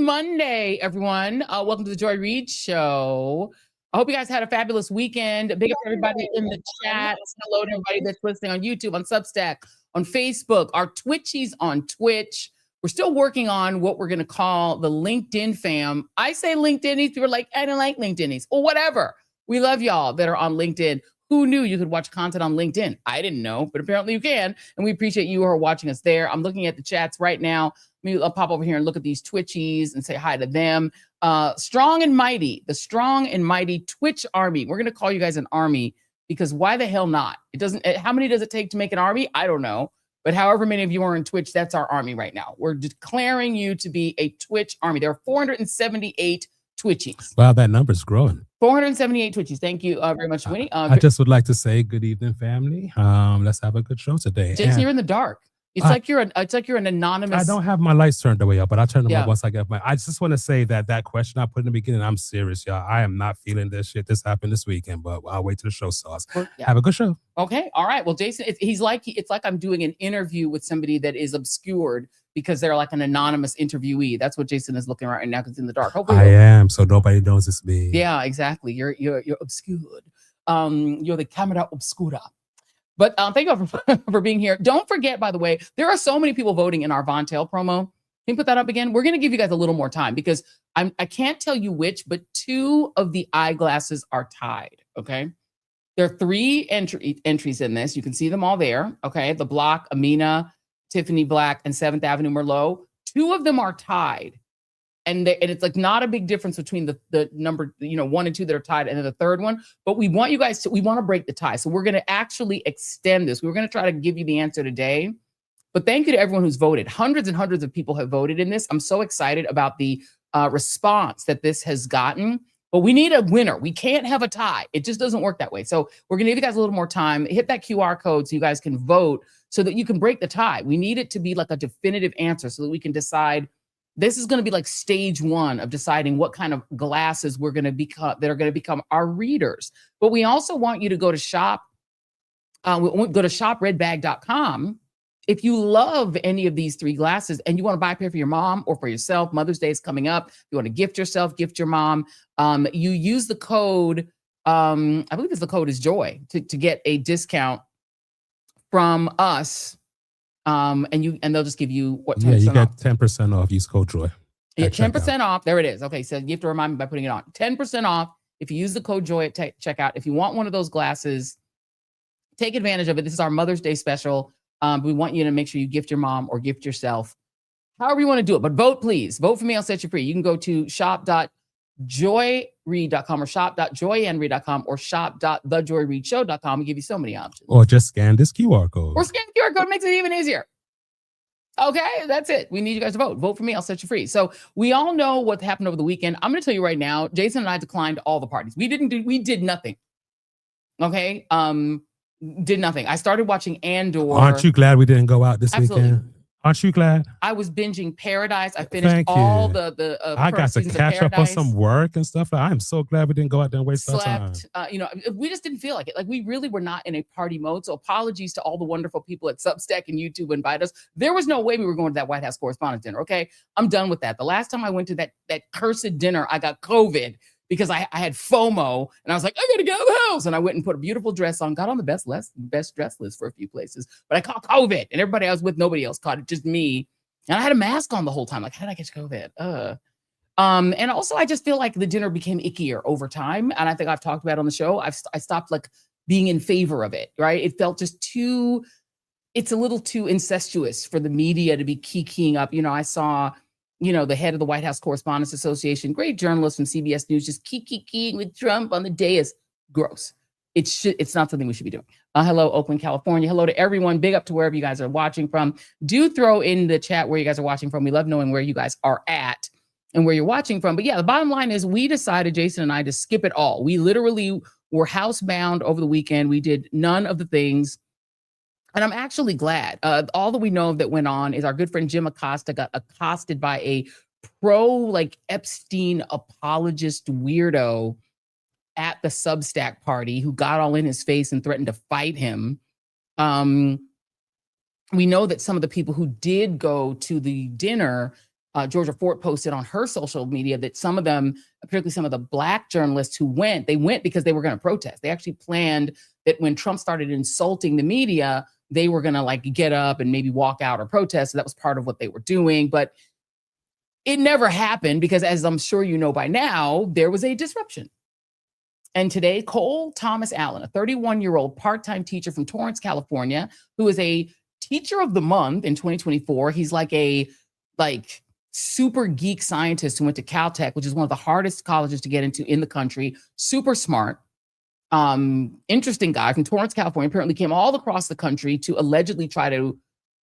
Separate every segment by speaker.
Speaker 1: Monday, everyone. Welcome to the Joy Reid Show. I hope you guys had a fabulous weekend. Big up to everybody in the chat. Hello to everybody that's listening on YouTube, on Substack, on Facebook, our Twitchies on Twitch. We're still working on what we're going to call the LinkedIn fam. I say LinkedInies. People are like, I don't like LinkedInies. Well, whatever. We love y'all that are on LinkedIn. Who knew you could watch content on LinkedIn? I didn't know, but apparently you can. And we appreciate you who are watching us there. I'm looking at the chats right now. I'll pop over here and look at these Twitchies and say hi to them. Strong and mighty, the strong and mighty Twitch army. We're going to call you guys an army because why the hell not? It doesn't. How many does it take to make an army? I don't know. But however many of you are in Twitch, that's our army right now. We're declaring you to be a Twitch army. There are 478 Twitchies.
Speaker 2: Wow, that number's growing.
Speaker 1: 478 Twitchies. Thank you very much, Winnie.
Speaker 2: I just would like to say good evening, family. Let's have a good show today.
Speaker 1: Jason, you're in the dark. It's like you're an anonymous.
Speaker 2: I don't have my lights turned the way up, but I'll turn them up once I get my. I just want to say that question I put in the beginning, I'm serious, y'all. I am not feeling this shit. This happened this weekend, but I'll wait till the show starts. Have a good show.
Speaker 1: Okay, all right. Well, Jason, it's like I'm doing an interview with somebody that is obscured because they're like an anonymous interviewee. That's what Jason is looking right now because it's in the dark. Hopefully,
Speaker 2: I am, so nobody knows it's me.
Speaker 1: Yeah, exactly. You're obscured. You're the camera obscura. But thank you for being here. Don't forget, by the way, there are so many people voting in our Von Tail promo. Can you put that up again? We're going to give you guys a little more time because I can't tell you which, but 2 of the eyeglasses are tied, okay? There are 3 entries in this. You can see them all there, okay? The Block, Amina, Tiffany Black, and 7th Avenue Merlot. 2 of them are tied. And it's like not a big difference between the number, 1 and 2 that are tied and then the third one. But we want you guys we want to break the tie. So we're going to actually extend this. We're going to try to give you the answer today. But thank you to everyone who's voted. Hundreds and hundreds of people have voted in this. I'm so excited about the response that this has gotten. But we need a winner. We can't have a tie. It just doesn't work that way. So we're going to give you guys a little more time. Hit that QR code so you guys can vote so that you can break the tie. We need it to be like a definitive answer so that we can decide. This is going to be like stage 1 of deciding what kind of glasses we're going to become that are going to become our readers. But we also want you to go to shopredbag.com. If you love any of these 3 glasses and you want to buy a pair for your mom or for yourself, Mother's Day is coming up. You want to gift yourself, gift your mom. You use the code. I believe the code is Joy to get a discount from us. And they'll just give you what 10%
Speaker 2: you get
Speaker 1: off.
Speaker 2: 10% off. Use code Joy.
Speaker 1: Yeah, 10% off. There it is. Okay, so you have to remind me by putting it on. 10% off if you use the code Joy at checkout. If you want one of those glasses, take advantage of it. This is our Mother's Day special. We want you to make sure you gift your mom or gift yourself, however you want to do it. But vote, please. Vote for me. I'll set you free. You can go to shop.joyreid.com or shop.joyanreid.com or shop.thejoyreidshow.com and give you so many options.
Speaker 2: Or just scan this QR code.
Speaker 1: Or scan the QR code makes it even easier. Okay, that's it. We need you guys to vote. Vote for me. I'll set you free. So we all know what happened over the weekend. I'm going to tell you right now, Jason and I declined all the parties. We did nothing. Okay. Did nothing. I started watching Andor.
Speaker 2: Aren't you glad we didn't go out this weekend? Aren't you glad?
Speaker 1: I was binging Paradise. I finished all the
Speaker 2: I got to catch up on some work and stuff. I am so glad we didn't go out there and waste our time.
Speaker 1: We just didn't feel like it. Like we really were not in a party mode. So apologies to all the wonderful people at Substack and YouTube who invited us. There was no way we were going to that White House Correspondents' dinner. Okay, I'm done with that. The last time I went to that cursed dinner, I got COVID because I had FOMO and I was like, I gotta get out of the house. And I went and put a beautiful dress on, got on the best dress list for a few places, but I caught COVID and everybody I was with, nobody else caught it, just me. And I had a mask on the whole time. Like, how did I get COVID? And also I just feel like the dinner became ickier over time. And I think I've talked about it on the show. I stopped like being in favor of it, right? It felt just it's a little too incestuous for the media to be kikiing up. I saw the head of the White House Correspondents Association, great journalist from CBS News, just keying with Trump on the dais. Gross. It's not something we should be doing. Hello, Oakland, California. Hello to everyone. Big up to wherever you guys are watching from. Do throw in the chat where you guys are watching from. We love knowing where you guys are at and where you're watching from. But yeah, the bottom line is we decided, Jason and I, to skip it all. We literally were housebound over the weekend. We did none of the things. And I'm actually glad. All that we know that went on is our good friend Jim Acosta got accosted by a Epstein apologist weirdo at the Substack party who got all in his face and threatened to fight him. We know that some of the people who did go to the dinner Georgia Fort posted on her social media that some of them, particularly some of the Black journalists who went, they went because they were going to protest. They actually planned that when Trump started insulting the media, they were going to like get up and maybe walk out or protest. So that was part of what they were doing. But it never happened because, as I'm sure you know by now, there was a disruption. And today, Cole Thomas Allen, a 31-year-old part-time teacher from Torrance, California, who is a Teacher of the Month in 2024. He's like a super geek scientist who went to Caltech, which is one of the hardest colleges to get into in the country. Super smart, interesting guy from Torrance, California. Apparently came all across the country to allegedly try to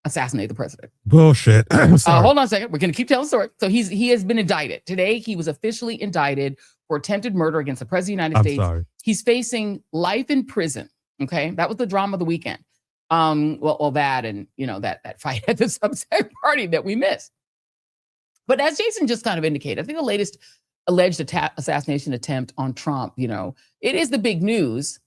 Speaker 1: assassinate the president.
Speaker 2: Bullshit.
Speaker 1: Hold on a second. We're going to keep telling the story. So he has been indicted. Today, he was officially indicted for attempted murder against the president of the United States.
Speaker 2: Sorry.
Speaker 1: He's facing life in prison. Okay. That was the drama of the weekend. Well, that and, that fight at the Substack party that we missed. But as Jason just kind of indicated, I think the latest alleged assassination attempt on Trump, it is the big news.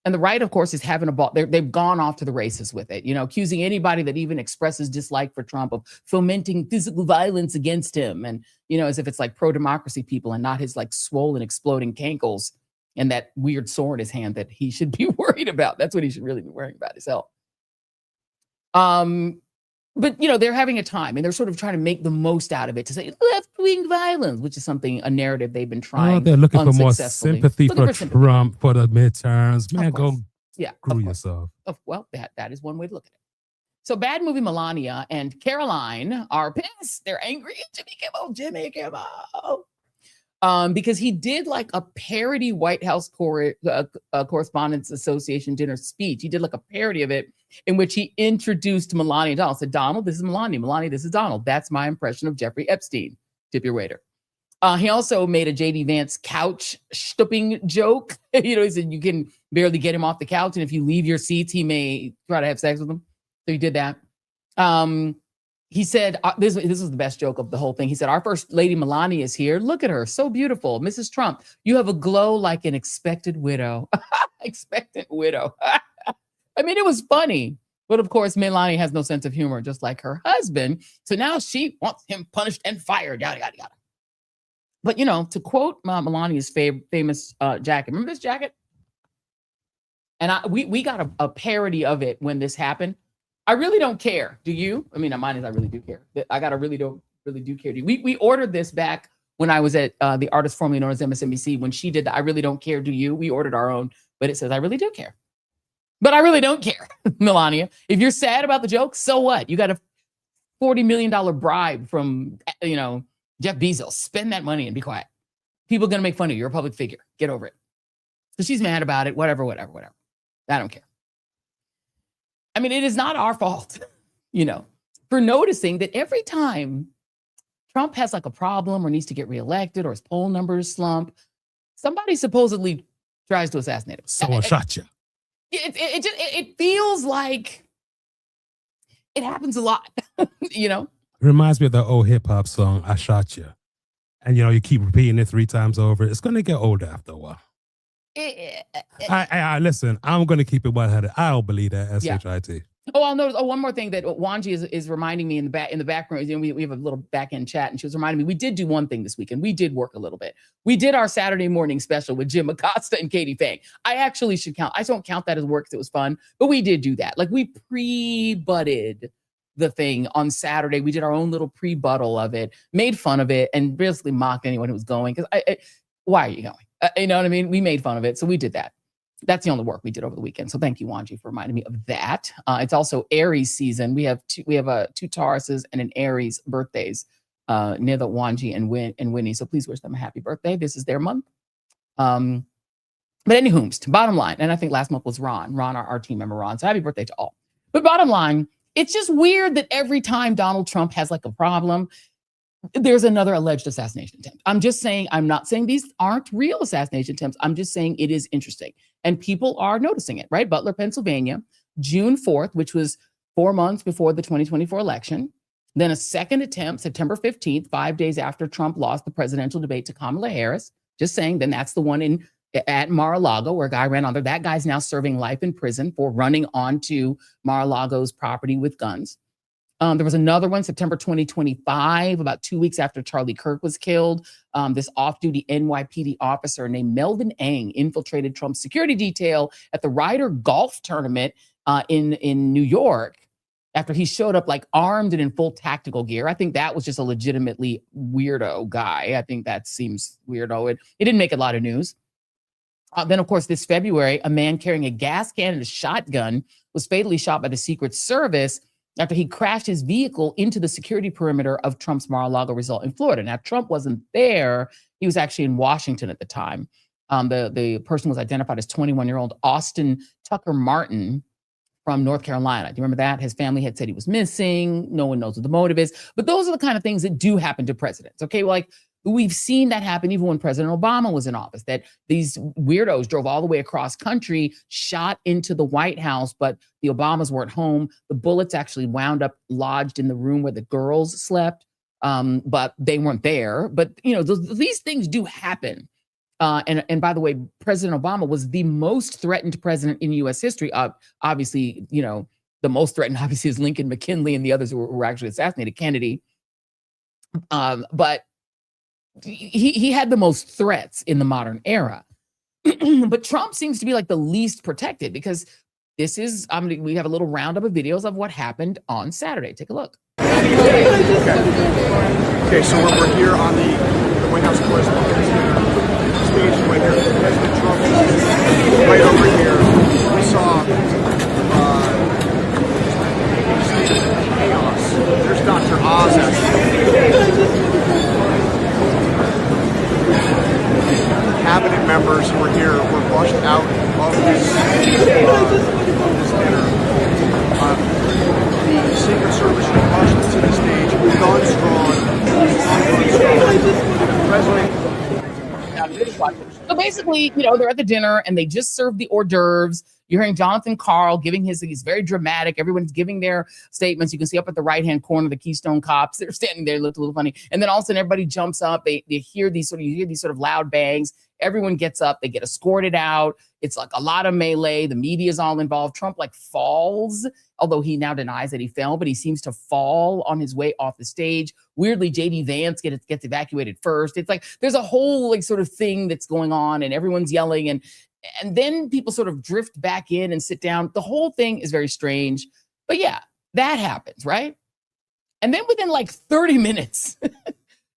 Speaker 1: And the right, of course, is having a ball. They've gone off to the races with it, accusing anybody that even expresses dislike for Trump of fomenting physical violence against him. And, as if it's like pro-democracy people and not his like swollen, exploding cankles and that weird sore in his hand that he should be worried about. That's what he should really be worrying about, his health. But, they're having a time and they're sort of trying to make the most out of it to say left-wing violence, which is a narrative they've been trying.
Speaker 2: Oh, they're looking for more sympathy for Trump for the midterms. Man, go screw yourself. Well, that is one way to look at it. So bad movie Melania and Caroline are pissed. They're angry at Jimmy Kimmel. Because he did like a parody White House Correspondents Association dinner speech. He did like a parody of it in which he introduced Melania. Donald said, Donald, this is Melania. Melania, this is Donald. That's my impression of Jeffrey Epstein. Tip your waiter. He also made a J.D. Vance couch stooping joke. He said you can barely get him off the couch. And if you leave your seats, he may try to have sex with them. So he did that. He said, this was the best joke of the whole thing. He said, our first lady Melania is here. Look at her. So beautiful. Mrs. Trump, you have a glow like an expected widow. Expectant widow. I mean, it was funny. But of course, Melania has no sense of humor, just like her husband. So now she wants him punished and fired. Yada, yada, yada. But, to quote Melania's famous jacket. Remember this jacket? And we got a parody of it when this happened. I really don't care. Do you? I mean, mine is I really do care. I got a really do care. We ordered this back when I was at the artist formerly known as MSNBC. When she did the I really don't care, do you? We ordered our own, but it says I really do care. But I really don't care, Melania. If you're sad about the joke, so what? You got a $40 million bribe from, Jeff Bezos. Spend that money and be quiet. People are going to make fun of you. You're a public figure. Get over it. So she's mad about it. Whatever. I don't care. I mean, it is not our fault, for noticing that every time Trump has like a problem or needs to get reelected or his poll numbers slump, somebody supposedly tries to assassinate him. Someone shot you.
Speaker 1: It feels like it happens a lot,
Speaker 2: Reminds me of the old hip hop song, I Shot You. And, you keep repeating it 3 times over. It's going to get old after a while. I listen, I'm going to keep it 100. I don't believe that, SHIT.
Speaker 1: Oh, I'll notice. Oh, one more thing that Wanji is reminding me in the background. We have a little back end chat, and she was reminding me we did do one thing this weekend. We did work a little bit. We did our Saturday morning special with Jim Acosta and Katie Fang. I actually should count. I don't count that as work because it was fun, but we did do that. Like we pre-butted the thing on Saturday. We did our own little pre-buttal of it, made fun of it, and basically mocked anyone who was going. Because why are you going? You know what I mean? We made fun of it, so we did that. That's the only work we did over the weekend. So thank you, Wanji, for reminding me of that. It's also Aries season. We have two Tauruses and an Aries birthdays near the Wanji and Winnie. So please wish them a happy birthday. This is their month. But anywho, bottom line, and I think last month was Ron, our team member, Ron. So happy birthday to all. But bottom line, it's just weird that every time Donald Trump has like a problem, there's another alleged assassination attempt. I'm just saying, I'm not saying these aren't real assassination attempts. I'm just saying it is interesting. And people are noticing it, right? Butler, Pennsylvania, June 4th, which was 4 months before the 2024 election. Then a second attempt, September 15th, 5 days after Trump lost the presidential debate to Kamala Harris. Just saying, then that's the one at Mar-a-Lago where a guy ran on there. That guy's now serving life in prison for running onto Mar-a-Lago's property with guns. There was another one, September 2025, about 2 weeks after Charlie Kirk was killed. This off-duty NYPD officer named Melvin Eng infiltrated Trump's security detail at the Ryder Golf Tournament in New York after he showed up like armed and in full tactical gear. I think that was just a legitimately weirdo guy. I think that seems weirdo. It didn't make a lot of news. Then, of course, this February, a man carrying a gas can and a shotgun was fatally shot by the Secret Service after he crashed his vehicle into the security perimeter of Trump's Mar-a-Lago resort in Florida. Now, Trump wasn't there. He was actually in Washington at the time. The person was identified as 21-year-old Austin Tucker Martin from North Carolina. Do you remember that? His family had said he was missing. No one knows what the motive is. But those are the kind of things that do happen to presidents, okay? Like, we've seen that happen even when President Obama was in office, that these weirdos drove all the way across country, shot into the White House, but the Obamas weren't home. The bullets actually wound up lodged in the room where the girls slept, but they weren't there. But, you know, these things do happen. And by the way, President Obama was the most threatened president in U.S. history. Obviously, you know, the most threatened, obviously, is Lincoln, McKinley, and the others who were actually assassinated, Kennedy. But he had the most threats in the modern era. But Trump seems to be like the least protected because this is, we have a little roundup of videos of what happened on Saturday. Take a look.
Speaker 3: Okay, so we're here on the White House Correspondents stage right here. President Trump is right over here. We saw chaos. There's Dr. Oz actually. Cabinet members who were here were rushed out of this dinner. The Secret Service rushed to the stage, guns drawn.
Speaker 1: So basically, you know, they're at the dinner and they just served the hors d'oeuvres. You're hearing Jonathan Karl giving he's very dramatic. Everyone's giving their statements. You can see up at the right-hand corner, the Keystone Cops, they're standing there, looked a little funny. And then all of a sudden everybody jumps up. You hear these sort of loud bangs. Everyone gets up, they get escorted out. It's like a lot of melee. The media is all involved. Trump like falls, although he now denies that he fell, but he seems to fall on his way off the stage. Weirdly, JD Vance gets evacuated first. It's like there's a whole like sort of thing that's going on and everyone's yelling and then people sort of drift back in and sit down. The whole thing is very strange. But yeah, that happens, right? And then within like 30 minutes,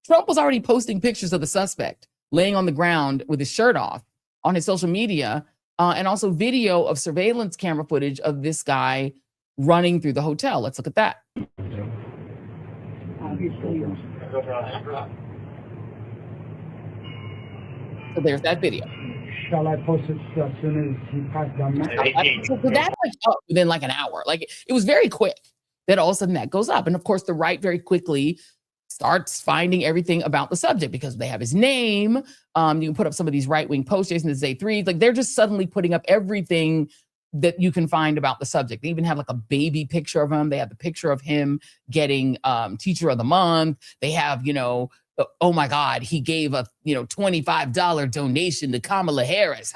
Speaker 1: Trump was already posting pictures of the suspect laying on the ground with his shirt off on his social media, and also video of surveillance camera footage of this guy running through the hotel. Let's look at that. So there's that video.
Speaker 4: Shall I post it as soon as he passed down?
Speaker 1: So that went up within like an hour. Like it was very quick that all of a sudden that goes up. And of course, the right very quickly starts finding everything about the subject because they have his name. You can put up some of these right-wing posts, Jason the Z3. Like they're just suddenly putting up everything that you can find about the subject. They even have like a baby picture of him. They have the picture of him getting Teacher of the Month. They have, you know, oh my God, he gave a, $25 donation to Kamala Harris.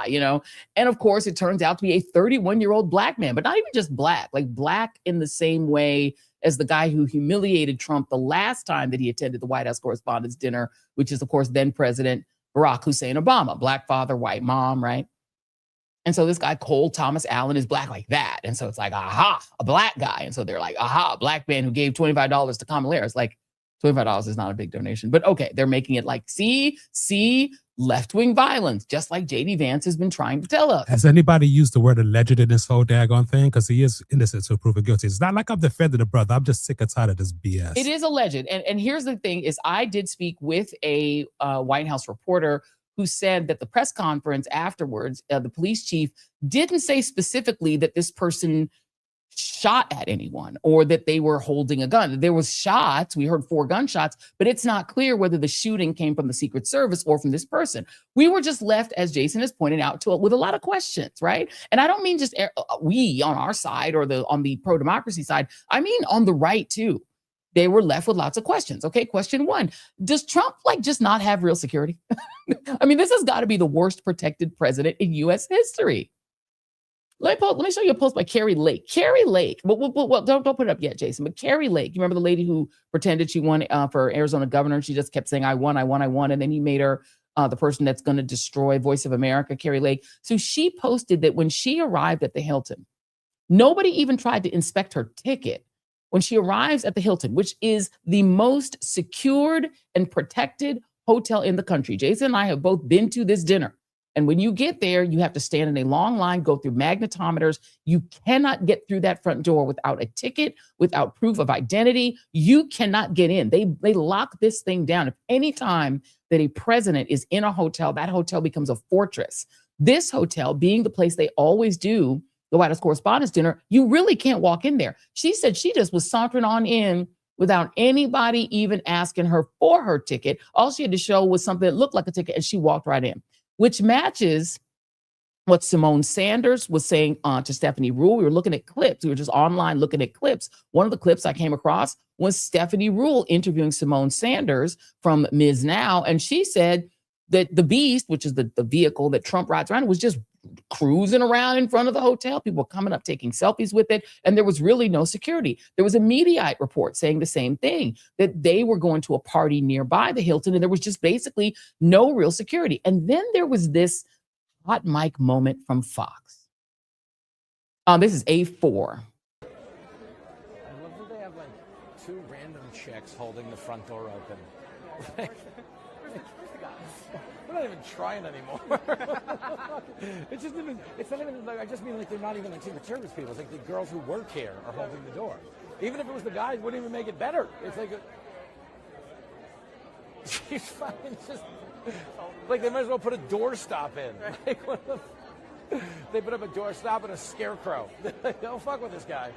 Speaker 1: You know, and of course it turns out to be a 31-year-old black man, but not even just black, like black in the same way as the guy who humiliated Trump the last time that he attended the White House Correspondents' dinner, which is of course then President Barack Hussein Obama, black father, white mom, right? And so this guy, Cole Thomas Allen, is black like that. And so it's like, aha, a black guy. And so they're like, aha, a black man who gave $25 to Kamala Harris. Like, $25 is not a big donation, but okay, they're making it like, see, left-wing violence, just like JD Vance has been trying to tell us.
Speaker 2: Has anybody used the word alleged in this whole daggone thing? Because he is innocent until proven guilty. It's not like I'm defending the brother. I'm just sick and tired of this BS.
Speaker 1: It is alleged. And here's the thing is I did speak with a White House reporter who said that the press conference afterwards, the police chief didn't say specifically that this person shot at anyone or that they were holding a gun. There was shots. We heard 4 gunshots, but it's not clear whether the shooting came from the Secret Service or from this person. We were just left, as Jason has pointed out, with a lot of questions, right? And I don't mean just we on our side or on the pro-democracy side. I mean on the right too. They were left with lots of questions. Okay, question 1. Does Trump just not have real security? I mean, this has got to be the worst protected president in U.S. history. Let me show you a post by Carrie Lake. Carrie Lake. Well, don't put it up yet, Jason. But Carrie Lake, you remember the lady who pretended she won for Arizona governor, and she just kept saying, "I won," and then he made her the person that's going to destroy Voice of America, Carrie Lake. So she posted that when she arrived at the Hilton, nobody even tried to inspect her ticket. When she arrives at the Hilton, which is the most secured and protected hotel in the country. Jason and I have both been to this dinner. And when you get there, you have to stand in a long line, go through magnetometers. You cannot get through that front door without a ticket, without proof of identity. You cannot get in. They lock this thing down. If any time that a president is in a hotel, that hotel becomes a fortress. This hotel being the place they always do the White House Correspondents' dinner, you really can't walk in there. She said she just was sauntering on in without anybody even asking her for her ticket. All she had to show was something that looked like a ticket, and she walked right in, which matches what Simone Sanders was saying to Stephanie Ruhle. We were looking at clips. We were just online looking at clips. One of the clips I came across was Stephanie Ruhle interviewing Simone Sanders from Ms. Now, and she said that the Beast, which is the vehicle that Trump rides around, was just cruising around in front of the hotel. People were coming up, taking selfies with it, and there was really no security. There was a Mediaite report saying the same thing, that they were going to a party nearby the Hilton, and there was just basically no real security. And then there was this hot mic moment from Fox. This is A4.
Speaker 5: I love that they have like two random chicks holding the front door open. We're not even trying anymore. It's not even like, I just mean like they're not even like Secret Service people. It's like the girls who work here are holding the door. Even if it was the guys, it wouldn't even make it better. It's like she's fucking just like they might as well put a doorstop in. Like, they put up a doorstop and a scarecrow. Don't fuck with this guy.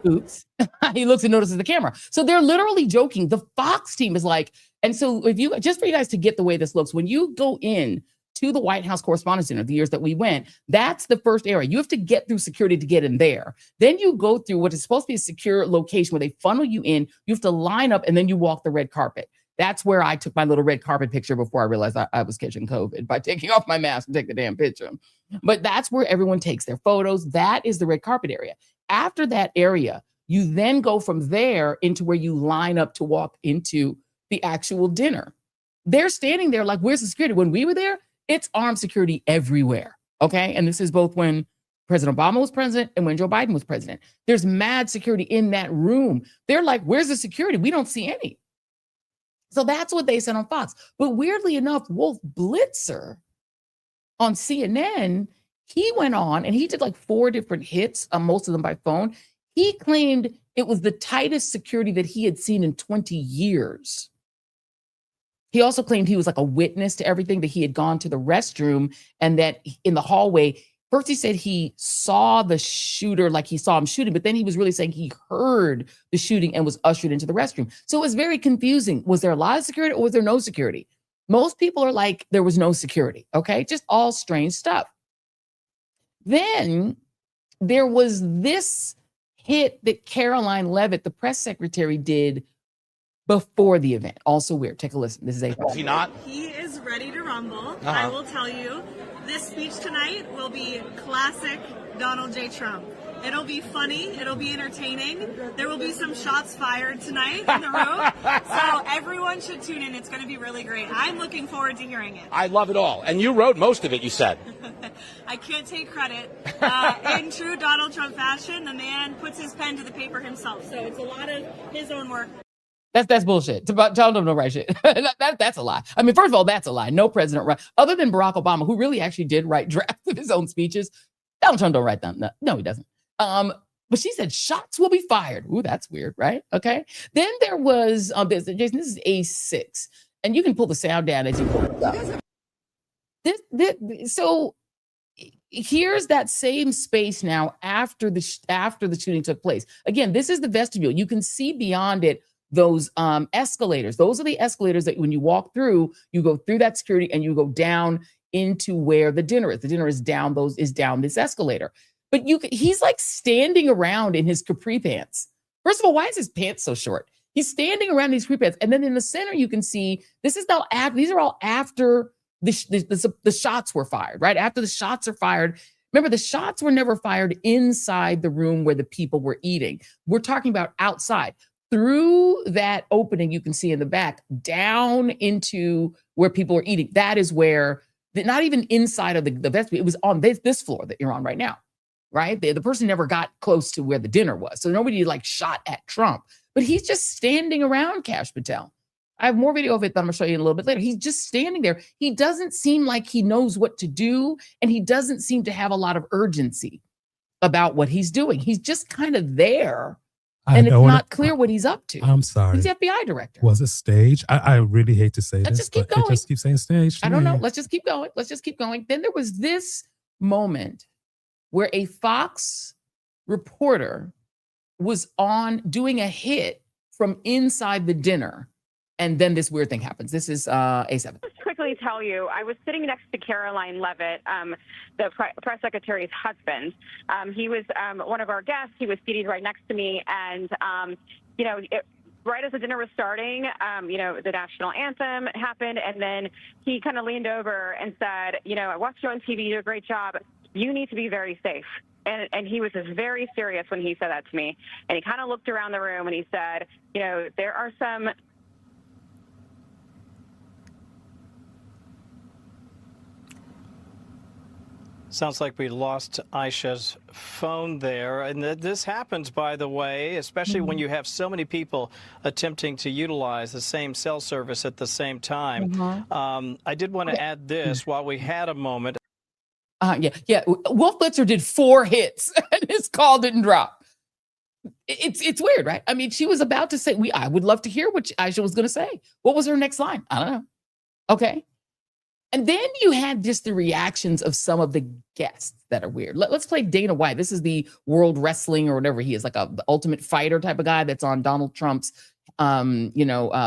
Speaker 1: Oops. He looks and notices the camera. So they're literally joking. The Fox team is like, and so if you, just for you guys to get the way this looks, when you go in to the White House Correspondents' Dinner, the years that we went, that's the first area. You have to get through security to get in there. Then you go through what is supposed to be a secure location where they funnel you in. You have to line up and then you walk the red carpet. That's where I took my little red carpet picture before I realized I was catching COVID by taking off my mask and take the damn picture. But that's where everyone takes their photos. That is the red carpet area. After that area, you then go from there into where you line up to walk into the actual dinner. They're standing there like, where's the security? When we were there, it's armed security everywhere. Okay. And this is both when President Obama was president and when Joe Biden was president. There's mad security in that room. They're like, where's the security? We don't see any. So that's what they said on Fox. But weirdly enough, Wolf Blitzer on CNN, he went on and he did like 4 different hits, most of them by phone. He claimed it was the tightest security that he had seen in 20 years. He also claimed he was like a witness to everything, that he had gone to the restroom and that in the hallway, first he said he saw the shooter, like he saw him shooting, but then he was really saying he heard the shooting and was ushered into the restroom. So it was very confusing. Was there a lot of security or was there no security? Most people are like, there was no security. Okay. Just all strange stuff. Then there was this hit that Caroline Leavitt, the press secretary, did before the event. Also weird. Take a listen. This is a.
Speaker 5: Is he not?
Speaker 6: He is ready to rumble. I will tell you, this speech tonight will be classic Donald J. Trump. It'll be funny. It'll be entertaining. There will be some shots fired tonight in the room. So everyone should tune in. It's going to be really great. I'm looking forward to hearing it.
Speaker 5: I love it all. And you wrote most of it, you said.
Speaker 6: I can't take credit. In true Donald Trump fashion, the man puts his pen to the paper himself. So it's a lot of his own work.
Speaker 1: That's bullshit. Donald Trump don't write shit. That's a lie. I mean, first of all, that's a lie. No president write, other than Barack Obama, who really actually did write drafts of his own speeches. Donald Trump don't write them. No, he doesn't. But she said shots will be fired. Ooh, that's weird, right? Okay. Then there was Jason. This is A6, and you can pull the sound down as you pull it up. So here's that same space now after the shooting took place. Again, this is the vestibule. You can see beyond it those escalators. Those are the escalators that when you walk through, you go through that security and you go down into where the dinner is. The dinner is down this escalator. But he's like standing around in his capri pants. First of all, why is his pants so short? He's standing around in these capri pants. And then in the center, you can see these are all after the shots were fired, right? After the shots are fired, remember, the shots were never fired inside the room where the people were eating. We're talking about outside. Through that opening, you can see in the back, down into where people were eating. That is where, not even inside of the vestibule, it was on this floor that you're on right now, right? The person never got close to where the dinner was. So nobody like shot at Trump, but he's just standing around Kash Patel. I have more video of it that I'm gonna show you in a little bit later. He's just standing there. He doesn't seem like he knows what to do, and he doesn't seem to have a lot of urgency about what he's doing. He's just kind of there, and it's not clear what he's up to.
Speaker 2: I'm sorry.
Speaker 1: He's the FBI director.
Speaker 2: Was it staged? I really hate to say
Speaker 1: Let's
Speaker 2: this,
Speaker 1: just keep
Speaker 2: but
Speaker 1: going.
Speaker 2: it just keeps saying staged.
Speaker 1: I don't know. Let's just keep going. Let's just keep going. Then there was this moment where a Fox reporter was on doing a hit from inside the dinner. And then this weird thing happens. This is A7.
Speaker 7: Just quickly tell you, I was sitting next to Caroline Levitt, the press secretary's husband. He was one of our guests. He was seated right next to me. And, right as the dinner was starting, the national anthem happened. And then he kind of leaned over and said, I watched you on TV. You do a great job. You need to be very safe. And he was just very serious when he said that to me. And he kind of looked around the room and he said, there are some...
Speaker 8: Sounds like we lost Aisha's phone there. And this happens, by the way, especially when you have so many people attempting to utilize the same cell service at the same time. I did want to add this while we had a moment.
Speaker 1: Yeah. Wolf Blitzer did 4 hits and his call didn't drop. It's weird, right? I mean, she was about to say, I would love to hear what Aisha was going to say. What was her next line? I don't know. Okay. And then you had just the reactions of some of the guests that are weird. Let's play Dana White. This is the World Wrestling or whatever he is, like the Ultimate Fighter type of guy that's on Donald Trump's,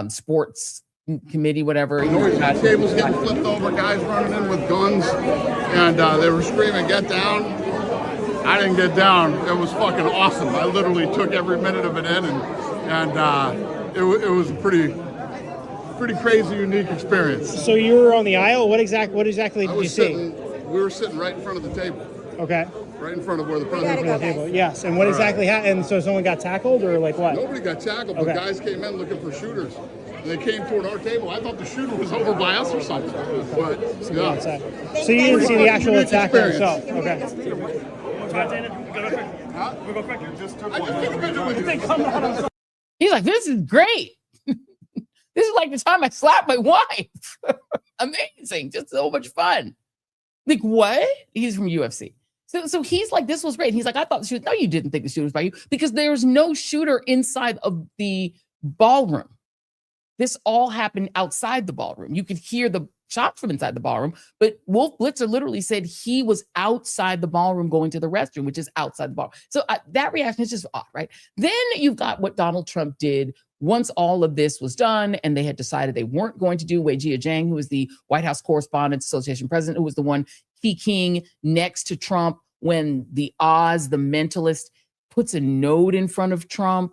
Speaker 1: sports committee, whatever.
Speaker 9: Tables getting flipped over, guys running in with guns, and they were screaming, "Get down!" I didn't get down. It was fucking awesome. I literally took every minute of it in, and it was a pretty crazy, unique experience.
Speaker 10: So you were on the aisle. What exactly did you see?
Speaker 9: We were sitting right in front of the table.
Speaker 10: Okay.
Speaker 9: Right in front of where the president was.
Speaker 10: Table. Yes. And what exactly happened? So someone got tackled or like what?
Speaker 9: Nobody got tackled, but guys came in looking for shooters. And they came toward our table. I thought the shooter was over by us or something. But yeah.
Speaker 10: So you didn't see the actual attack yourself. Okay.
Speaker 1: He's like, this is great. This is like the time I slapped my wife. Amazing. Just so much fun. Like, what? He's from UFC. So he's like, this was great. And he's like, I thought the shooter. No, you didn't think the shooter was by you because there's no shooter inside of the ballroom. This all happened outside the ballroom. You could hear the shots from inside the ballroom, but Wolf Blitzer literally said he was outside the ballroom going to the restroom, which is outside the ballroom. So that reaction is just odd, right? Then you've got what Donald Trump did once all of this was done and they had decided they weren't going to do Wei Jiajing, who was the White House Correspondents Association president, who was the one keying next to Trump when the Oz, the mentalist, puts a note in front of Trump.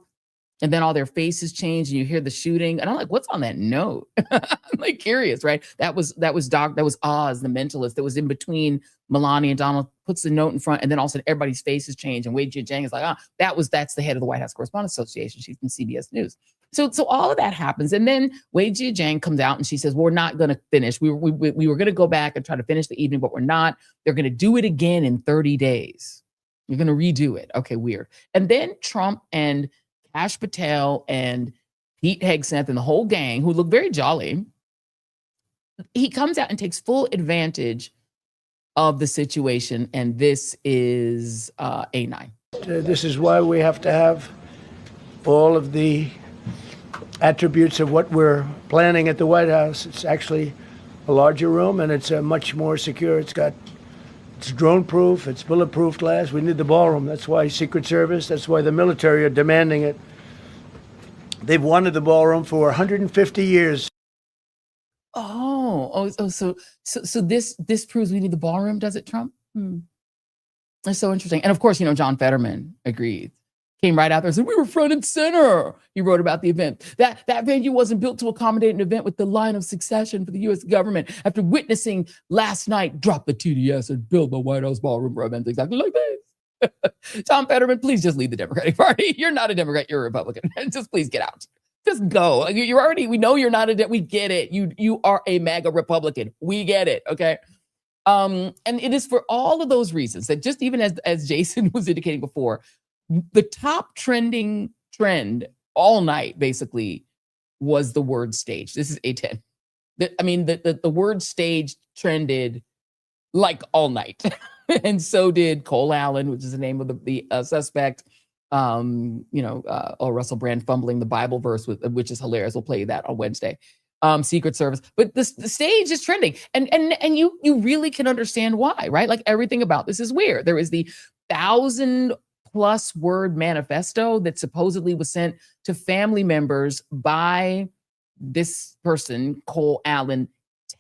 Speaker 1: And then all their faces change and you hear the shooting. And I'm like, what's on that note? I'm like curious, right? That was Oz, the mentalist that was in between Melania and Donald, puts the note in front, and then all of a sudden everybody's faces change. And Wei Jiajing is like, that's the head of the White House Correspondents Association. She's from CBS News. So all of that happens. And then Wei Jiajing comes out and she says, we're not going to finish. We were going to go back and try to finish the evening, but we're not. They're going to do it again in 30 days. You're going to redo it. Okay, weird. And then Trump and Kash Patel and Pete Hegseth and the whole gang, who look very jolly, he comes out and takes full advantage of the situation. And this is A9.
Speaker 11: This is why we have to have all of the attributes of what we're planning at the White House. It's actually a larger room, and it's much more secure. It's drone-proof, it's bulletproof glass. We need the ballroom. That's why Secret Service, that's why the military are demanding it. They've wanted the ballroom for 150 years.
Speaker 1: So this proves we need the ballroom, does it, Trump? That's so interesting. And of course, John Fetterman agreed. came right out there and said, we were front and center. He wrote about the event. That venue wasn't built to accommodate an event with the line of succession for the U.S. government after witnessing last night drop the TDS and build the White House ballroom for events exactly like this. Tom Fetterman, please just leave the Democratic Party. You're not a Democrat, you're a Republican. Just please get out. Just go. You're already, we know you're not we get it. You are a MAGA Republican. We get it, okay? And it is for all of those reasons that just even as Jason was indicating before, the top trending trend all night basically was the word stage. This is A10. The word stage trended like all night. And so did Cole Allen, which is the name of the suspect. Russell Brand fumbling the Bible verse, which is hilarious. We'll play that on Wednesday. Secret Service. But the stage is trending. And you really can understand why, right? Like everything about this is weird. There is the 1,000+ word manifesto that supposedly was sent to family members by this person, Cole Allen,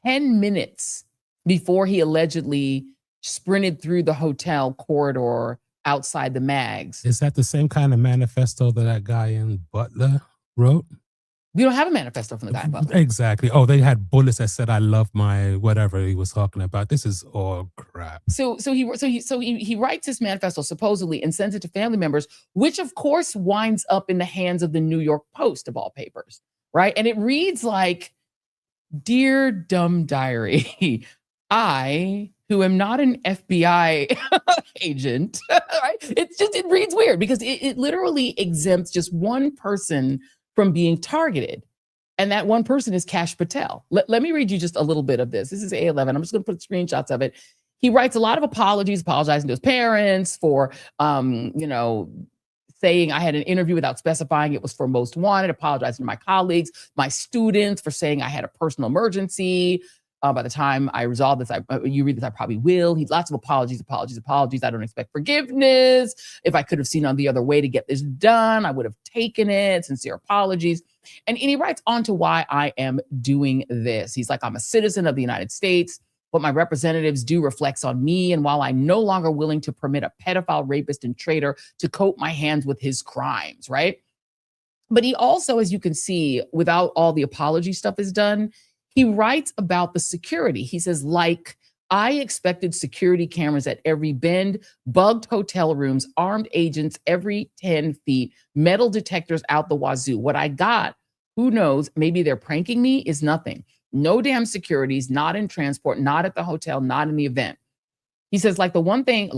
Speaker 1: 10 minutes before he allegedly sprinted through the hotel corridor outside the mags.
Speaker 2: Is that the same kind of manifesto that guy in Butler wrote?
Speaker 1: We don't have a manifesto from the guy in Butler.
Speaker 2: Exactly. Oh, they had bullets that said, I love my whatever he was talking about. This is all crap.
Speaker 1: So he writes this manifesto supposedly and sends it to family members, which of course winds up in the hands of the New York Post of all papers, right? And it reads like, Dear Dumb Diary, I, who am not an FBI agent, right? It reads weird because it literally exempts just one person from being targeted. And that one person is Kash Patel. Let me read you just a little bit of this. This is A11. I'm just going to put screenshots of it. He writes a lot of apologies, apologizing to his parents for, saying I had an interview without specifying it was for Most Wanted, apologizing to my colleagues, my students for saying I had a personal emergency. By the time I resolve this, you read this, I probably will. Lots of apologies. I don't expect forgiveness. If I could have seen on the other way to get this done, I would have taken it. Sincere apologies. And he writes on to why I am doing this. He's like, I'm a citizen of the United States. What my representatives do reflects on me. And while I'm no longer willing to permit a pedophile, rapist, and traitor to coat my hands with his crimes, right? But he also, as you can see, without all the apology stuff is done, he writes about the security. He says, like, I expected security cameras at every bend, bugged hotel rooms, armed agents every 10 feet, metal detectors out the wazoo. What I got, who knows, maybe they're pranking me, is nothing. No damn securities, not in transport, not at the hotel, not in the event. He says, the one thing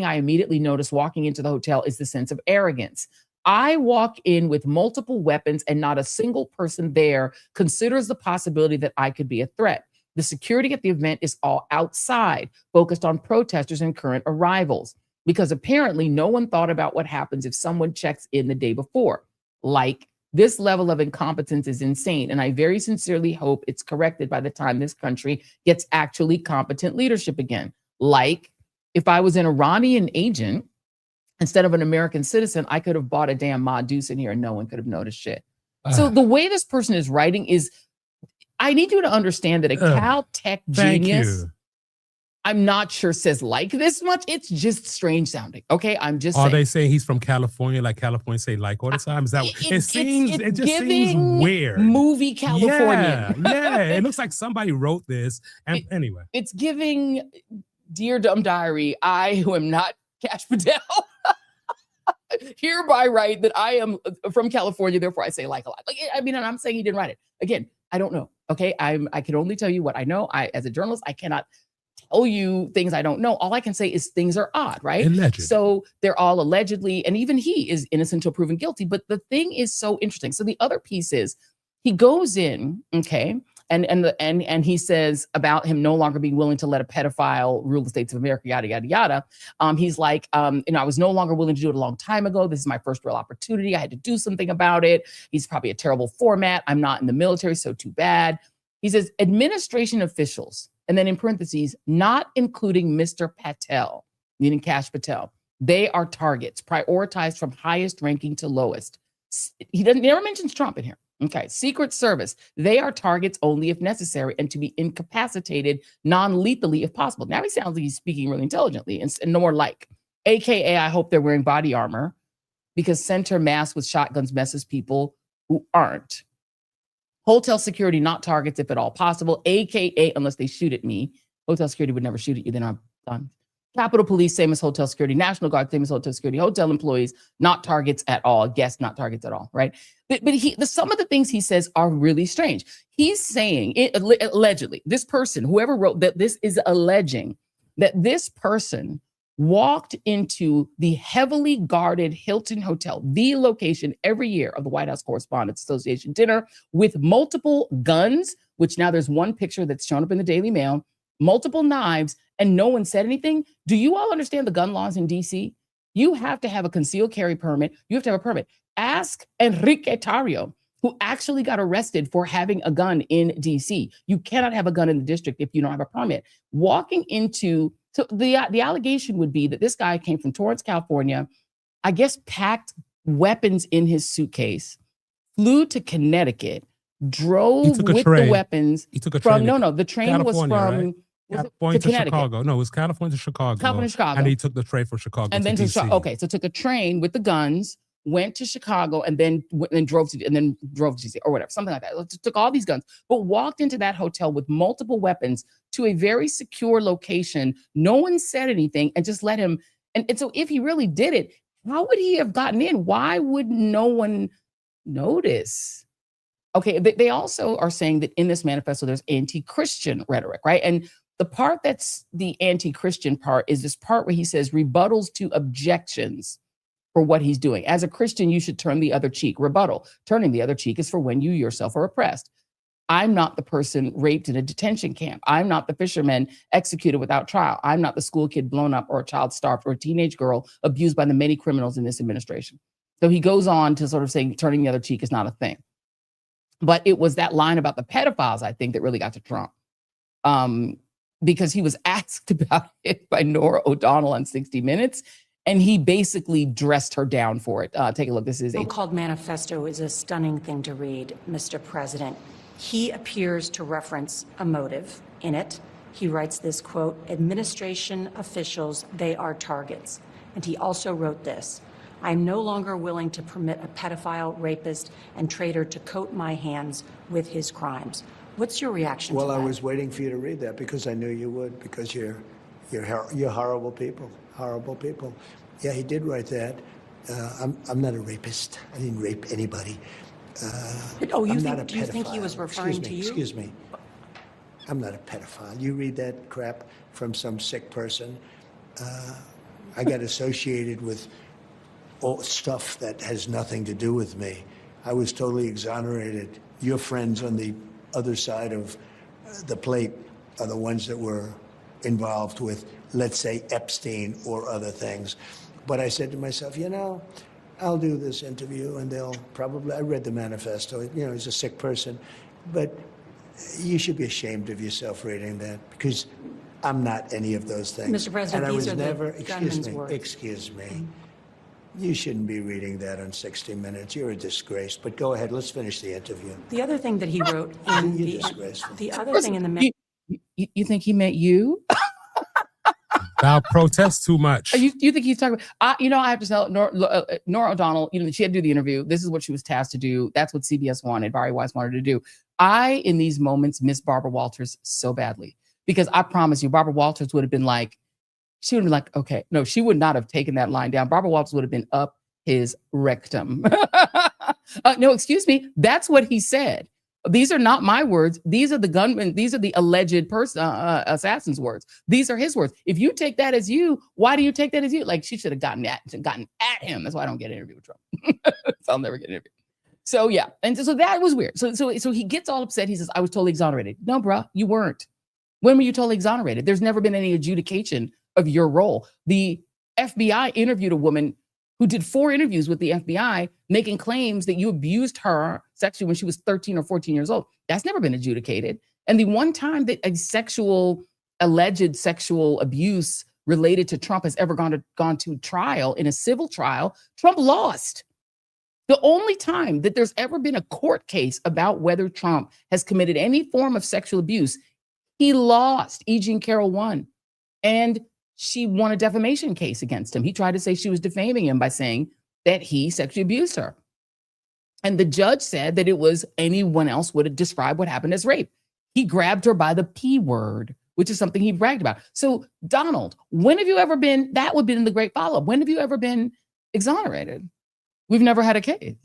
Speaker 1: I immediately noticed walking into the hotel is the sense of arrogance. I walk in with multiple weapons and not a single person there considers the possibility that I could be a threat. The security at the event is all outside, focused on protesters and current arrivals, because apparently no one thought about what happens if someone checks in the day before. This level of incompetence is insane, and I very sincerely hope it's corrected by the time this country gets actually competent leadership again. If I was an Iranian agent, instead of an American citizen, I could have bought a damn Ma Deuce in here and no one could have noticed shit. So the way this person is writing is, I need you to understand that a Caltech genius, I'm not sure says this much. It's just strange sounding. Okay, I'm just saying.
Speaker 2: Are they saying he's from California, like California say all the time? Is that what it seems? It just seems weird.
Speaker 1: Movie California.
Speaker 2: Yeah, it looks like somebody wrote this. And anyway,
Speaker 1: it's giving Dear Dumb Diary, I, who am not Kash Patel, hereby write that I am from California, therefore I say a lot. And I'm saying he didn't write it. Again, I don't know. Okay, I can only tell you what I know. As a journalist, I cannot tell you things I don't know. All I can say is things are odd, right?
Speaker 2: Allegedly.
Speaker 1: So they're all allegedly, and even he is innocent until proven guilty. But the thing is so interesting. So the other piece is he goes in, okay, and he says about him no longer being willing to let a pedophile rule the states of America, yada, yada, yada. He's like, I was no longer willing to do it a long time ago. This is my first real opportunity. I had to do something about it. He's probably a terrible format. I'm not in the military, so too bad. He says, administration officials, and then in parentheses, not including Mr. Patel, meaning Kash Patel, they are targets, prioritized from highest ranking to lowest. He never mentions Trump in here. Okay, Secret Service, they are targets only if necessary and to be incapacitated non-lethally if possible. Now he sounds like he's speaking really intelligently and more like. AKA, I hope they're wearing body armor, because center masked with shotguns messes people who aren't. Hotel security, not targets if at all possible, AKA, unless they shoot at me. Hotel security would never shoot at you, then I'm done. Capitol Police, same as hotel security. National Guard, same as hotel security. Hotel employees, not targets at all. Guests, not targets at all, right? But some of the things he says are really strange. He's saying, allegedly, this person, whoever wrote that, this is alleging that this person walked into the heavily guarded Hilton Hotel, the location every year of the White House Correspondents Association dinner, with multiple guns, which now there's one picture that's shown up in the Daily Mail, multiple knives, and no one said anything. Do you all understand the gun laws in DC? You have to have a concealed carry permit. You have to have a permit. Ask Enrique Tarrio, who actually got arrested for having a gun in DC. You cannot have a gun in the district if you don't have a permit. So the allegation would be that this guy came from Torrance, California, I guess packed weapons in his suitcase, flew to Connecticut, drove with the weapons.
Speaker 2: He took a train.
Speaker 1: The train was from
Speaker 2: California to Chicago. No, it was California to Chicago.
Speaker 1: California to Chicago.
Speaker 2: And he took the train from Chicago
Speaker 1: and then to DC. Okay, so took a train with the guns, went to Chicago, and then drove to DC or whatever, something like that. Took all these guns, but walked into that hotel with multiple weapons to a very secure location. No one said anything and just let him. And so if he really did it, how would he have gotten in? Why would no one notice? Okay, they also are saying that in this manifesto, there's anti-Christian rhetoric, right? And the part that's the anti-Christian part is this part where he says rebuttals to objections for what he's doing. As a Christian, you should turn the other cheek. Rebuttal. Turning the other cheek is for when you yourself are oppressed. I'm not the person raped in a detention camp. I'm not the fisherman executed without trial. I'm not the school kid blown up or a child starved or a teenage girl abused by the many criminals in this administration. So he goes on to sort of saying turning the other cheek is not a thing. But it was that line about the pedophiles, I think, that really got to Trump. Because he was asked about it by Norah O'Donnell on 60 Minutes, and he basically dressed her down for it. Take a look. This is
Speaker 12: a so-called manifesto is a stunning thing to read, Mr. President. He appears to reference a motive in it. He writes this, quote, administration officials, they are targets. And he also wrote this, I'm no longer willing to permit a pedophile, rapist, and traitor to coat my hands with his crimes. What's your reaction to that?
Speaker 11: Well, I was waiting for you to read that because I knew you would, because you're horrible people, horrible people. Yeah, he did write that. I'm not a rapist. I didn't rape anybody.
Speaker 12: Do you think he was referring to you?
Speaker 11: Excuse me. I'm not a pedophile. You read that crap from some sick person. I got associated with all stuff that has nothing to do with me. I was totally exonerated. Your friends on the other side of the plate are the ones that were involved with, let's say, Epstein or other things. But I said to myself, I'll do this interview and they'll probably, I read the manifesto, he's a sick person, but you should be ashamed of yourself reading that because I'm not any of those things.
Speaker 12: Mr. President,
Speaker 11: and I
Speaker 12: these
Speaker 11: was
Speaker 12: are
Speaker 11: never,
Speaker 12: the gunman's words.
Speaker 11: Excuse me. You shouldn't be reading that on 60 Minutes. You're a disgrace. But go ahead. Let's finish the interview.
Speaker 12: The other thing that he wrote in the other thing in the
Speaker 1: you think he meant you?
Speaker 2: Thou protest too much.
Speaker 1: You think he's talking about, I have to tell Norah O'Donnell, she had to do the interview. This is what she was tasked to do. That's what CBS wanted. Barry Weiss wanted to do. I, in these moments, miss Barbara Walters so badly because I promise you, Barbara Walters would have been like, okay, no, she would not have taken that line down. Barbara Walters would have been up his rectum. No, excuse me. That's what he said. These are not my words. These are the gunmen. These are the alleged assassin's words. These are his words. If you take that as you, why do you take that as you? Like she should have gotten at him. That's why I don't get an interview with Trump. So I'll never get an interview. So yeah, and so that was weird. So he gets all upset. He says, "I was totally exonerated." No, bruh, you weren't. When were you totally exonerated? There's never been any adjudication of your role. The FBI interviewed a woman who did 4 interviews with the FBI, making claims that you abused her sexually when she was 13 or 14 years old. That's never been adjudicated. And the one time that alleged sexual abuse related to Trump has ever gone to trial in a civil trial, Trump lost. The only time that there's ever been a court case about whether Trump has committed any form of sexual abuse, he lost. E. Jean Carroll won. And she won a defamation case against him. He tried to say she was defaming him by saying that he sexually abused her. And the judge said that it was anyone else would have described what happened as rape. He grabbed her by the P word, which is something he bragged about. So, Donald, when have you ever been, that would be in the great follow-up, when have you ever been exonerated? We've never had a case.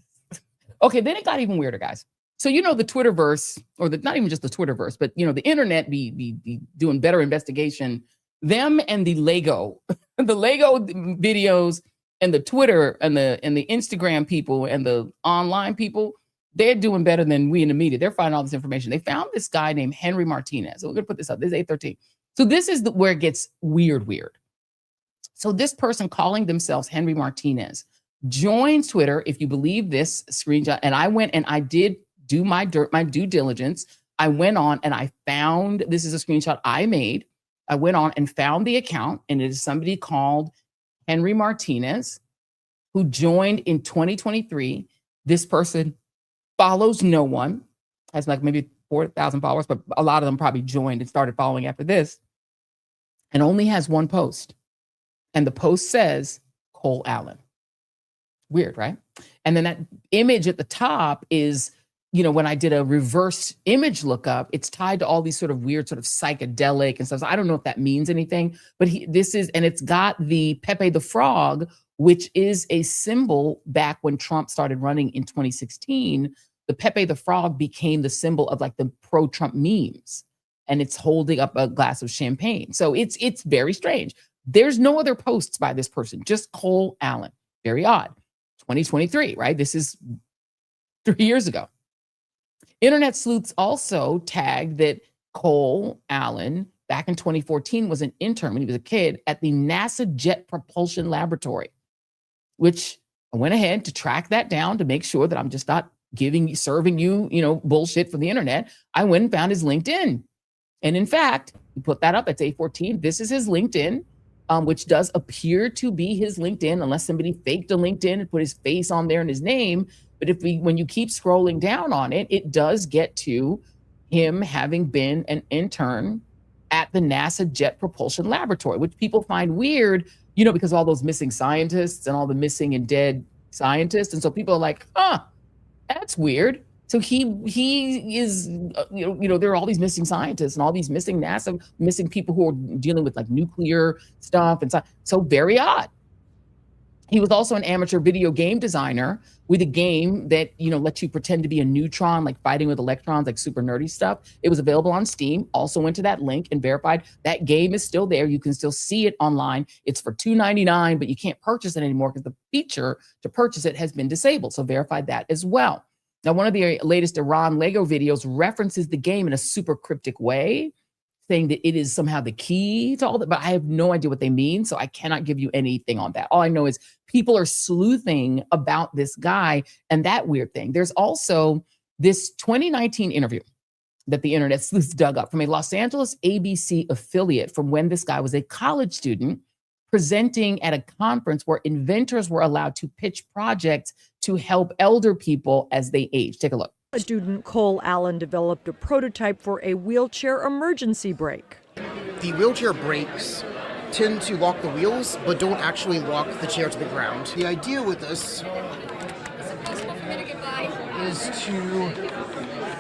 Speaker 1: Okay, then it got even weirder, guys. So, the Twitterverse, or not even just the Twitterverse, but, the internet be doing better investigation. Them and the Lego, the Lego videos and the Twitter and the Instagram people and the online people, they're doing better than we in the media. They're finding all this information. They found this guy named Henry Martinez. So we're going to put this up. This is 813. So this is where it gets weird. So this person calling themselves Henry Martinez joins Twitter, if you believe this screenshot. And I went and I did do my due diligence. I went on and I found, this is a screenshot I made. I went on and found the account, and it is somebody called Henry Martinez who joined in 2023. This person follows no one, has like maybe 4,000 followers, but a lot of them probably joined and started following after this, and only has one post. And the post says Cole Allen. Weird, right? And then that image at the top is, when I did a reverse image lookup, it's tied to all these sort of weird, sort of psychedelic and stuff. So I don't know if that means anything, but and it's got the Pepe the Frog, which is a symbol back when Trump started running in 2016. The Pepe the Frog became the symbol of like the pro-Trump memes, and it's holding up a glass of champagne. So it's very strange. There's no other posts by this person, just Cole Allen. Very odd. 2023, right? This is 3 years ago. Internet sleuths also tagged that Cole Allen, back in 2014, was an intern when he was a kid at the NASA Jet Propulsion Laboratory, which I went ahead to track that down to make sure that I'm just not serving you, bullshit from the internet. I went and found his LinkedIn. And in fact, he put that up at day 14. This is his LinkedIn, which does appear to be his LinkedIn, unless somebody faked a LinkedIn and put his face on there and his name. But when you keep scrolling down on it, it does get to him having been an intern at the NASA Jet Propulsion Laboratory, which people find weird, because of all those missing scientists and all the missing and dead scientists. And so people are like, that's weird. So he is, there are all these missing scientists and all these missing people who are dealing with like nuclear stuff and so very odd. He was also an amateur video game designer with a game that, lets you pretend to be a neutron, like fighting with electrons, like super nerdy stuff. It was available on Steam. Also went to that link and verified that game is still there. You can still see it online. It's for $2.99, but you can't purchase it anymore because the feature to purchase it has been disabled. So verified that as well. Now, one of the latest Iran Lego videos references the game in a super cryptic way, saying that it is somehow the key to all that, but I have no idea what they mean, so I cannot give you anything on that. All I know is people are sleuthing about this guy and that weird thing. There's also this 2019 interview that the internet sleuths dug up from a Los Angeles ABC affiliate from when this guy was a college student presenting at a conference where inventors were allowed to pitch projects to help elder people as they age. Take a look.
Speaker 13: Student Cole Allen developed a prototype for a wheelchair emergency brake.
Speaker 14: The wheelchair brakes tend to lock the wheels, but don't actually lock the chair to the ground. The idea with this is to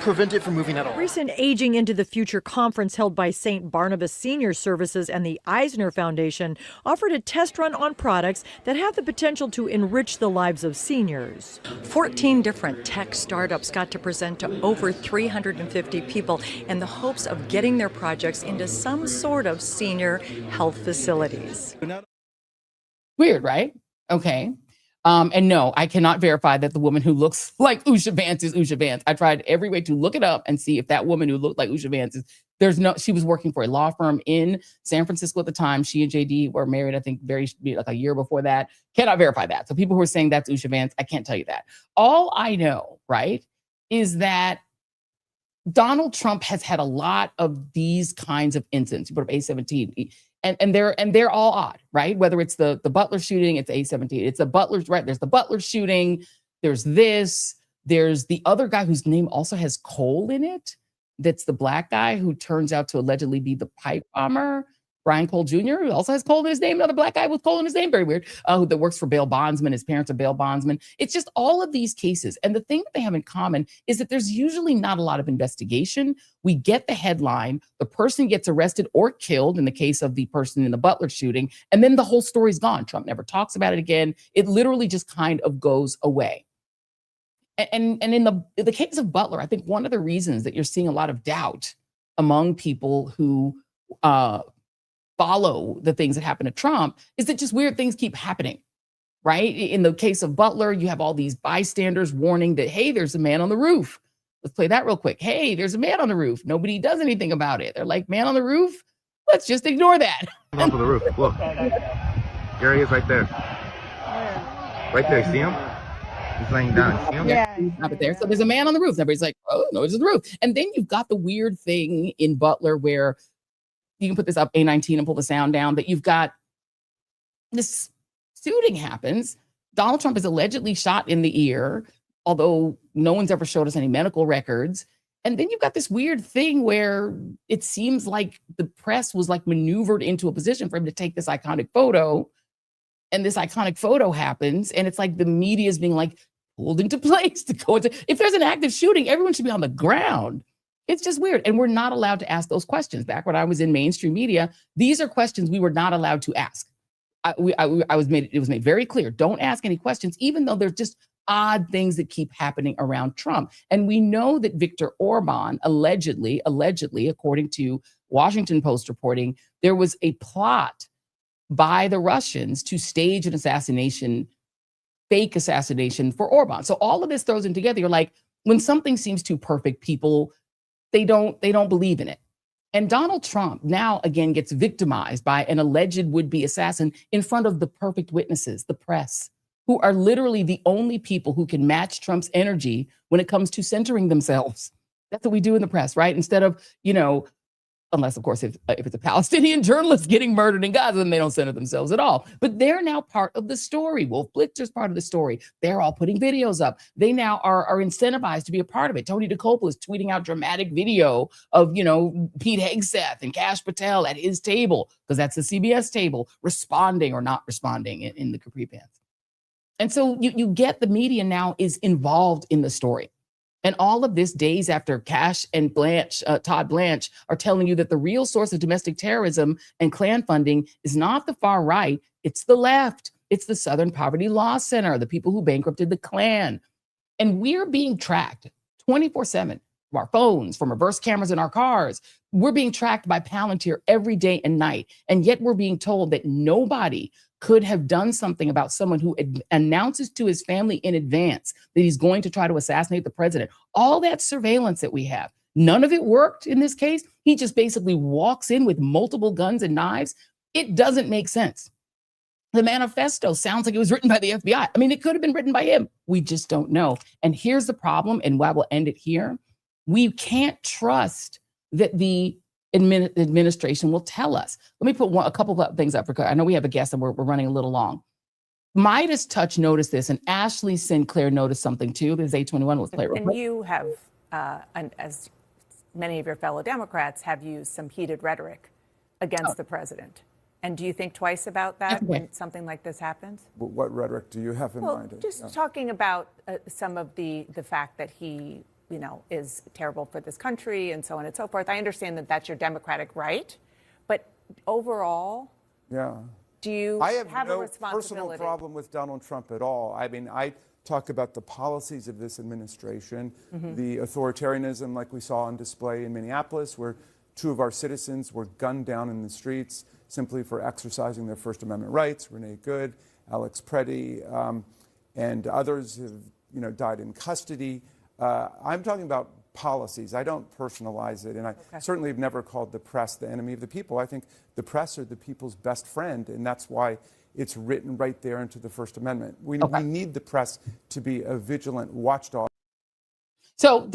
Speaker 14: prevent it from moving at all.
Speaker 13: Recent Aging into the Future conference held by St. Barnabas Senior Services and the Eisner Foundation offered a test run on products that have the potential to enrich the lives of seniors. 14 different tech startups got to present to over 350 people in the hopes of getting their projects into some sort of senior health facilities.
Speaker 1: Weird, right? Okay. And no, I cannot verify that the woman who looks like Usha Vance is Usha Vance. I tried every way to look it up and see if that woman who looked like Usha Vance is, she was working for a law firm in San Francisco at the time. She and JD were married, I think, like a year before that. Cannot verify that. So people who are saying that's Usha Vance, I can't tell you that. All I know, right, is that Donald Trump has had a lot of these kinds of incidents. You put up A17. And they're all odd, right? Whether it's the Butler shooting, it's A17. It's the Butler's, right? There's the Butler shooting. There's this. There's the other guy whose name also has Cole in it. That's the black guy who turns out to allegedly be the pipe bomber. Brian Cole Jr., who also has Cole in his name, another black guy with Cole in his name, very weird, that works for bail bondsmen. His parents are bail bondsmen. It's just all of these cases. And the thing that they have in common is that there's usually not a lot of investigation. We get the headline, the person gets arrested or killed in the case of the person in the Butler shooting, and then the whole story's gone. Trump never talks about it again. It literally just kind of goes away. And in the case of Butler, I think one of the reasons that you're seeing a lot of doubt among people who follow the things that happen to Trump is that just weird things keep happening, right? In the case of Butler, you have all these bystanders warning that, hey, there's a man on the roof. Let's play that real quick. Hey, there's a man on the roof. Nobody does anything about it. They're like, man on the roof? Let's just ignore that.
Speaker 15: Up on the roof. Look. There he is right there. Right there. See him? He's laying down. See him?
Speaker 1: Yeah, he's not there. So there's a man on the roof. Everybody's like, oh, no, it's the roof. And then you've got the weird thing in Butler where you can put this up, A19, and pull the sound down, that you've got this shooting happens. Donald Trump is allegedly shot in the ear, although no one's ever showed us any medical records. And then you've got this weird thing where it seems like the press was like maneuvered into a position for him to take this iconic photo. And this iconic photo happens. And it's like the media is being like pulled into place to go into, if there's an active shooting, everyone should be on the ground. It's just weird. And we're not allowed to ask those questions. Back when I was in mainstream media, these are questions we were not allowed to ask. It was made very clear. Don't ask any questions, even though there's just odd things that keep happening around Trump. And we know that Viktor Orban, allegedly, according to Washington Post reporting, there was a plot by the Russians to stage an assassination, fake assassination for Orban. So all of this throws in together. You're like, when something seems too perfect, people, they don't believe in it. And Donald Trump now again gets victimized by an alleged would-be assassin in front of the perfect witnesses, the press, who are literally the only people who can match Trump's energy when it comes to centering themselves. That's what we do in the press, right? Instead of, unless, of course, if it's a Palestinian journalist getting murdered in Gaza, then they don't center themselves at all. But they're now part of the story. Wolf Blitzer's part of the story. They're all putting videos up. They now are incentivized to be a part of it. Tony DeCoppel is tweeting out dramatic video of, Pete Hegseth and Kash Patel at his table, because that's the CBS table, responding or not responding in the Capri Pants. And so you get the media now is involved in the story. And all of this days after Cash and Todd Blanche are telling you that the real source of domestic terrorism and Klan funding is not the far right, it's the left. It's the Southern Poverty Law Center, the people who bankrupted the Klan. And we're being tracked 24/7 from our phones, from reverse cameras in our cars. We're being tracked by Palantir every day and night. And yet we're being told that nobody could have done something about someone who announces to his family in advance that he's going to try to assassinate the president. All that surveillance that we have, none of it worked in this case. He just basically walks in with multiple guns and knives. It doesn't make sense. The manifesto sounds like it was written by the FBI. I mean, it could have been written by him. We just don't know. And here's the problem, and why we'll end it here. We can't trust that the administration will tell us. Let me put a couple of things up for. I know we have a guest and we're running a little long. Midas Touch noticed this, and Ashley Sinclair noticed something too. There's A21. Let's play it real quick.
Speaker 16: And you have, as many of your fellow Democrats, have used some heated rhetoric against the president. And do you think twice about that when something like this happens?
Speaker 17: What rhetoric do you have in mind?
Speaker 16: Just talking about some of the fact that he is terrible for this country and so on and so forth. I understand that that's your democratic right, but overall, do you
Speaker 17: I
Speaker 16: have
Speaker 17: no
Speaker 16: a responsibility?
Speaker 17: personal problem with Donald Trump at all. I mean, I talk about the policies of this administration, the authoritarianism like we saw on display in Minneapolis, where 2 of our citizens were gunned down in the streets simply for exercising their First Amendment rights. Renee Good, Alex Preddy, and others have died in custody. I'm talking about policies. I don't personalize it, and I certainly have never called the press the enemy of the people. I think the press are the people's best friend, and that's why it's written right there into the First Amendment. We need the press to be a vigilant watchdog.
Speaker 1: So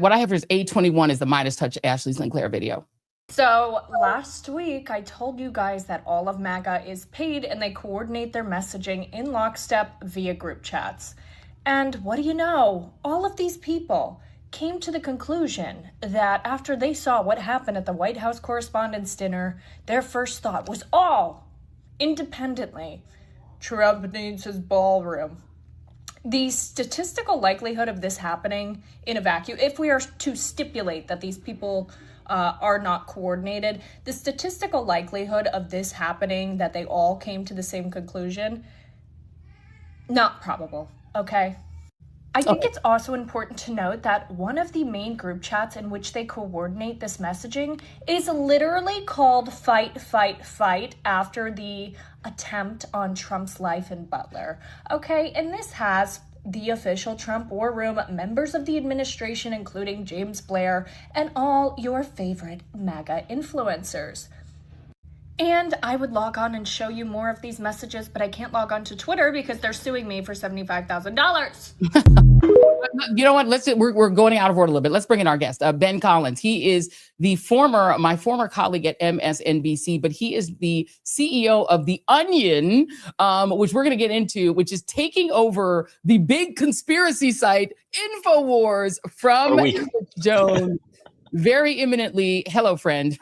Speaker 1: what I have here is A21 is the Midas Touch Ashley Sinclair video.
Speaker 18: So last week, I told you guys that all of MAGA is paid and they coordinate their messaging in lockstep via group chats. And what do you know? All of these people came to the conclusion that after they saw what happened at the White House Correspondents' dinner, their first thought was all independently, Trump needs his ballroom. The statistical likelihood of this happening in a vacuum, if we are to stipulate that these people are not coordinated, the statistical likelihood of this happening, that they all came to the same conclusion, not probable, okay? I think it's also important to note that one of the main group chats in which they coordinate this messaging is literally called Fight, Fight, Fight after the attempt on Trump's life in Butler. Okay, and this has the official Trump war room, members of the administration, including James Blair, and all your favorite MAGA influencers. And I would log on and show you more of these messages, but I can't log on to Twitter because they're suing me for $75,000.
Speaker 1: You know what? We're going out of order a little bit. Let's bring in our guest, Ben Collins. He is my former colleague at MSNBC, but he is the CEO of The Onion, which we're going to get into, which is taking over the big conspiracy site InfoWars from Jones very imminently. Hello, friend.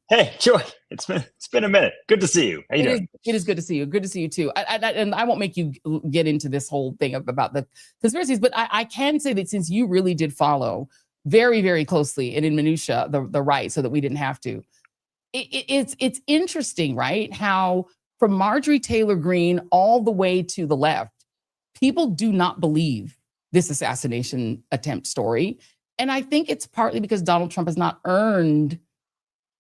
Speaker 19: Hey, Joy, it's been a minute. Good to see you. How you doing?
Speaker 1: It is good to see you. Good to see you too. And I won't make you get into this whole thing about the conspiracies, but I can say that since you really did follow very, very closely and in minutia the right, so that we didn't have to. It's interesting, right? How from Marjorie Taylor Greene all the way to the left, people do not believe this assassination attempt story, and I think it's partly because Donald Trump has not earned.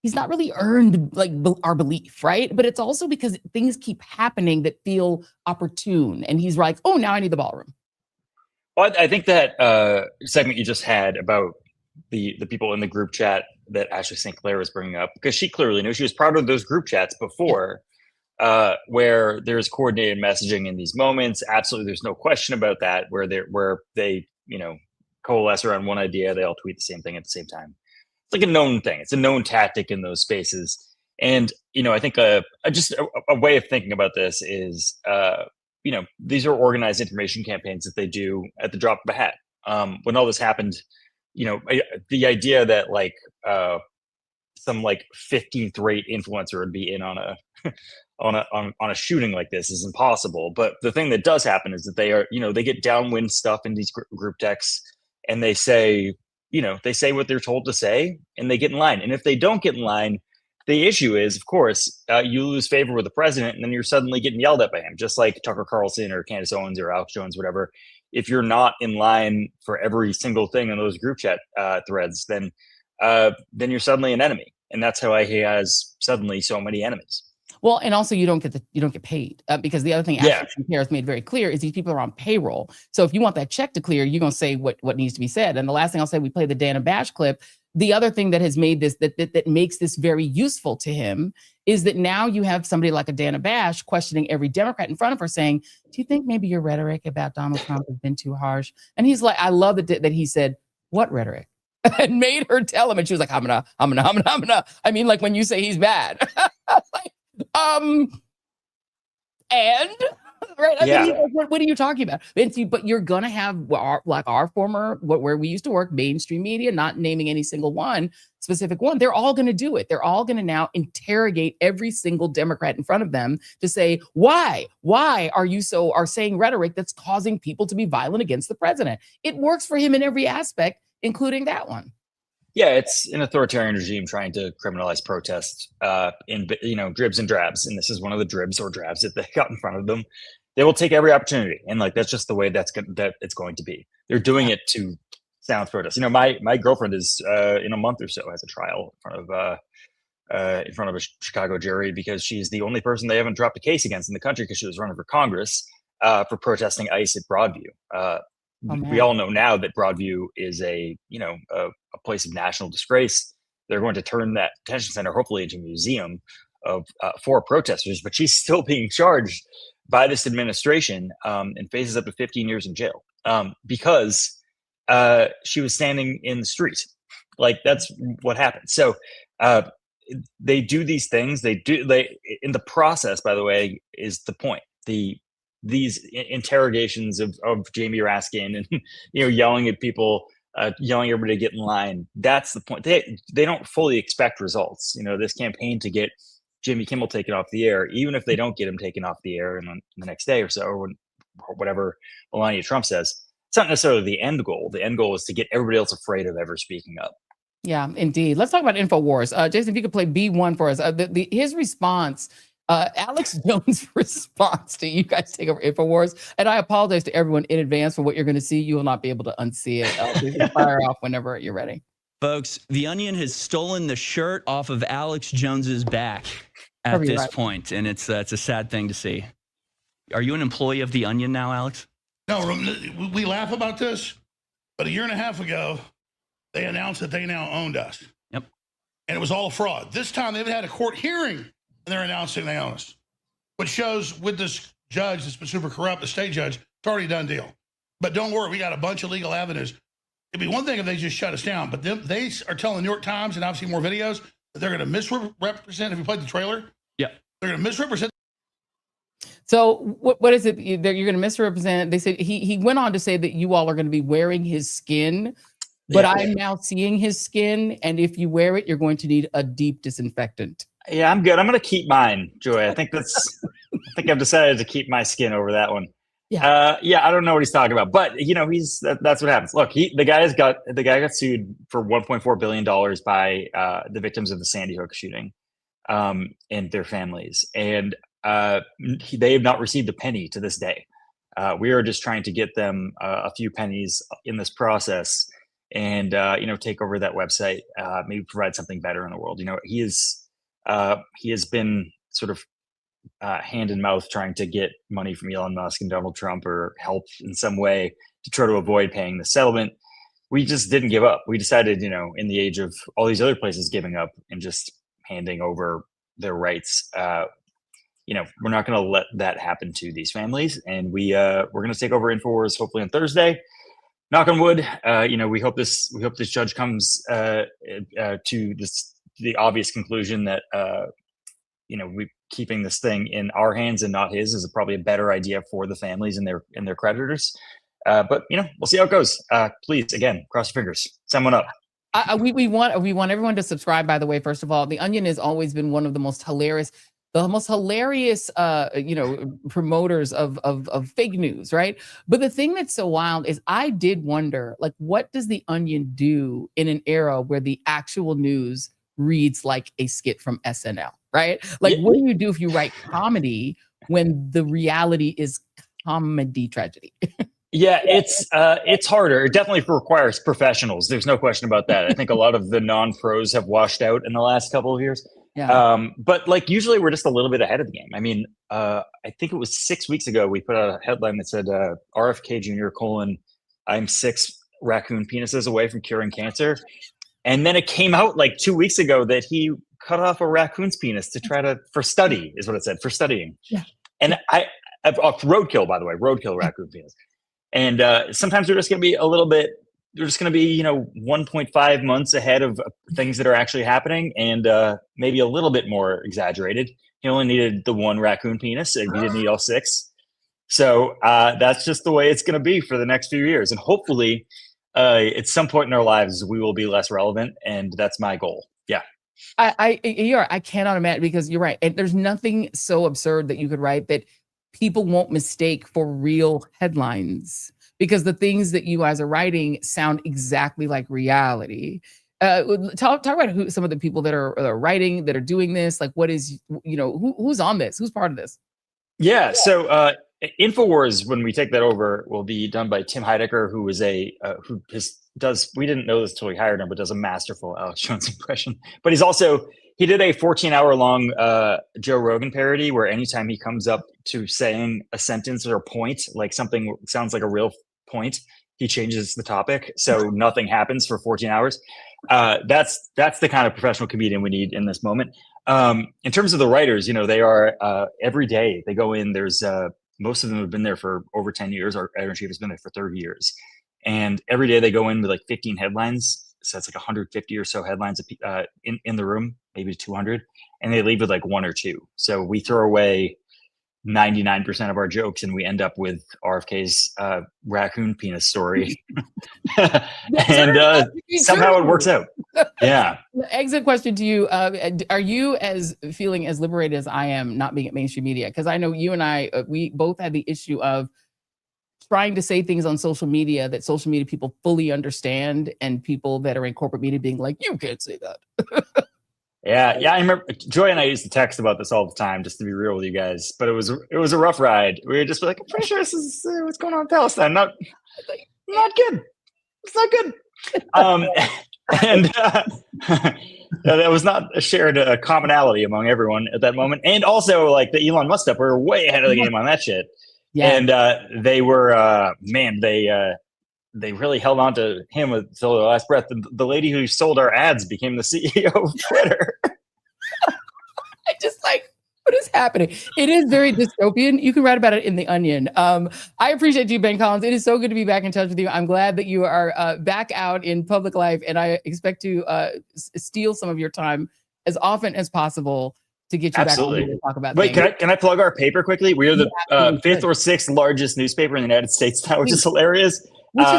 Speaker 1: He's not really earned like our belief, right? But it's also because things keep happening that feel opportune. And he's like, oh, now I need the ballroom.
Speaker 19: Well, I think that segment you just had about the people in the group chat that Ashley St. Clair was bringing up, because she clearly knew, she was part of those group chats before, where there's coordinated messaging in these moments. Absolutely, there's no question about that, where they coalesce around one idea, they all tweet the same thing at the same time. It's like a known thing. It's a known tactic in those spaces. And, I think just a way of thinking about this is, these are organized information campaigns that they do at the drop of a hat. When all this happened, the idea that some 15th rate influencer would be in on a shooting like this is impossible. But the thing that does happen is that they are, they get downwind stuff in these group texts, and they say, they say what they're told to say, and they get in line. And if they don't get in line, the issue is, of course, you lose favor with the president, and then you're suddenly getting yelled at by him, just like Tucker Carlson or Candace Owens or Alex Jones, whatever. If you're not in line for every single thing in those group chat threads, then you're suddenly an enemy. And that's how he has suddenly so many enemies.
Speaker 1: Well, and also you don't get paid because the other thing Ashley Sinclair has made very clear is these people are on payroll. So if you want that check to clear, you're going to say what needs to be said. And the last thing I'll say, we play the Dana Bash clip. The other thing that has made this, that makes this very useful to him, is that now you have somebody like a Dana Bash questioning every Democrat in front of her, saying, do you think maybe your rhetoric about Donald Trump has been too harsh? And he's like, I love that he said, what rhetoric? And made her tell him. And she was like, I'm gonna. I mean, like when you say he's bad. And right? I mean, what are you talking about? But you're gonna have our former, where we used to work, mainstream media, not naming any single specific one. They're all gonna do it. They're all gonna now interrogate every single Democrat in front of them to say, why are you saying rhetoric that's causing people to be violent against the president? It works for him in every aspect, including that one.
Speaker 19: Yeah, it's an authoritarian regime trying to criminalize protests in dribs and drabs, and this is one of the dribs or drabs that they got in front of them. They will take every opportunity, and that's just the way that it's going to be. They're doing it to silence protests. My girlfriend is in a month or so has a trial in front of a Chicago jury because she's the only person they haven't dropped a case against in the country because she was running for Congress for protesting ICE at Broadview. We all know now that Broadview is a place of national disgrace. They're going to turn that detention center hopefully into a museum for protesters, but she's still being charged by this administration and faces up to 15 years in jail because she was standing in the street. That's what happened. So they do these things. They in the process, by the way, is the point. These interrogations of Jamie Raskin and yelling at people yelling everybody to get in line. That's the point. They don't fully expect results. This campaign to get Jimmy Kimmel taken off the air, even if they don't get him taken off the air in the next day or so, or whatever Melania Trump says, it's not necessarily the end goal. The end goal is to get everybody else afraid of ever speaking up.
Speaker 1: Yeah, indeed. Let's talk about InfoWars. Jason, if you could play B1 for us. His response, Alex Jones' response to you guys take over InfoWars. And I apologize to everyone in advance for what you're going to see. You will not be able to unsee it. Fire off whenever you're ready.
Speaker 20: Folks, The Onion has stolen the shirt off of Alex Jones's back at this point, and it's a sad thing to see. Are you an employee of The Onion now, Alex?
Speaker 21: No, we laugh about this, but a year and a half ago, they announced that they now owned us.
Speaker 20: Yep.
Speaker 21: And it was all fraud. This time they've had a court hearing and they're announcing they own us, which shows with this judge that's been super corrupt, the state judge, it's already a done deal. But don't worry, we got a bunch of legal avenues. It'd be one thing if they just shut us down, but they are telling the New York Times and obviously more videos that they're going to misrepresent. If you played the trailer,
Speaker 20: yeah,
Speaker 21: they're going to misrepresent.
Speaker 1: So what is it you're going to misrepresent? They said he went on to say that you all are going to be wearing his skin, but I'm now seeing his skin, and if you wear it, you're going to need a deep disinfectant.
Speaker 19: Yeah, I'm good. I'm going to keep mine, Joy. I think I've decided to keep my skin over that one. Yeah. I don't know what he's talking about, but that's what happens. Look, the guy got sued for $1.4 billion by the victims of the Sandy Hook shooting, and their families, and they have not received a penny to this day. We are just trying to get them a few pennies in this process, and take over that website, maybe provide something better in the world. He has been sort of hand in mouth trying to get money from Elon Musk and Donald Trump, or help in some way to try to avoid paying the settlement. We just didn't give up. We decided, in the age of all these other places giving up and just handing over their rights, we're not going to let that happen to these families. And we're going to take over InfoWars hopefully on Thursday. Knock on wood. We hope this judge comes to the obvious conclusion that we keeping this thing in our hands and not his is probably a better idea for the families and their creditors. But we'll see how it goes. Please, again, cross your fingers. Send one up.
Speaker 1: We want everyone to subscribe. By the way, first of all, The Onion has always been one of the most hilarious promoters of fake news, right? But the thing that's so wild is I did wonder, like, what does The Onion do in an era where the actual news reads like a skit from SNL, right? Like, what do you do if you write comedy when the reality is comedy tragedy?
Speaker 19: Yeah, it's harder. It definitely requires professionals. There's no question about that. I think a lot of the non-pros have washed out in the last couple of years.
Speaker 1: Yeah.
Speaker 19: But usually we're just a little bit ahead of the game. I mean, I think it was 6 weeks ago, we put out a headline that said, RFK Jr. : I'm 6 raccoon penises away from curing cancer. And then it came out 2 weeks ago that he cut off a raccoon's penis for study, is what it said, for studying.
Speaker 1: Yeah.
Speaker 19: And roadkill, by the way, raccoon penis. And sometimes we're just going to be we're just going to be, 1.5 months ahead of things that are actually happening, and maybe a little bit more exaggerated. He only needed the 1 raccoon penis, and he didn't need all 6. So that's just the way it's going to be for the next few years. And hopefully at some point in our lives, we will be less relevant. And that's my goal. Yeah.
Speaker 1: I cannot imagine, because you're right. And there's nothing so absurd that you could write that people won't mistake for real headlines, because the things that you guys are writing sound exactly like reality. Talk about some of the people that are writing, that are doing this. Like, what is, who's on this? Who's part of this?
Speaker 19: Yeah. So InfoWars, when we take that over, will be done by Tim Heidecker, who is we didn't know this until we hired him, but does a masterful Alex Jones impression. But he did a 14-hour-long Joe Rogan parody where anytime he comes up to saying a sentence or a point, like something sounds like a real point, he changes the topic. So nothing happens for 14 hours. That's the kind of professional comedian we need in this moment. In terms of the writers, they are every day they go in. There's most of them have been there for over 10 years. Our editor-in-chief has been there for 30 years. And every day they go in with 15 headlines. So it's 150 or so headlines in the room, maybe 200. And they leave with 1 or 2. So we throw away 99% of our jokes, and we end up with RFK's raccoon penis story. And somehow it works out. Yeah.
Speaker 1: Exit question to you. Are you feeling as liberated as I am not being at mainstream media? Because I know you and I, we both had the issue of trying to say things on social media that social media people fully understand, and people that are in corporate media being like, you can't say that.
Speaker 19: Yeah. I remember Joy and I used to text about this all the time, just to be real with you guys. But it was a rough ride. We were just like, I'm pretty sure this is what's going on in Palestine. Not good. It's not good. That was not a shared commonality among everyone at that moment. And also, like the Elon Musk stuff, we were way ahead of the game on that shit. Yeah. And they were, they really held on to him until their last breath. The lady who sold our ads became the CEO of Twitter.
Speaker 1: I just like, what is happening? It is very dystopian. You can write about it in The Onion. I appreciate you, Ben Collins. It is so good to be back in touch with you. I'm glad that you are back out in public life, and I expect to steal some of your time as often as possible to get you back on to talk about
Speaker 19: Wait,
Speaker 1: things.
Speaker 19: can I plug our paper quickly? We are the fifth or sixth largest newspaper in the United States now, which is hilarious.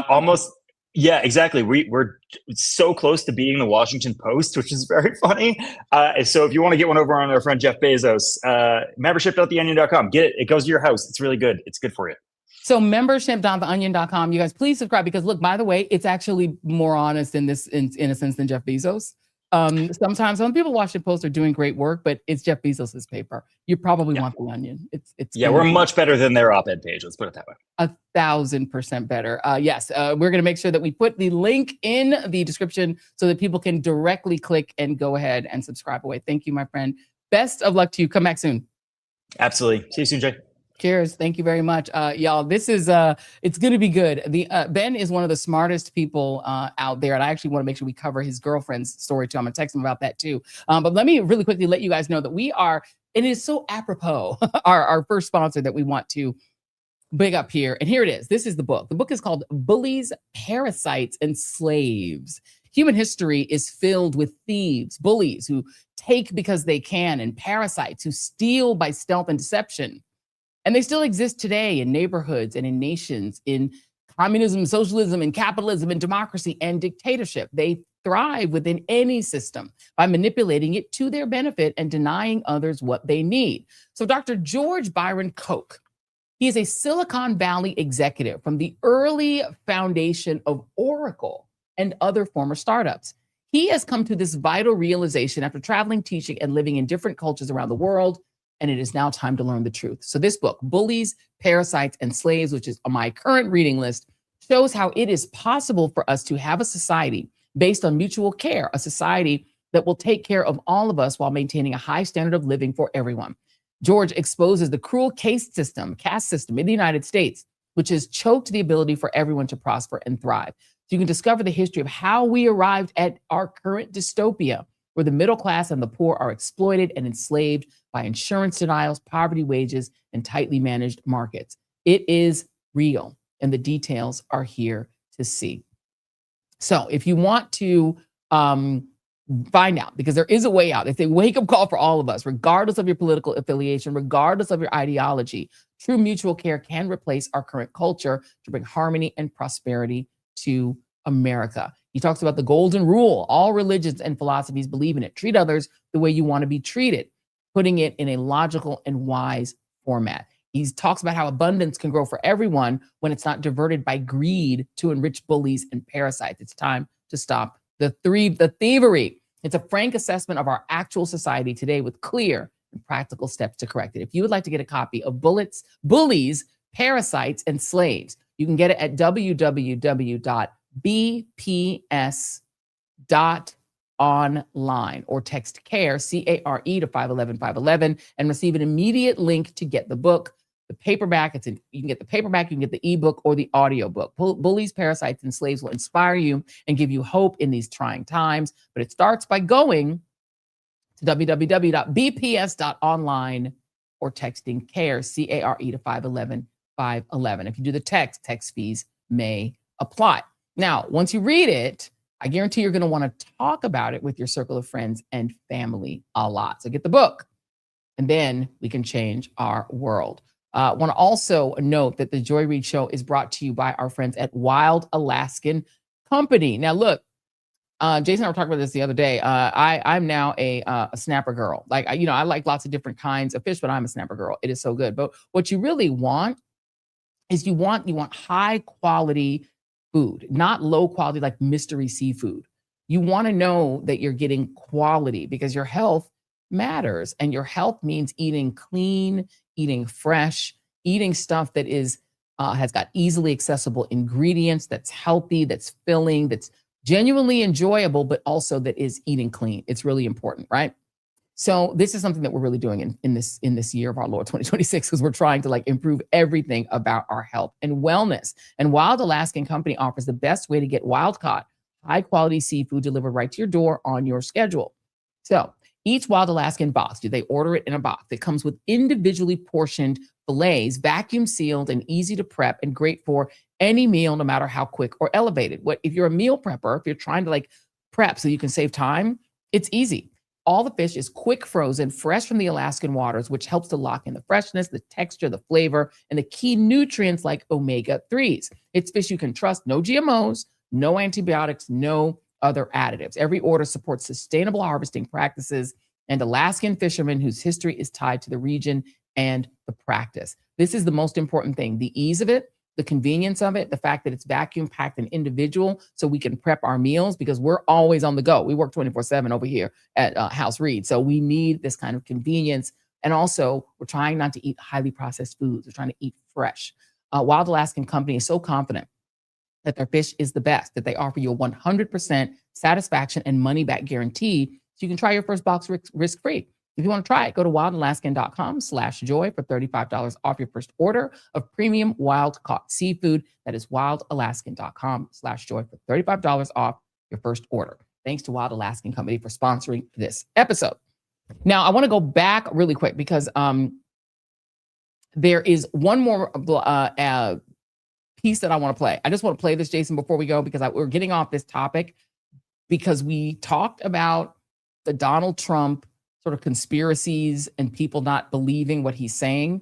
Speaker 19: Almost, yeah, exactly. We're so close to being the Washington Post, which is very funny. So if you want to get one over on our friend Jeff Bezos, membership.theonion.com. Get it. It goes to your house. It's really good. It's good for you.
Speaker 1: So membership.theonion.com. You guys, please subscribe, because look, by the way, it's actually more honest in a sense than Jeff Bezos. Sometimes some people Washington Post are doing great work, but it's Jeff Bezos's paper. You probably want The Onion. It's
Speaker 19: we're much better than their op-ed page. Let's put it that way.
Speaker 1: 1,000% better. Yes, we're going to make sure that we put the link in the description so that people can directly click and go ahead and subscribe away. Thank you, my friend. Best of luck to you. Come back soon.
Speaker 19: Absolutely. See you soon, Jay.
Speaker 1: Cheers. Thank you very much. Y'all, this is, it's going to be good. Ben is one of the smartest people out there. And I actually want to make sure we cover his girlfriend's story too. I'm going to text him about that too. But let me really quickly let you guys know that we are, and it is so apropos, our first sponsor that we want to big up here. And here it is. This is the book. The book is called Bullies, Parasites, and Slaves. Human history is filled with thieves, bullies who take because they can, and parasites who steal by stealth and deception. And they still exist today in neighborhoods and in nations, in communism, socialism, and capitalism, and democracy and dictatorship. They thrive within any system by manipulating it to their benefit and denying others what they need. So Dr. George Byron Koch, he is a Silicon Valley executive from the early foundation of Oracle and other former startups. He has come to this vital realization after traveling, teaching, and living in different cultures around the world. And it is now time to learn the truth. So this book, Bullies, Parasites, and Slaves, which is on my current reading list, shows how it is possible for us to have a society based on mutual care, a society that will take care of all of us while maintaining a high standard of living for everyone. George exposes the cruel caste system in the United States, which has choked the ability for everyone to prosper and thrive. So you can discover the history of how we arrived at our current dystopia, where the middle class and the poor are exploited and enslaved by insurance denials, poverty wages, and tightly managed markets. It is real, and the details are here to see. So if you want to find out, because there is a way out, it's a wake-up call for all of us, regardless of your political affiliation, regardless of your ideology, true mutual care can replace our current culture to bring harmony and prosperity to America. He talks about the golden rule. All religions and philosophies believe in it. Treat others the way you want to be treated, putting it in a logical and wise format. He talks about how abundance can grow for everyone when it's not diverted by greed to enrich bullies and parasites. It's time to stop the thievery. It's a frank assessment of our actual society today with clear and practical steps to correct it. If you would like to get a copy of Bullies, Parasites, and Slaves, you can get it at www.bps.online or text CARE, C-A-R-E, to 511-511 and receive an immediate link to get the book. The paperback, you can get the paperback, you can get the ebook or the audiobook. Bullies, Parasites, and Slaves will inspire you and give you hope in these trying times. But it starts by going to www.bps.online or texting CARE, C-A-R-E, to 511-511. If you do the text fees may apply. Now, once you read it, I guarantee you're going to want to talk about it with your circle of friends and family a lot. So get the book. and then we can change our world. Want to also note that the Joy Reid Show is brought to you by our friends at Wild Alaskan Company. Now, look, Jason and I were talking about this the other day. I'm now a snapper girl. Like, I like lots of different kinds of fish, but I'm a snapper girl. It is so good. But what you really want is you want high quality food, not low quality like mystery seafood. You want to know that you're getting quality because your health matters, and your health means eating clean, eating fresh, eating stuff that is has got easily accessible ingredients, that's healthy, that's filling, that's genuinely enjoyable, but also that is eating clean. It's really important, right? So this is something that we're really doing in this year of our Lord 2026, because we're trying to like improve everything about our health and wellness. And Wild Alaskan Company offers the best way to get wild caught, high quality seafood delivered right to your door on your schedule. So each Wild Alaskan box, they order it in a box that comes with individually portioned fillets, vacuum sealed and easy to prep and great for any meal, no matter how quick or elevated. If you're a meal prepper, if you're trying to like prep so you can save time, it's easy. All the fish is quick frozen, fresh from the Alaskan waters, which helps to lock in the freshness, the texture, the flavor, and the key nutrients like omega-3s. It's fish you can trust, no GMOs, no antibiotics, no other additives. Every order supports sustainable harvesting practices and Alaskan fishermen whose history is tied to the region and the practice. This is the most important thing, the ease of it, the convenience of it, the fact that it's vacuum packed and individual so we can prep our meals because we're always on the go. We work 24/7 over here at House Reid. So we need this kind of convenience. And also we're trying not to eat highly processed foods. We're trying to eat fresh. Wild Alaskan Company is so confident that their fish is the best, that they offer you a 100% satisfaction and money back guarantee. So you can try your first box risk-free. If you want to try it, go to wildalaskan.com/joy for $35 off your first order of premium wild caught seafood. That is wildalaskan.com/joy for $35 off your first order. Thanks to Wild Alaskan Company for sponsoring this episode. Now, I want to go back really quick because there is one more piece that I want to play. I just want to play this, Jason, before we go, because we're getting off this topic because we talked about the Donald Trump sort of conspiracies and people not believing what he's saying.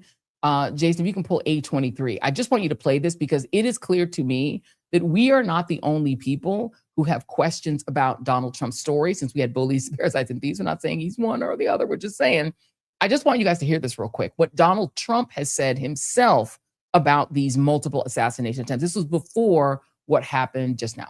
Speaker 1: Jason, if you can pull A23, I just want you to play this because it is clear to me that we are not the only people who have questions about Donald Trump's story. Since we had bullies, parasites, and thieves, we're not saying he's one or the other. We're just saying, I just want you guys to hear this real quick. What Donald Trump has said himself about these multiple assassination attempts. This was before what happened just now.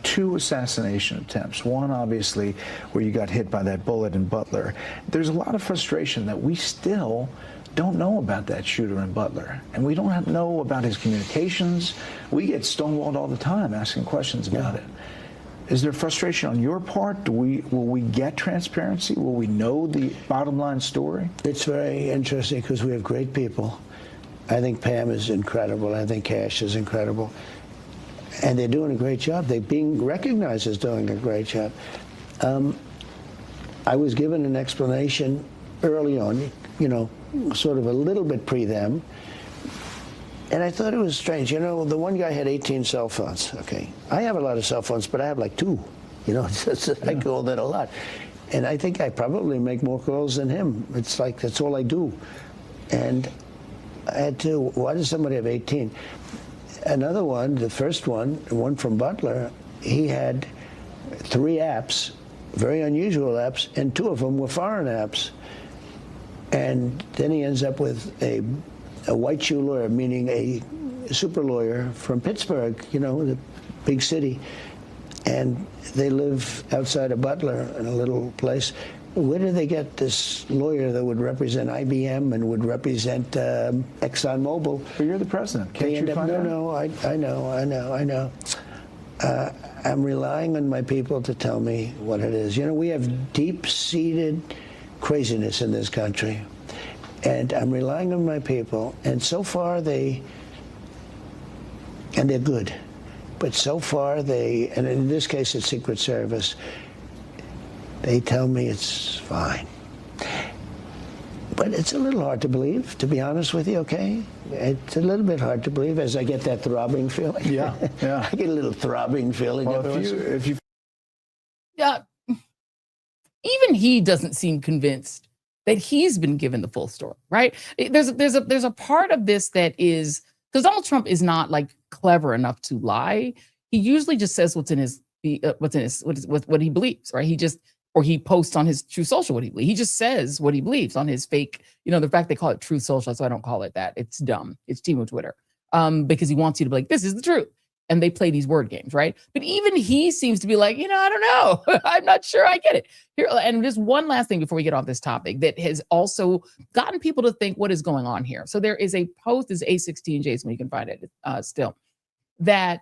Speaker 3: 2 assassination attempts. One, obviously, where you got hit by that bullet in Butler. There's a lot of frustration that we still don't know about that shooter in Butler. And we don't know about his communications. We get stonewalled all the time asking questions about it. Is there frustration on your part? Will we get transparency? Will we know the bottom line story?
Speaker 11: It's very interesting because we have great people. I think Pam is incredible. I think Cash is incredible. And they're doing a great job. They're being recognized as doing a great job. I was given an explanation early on, sort of a little bit pre them. And I thought it was strange. The one guy had 18 cell phones. Okay. I have a lot of cell phones, but I have like 2. I call that a lot. And I think I probably make more calls than him. It's like, that's all I do. And I had to, why does somebody have 18? Another one, the first one from Butler, he had 3 apps, very unusual apps, and 2 of them were foreign apps. And then he ends up with a white shoe lawyer, meaning a super lawyer from Pittsburgh, the big city. And they live outside of Butler in a little place. Where did they get this lawyer that would represent IBM and would represent ExxonMobil?
Speaker 3: But you're the president. Can't you find out?
Speaker 11: No, I know. I'm relying on my people to tell me what it is. We have deep-seated craziness in this country. And I'm relying on my people. And so far they're good. But so far and in this case it's Secret Service, they tell me it's fine. But it's a little hard to believe, to be honest with you, okay? It's a little bit hard to believe as I get that throbbing feeling.
Speaker 3: Yeah.
Speaker 11: I get a little throbbing feeling.
Speaker 3: Well, if you
Speaker 1: Yeah. Even he doesn't seem convinced that he's been given the full story, right? There's a part of this that is, because Donald Trump is not like clever enough to lie. He usually just says what he believes, right? Or he posts on his True Social what he believes. He just says what he believes on his fake, the fact they call it True Social, so I don't call it that. It's dumb. It's Timo Twitter. Because he wants you to be like, this is the truth. And they play these word games, right? But even he seems to be like, I don't know. I'm not sure I get it. Here, and just one last thing before we get off this topic that has also gotten people to think what is going on here. So there is a post, is A16, Jason, you can find it still, that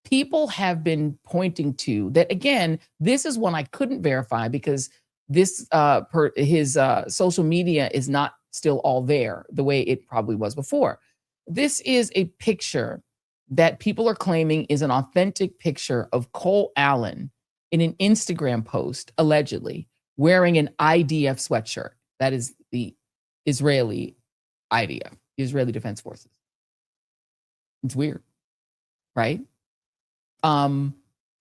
Speaker 1: people have been pointing to that. Again, this is one I couldn't verify because this his social media is not still all there the way it probably was before. This is a picture that people are claiming is an authentic picture of Cole Allen in an Instagram post, allegedly, wearing an IDF sweatshirt. That is the Israeli IDF, the Israeli Defense Forces. It's weird, right? And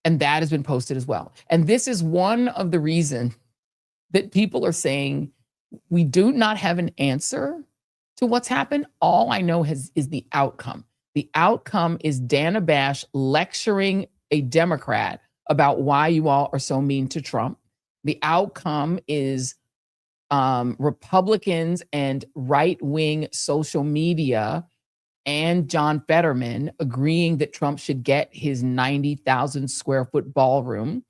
Speaker 1: that has been posted as well. And this is one of the reasons that people are saying we do not have an answer to what's happened. All I know is the outcome. The outcome is Dana Bash lecturing a Democrat about why you all are so mean to Trump. The outcome is Republicans and right-wing social media and John Fetterman agreeing that Trump should get his 90,000 square foot ballroom.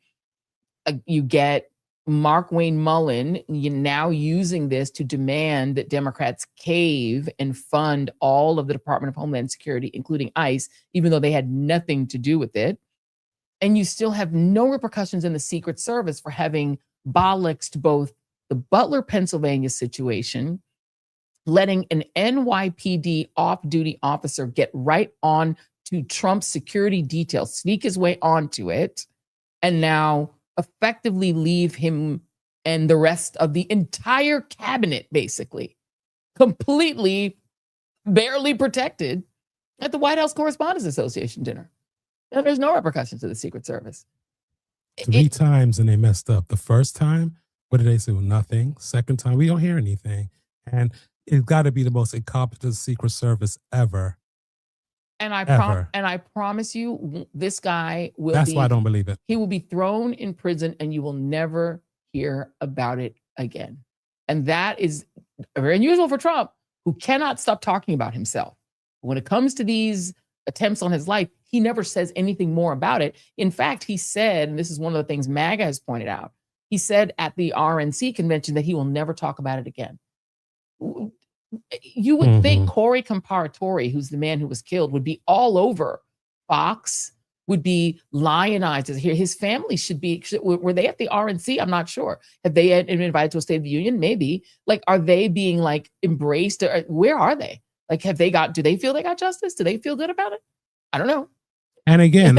Speaker 1: You get Mark Wayne Mullen now using this to demand that Democrats cave and fund all of the Department of Homeland Security, including ICE, even though they had nothing to do with it. And you still have no repercussions in the Secret Service for having bollocksed both the Butler, Pennsylvania situation, letting an NYPD off-duty officer get right on to Trump's security detail, sneak his way onto it, and now effectively leave him and the rest of the entire cabinet basically completely barely protected at the White House Correspondents Association dinner. And there's no repercussions to the Secret Service.
Speaker 2: 3 times and they messed up. The first time, what did they say? Well, nothing. Second time, we don't hear anything. And it's got to be the most incompetent Secret Service ever.
Speaker 1: And I promise you, this guy will
Speaker 2: That's why I don't believe it.
Speaker 1: He will be thrown in prison and you will never hear about it again. And that is very unusual for Trump, who cannot stop talking about himself. When it comes to these attempts on his life, he never says anything more about it. In fact, he said, and this is one of the things MAGA has pointed out, he said at the RNC convention that he will never talk about it again. You would think Corey Comparatori, who's the man who was killed, would be all over Fox, would be lionized here. His family should be, were they at the RNC? I'm not sure. Have they been invited to a State of the Union? Maybe. Like, are they being like embraced? Or where are they? Like, do they feel they got justice? Do they feel good about it? I don't know.
Speaker 2: And again,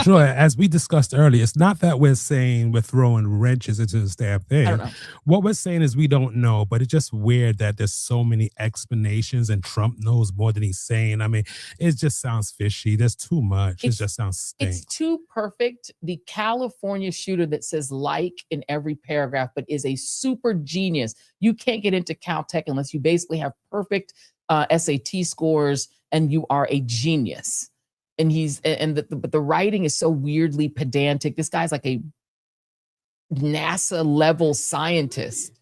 Speaker 2: Joy, as we discussed earlier, it's not that we're saying we're throwing wrenches into this damn thing. What we're saying is we don't know, but it's just weird that there's so many explanations and Trump knows more than he's saying. I mean, it just sounds fishy. There's too much. It just sounds stink.
Speaker 1: It's too perfect. The California shooter that says like in every paragraph, but is a super genius. You can't get into Caltech unless you basically have perfect SAT scores and you are a genius. And but the writing is so weirdly pedantic. This guy's like a NASA level scientist,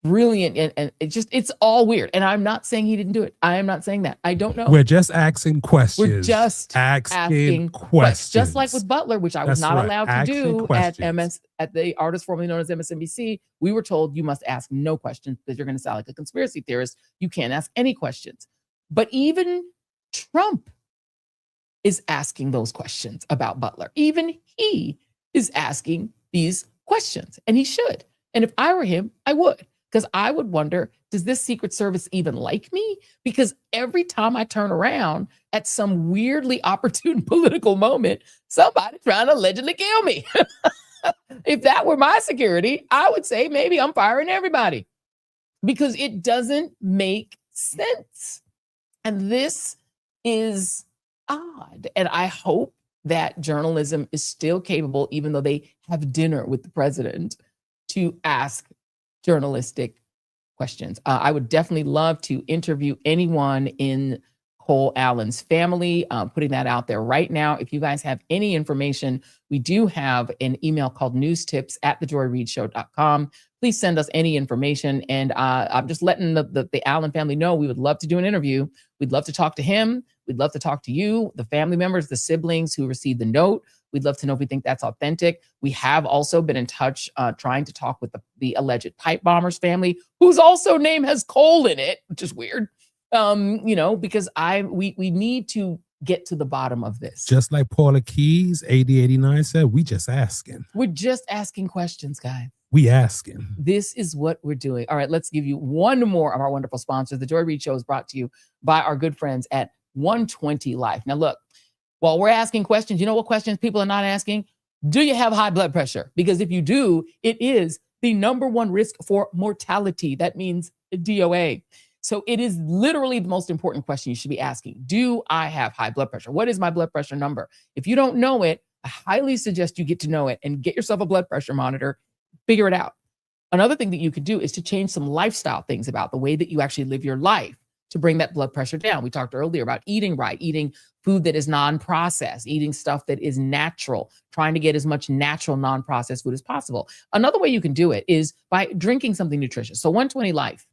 Speaker 1: brilliant, and it's all weird. And I'm not saying he didn't do it. I am not saying that. I don't know.
Speaker 2: We're just asking questions.
Speaker 1: We're just asking questions. Just like with Butler, which I was not allowed to do at the artist formerly known as MSNBC. We were told you must ask no questions because you're going to sound like a conspiracy theorist. You can't ask any questions. But even Trump is asking those questions about Butler. Even he is asking these questions, and he should. And if I were him, I would, because I would wonder, does this Secret Service even like me? Because every time I turn around at some weirdly opportune political moment, somebody's trying to allegedly kill me. If that were my security, I would say maybe I'm firing everybody, because it doesn't make sense. And this is odd. And I hope that journalism is still capable, even though they have dinner with the president, to ask journalistic questions. I would definitely love to interview anyone in Cole Allen's family, putting that out there right now. If you guys have any information, we do have an email called newstips@thejoyreidshow.com. Please send us any information. And I'm just letting the Allen family know we would love to do an interview. We'd love to talk to him. We'd love to talk to you, the family members, the siblings who received the note. We'd love to know if we think that's authentic. We have also been in touch trying to talk with the alleged pipe bomber's family, whose also name has Cole in it, which is weird. Because we need to get to the bottom of this.
Speaker 2: Just like Paula Keys, 8089 said, we just asking.
Speaker 1: We're just asking questions, guys.
Speaker 2: We asking.
Speaker 1: This is what we're doing. All right, let's give you one more of our wonderful sponsors. The Joy Reid Show is brought to you by our good friends at 120 Life. Now, look, while we're asking questions, you know what questions people are not asking? Do you have high blood pressure? Because if you do, it is the number one risk for mortality. That means DOA. So it is literally the most important question you should be asking. Do I have high blood pressure? What is my blood pressure number? If you don't know it, I highly suggest you get to know it and get yourself a blood pressure monitor, figure it out. Another thing that you could do is to change some lifestyle things about the way that you actually live your life to bring that blood pressure down. We talked earlier about eating right, eating food that is non-processed, eating stuff that is natural, trying to get as much natural non-processed food as possible. Another way you can do it is by drinking something nutritious. So 120 Life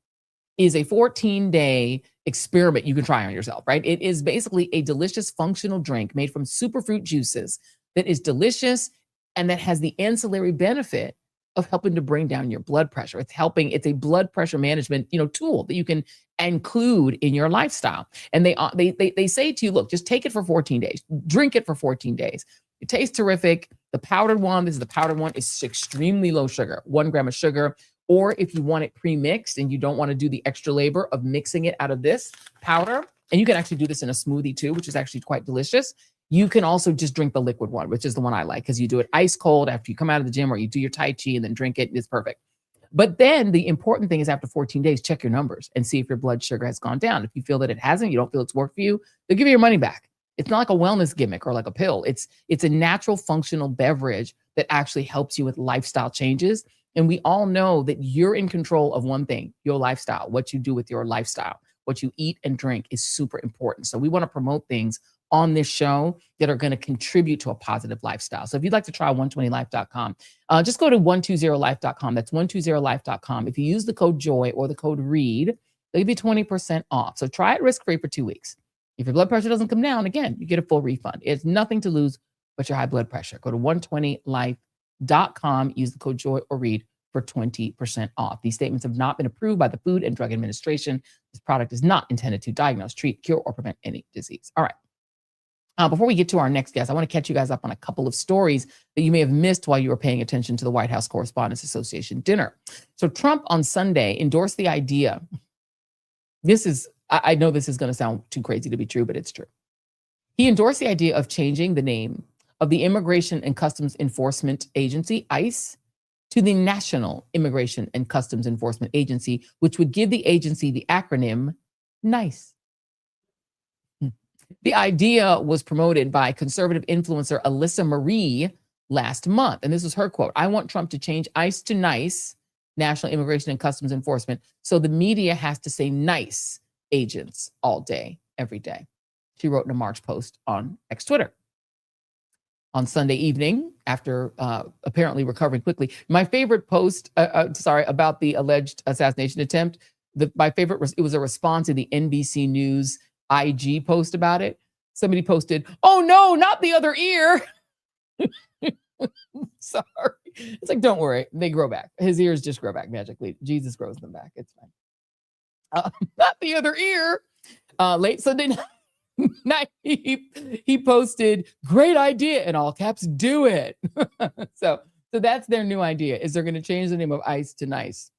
Speaker 1: is a 14-day experiment you can try on yourself, right? It is basically a delicious functional drink made from superfruit juices that is delicious and that has the ancillary benefit of helping to bring down your blood pressure. It's a blood pressure management, tool that you can include in your lifestyle. And they say to you, look, just take it for 14 days, drink it for 14 days. It tastes terrific. The powdered one, this is the powdered one, is extremely low sugar, 1 gram of sugar. Or if you want it pre-mixed and you don't want to do the extra labor of mixing it out of this powder, and you can actually do this in a smoothie too, which is actually quite delicious. You can also just drink the liquid one, which is the one I like, because you do it ice cold after you come out of the gym or you do your Tai Chi and then drink it. And it's perfect. But then the important thing is after 14 days, check your numbers and see if your blood sugar has gone down. If you feel that it hasn't, you don't feel it's worked for you, they'll give you your money back. It's not like a wellness gimmick or like a pill. It's a natural functional beverage that actually helps you with lifestyle changes. And we all know that you're in control of one thing, your lifestyle, what you do with your lifestyle, what you eat and drink is super important. So we want to promote things on this show that are going to contribute to a positive lifestyle. So if you'd like to try 120life.com, just go to 120life.com. That's 120life.com. If you use the code JOY or the code REID, they'll give you 20% off. So try it risk-free for 2 weeks. If your blood pressure doesn't come down, again, you get a full refund. It's nothing to lose but your high blood pressure. Go to 120life.com, use the code JOY or REID for 20% off. These statements have not been approved by the Food and Drug Administration. This product is not intended to diagnose, treat, cure, or prevent any disease. All right. Before we get to our next guest, I want to catch you guys up on a couple of stories that you may have missed while you were paying attention to the White House Correspondents Association dinner. So Trump on Sunday endorsed the idea. I know this is going to sound too crazy to be true, but it's true. He endorsed the idea of changing the name of the Immigration and Customs Enforcement Agency, ICE, to the National Immigration and Customs Enforcement Agency, which would give the agency the acronym NICE. The idea was promoted by conservative influencer Alyssa Marie last month. And this was her quote: "I want Trump to change ICE to NICE, National Immigration and Customs Enforcement, so the media has to say NICE agents all day, every day." She wrote in a March post on X Twitter. On Sunday evening, after apparently recovering quickly, my favorite post, about the alleged assassination attempt, my favorite, it was a response to the NBC News IG post about it. Somebody posted, "Oh no, not the other ear." Sorry. It's like, don't worry, they grow back. His ears just grow back magically. Jesus grows them back. It's fine. Not the other ear. Late Sunday night, he posted, "Great idea," in all caps, "Do it." So that's their new idea, is they're going to change the name of ICE to NICE.